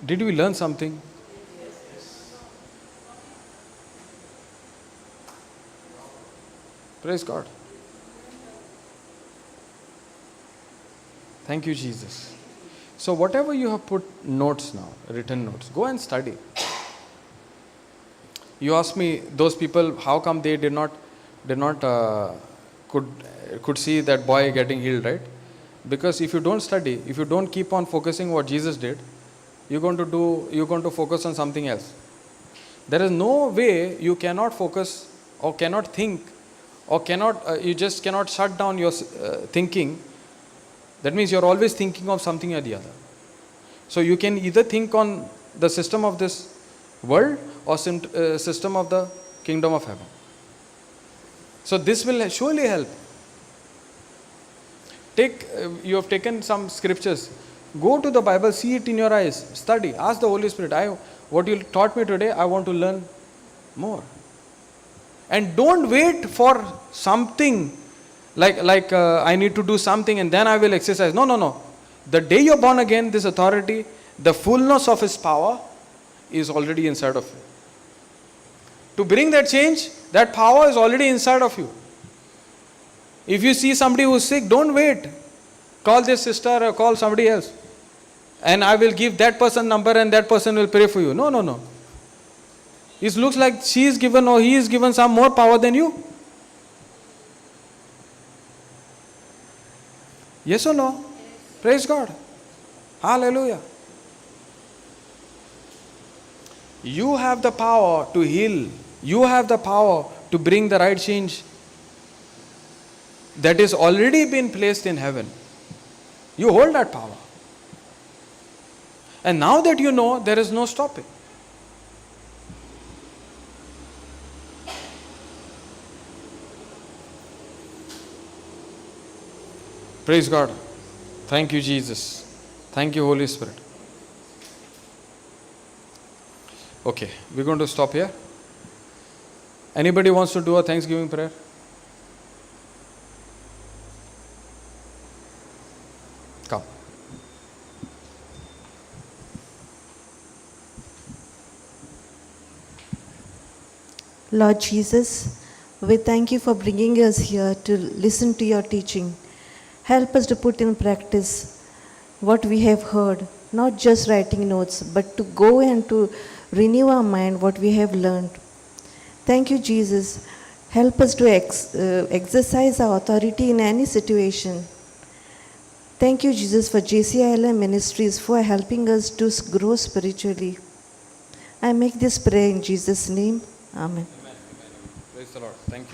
Did we learn something? Praise God. Thank you, Jesus. So whatever you have put notes now, written notes, go and study. You ask me, those people, how come they could see that boy getting healed, right? Because if you don't study, if you don't keep on focusing what Jesus did, you're going to focus on something else. There is no way you cannot focus or cannot think or you just cannot shut down your thinking. That means you're always thinking of something or the other. So you can either think on the system of this world or system of the kingdom of heaven. So this will surely help. You have taken some scriptures. Go to the Bible, see it in your eyes, study, ask the Holy Spirit, what you taught me today, I want to learn more. And don't wait for something like I need to do something and then I will exercise. No. The day you're born again, this authority, the fullness of His power is already inside of you. To bring that change, that power is already inside of you. If you see somebody who is sick, don't wait. Call this sister or call somebody else. And I will give that person number and that person will pray for you. No. It looks like she is given or he is given some more power than you. Yes or no? Yes. Praise God. Hallelujah. You have the power to heal. You have the power to bring the right change that is already been placed in heaven. You hold that power. And now that you know, there is no stopping. Praise God. Thank you, Jesus. Thank you, Holy Spirit. Okay, we're going to stop here. Anybody wants to do a Thanksgiving prayer? Come. Lord Jesus, we thank you for bringing us here to listen to your teaching. Help us to put in practice what we have heard, not just writing notes, but to go and to renew our mind what we have learned. Thank you, Jesus. Help us to exercise our authority in any situation. Thank you, Jesus, for JCILM Ministries for helping us to grow spiritually. I make this prayer in Jesus' name. Amen. Praise the Lord. Thank you.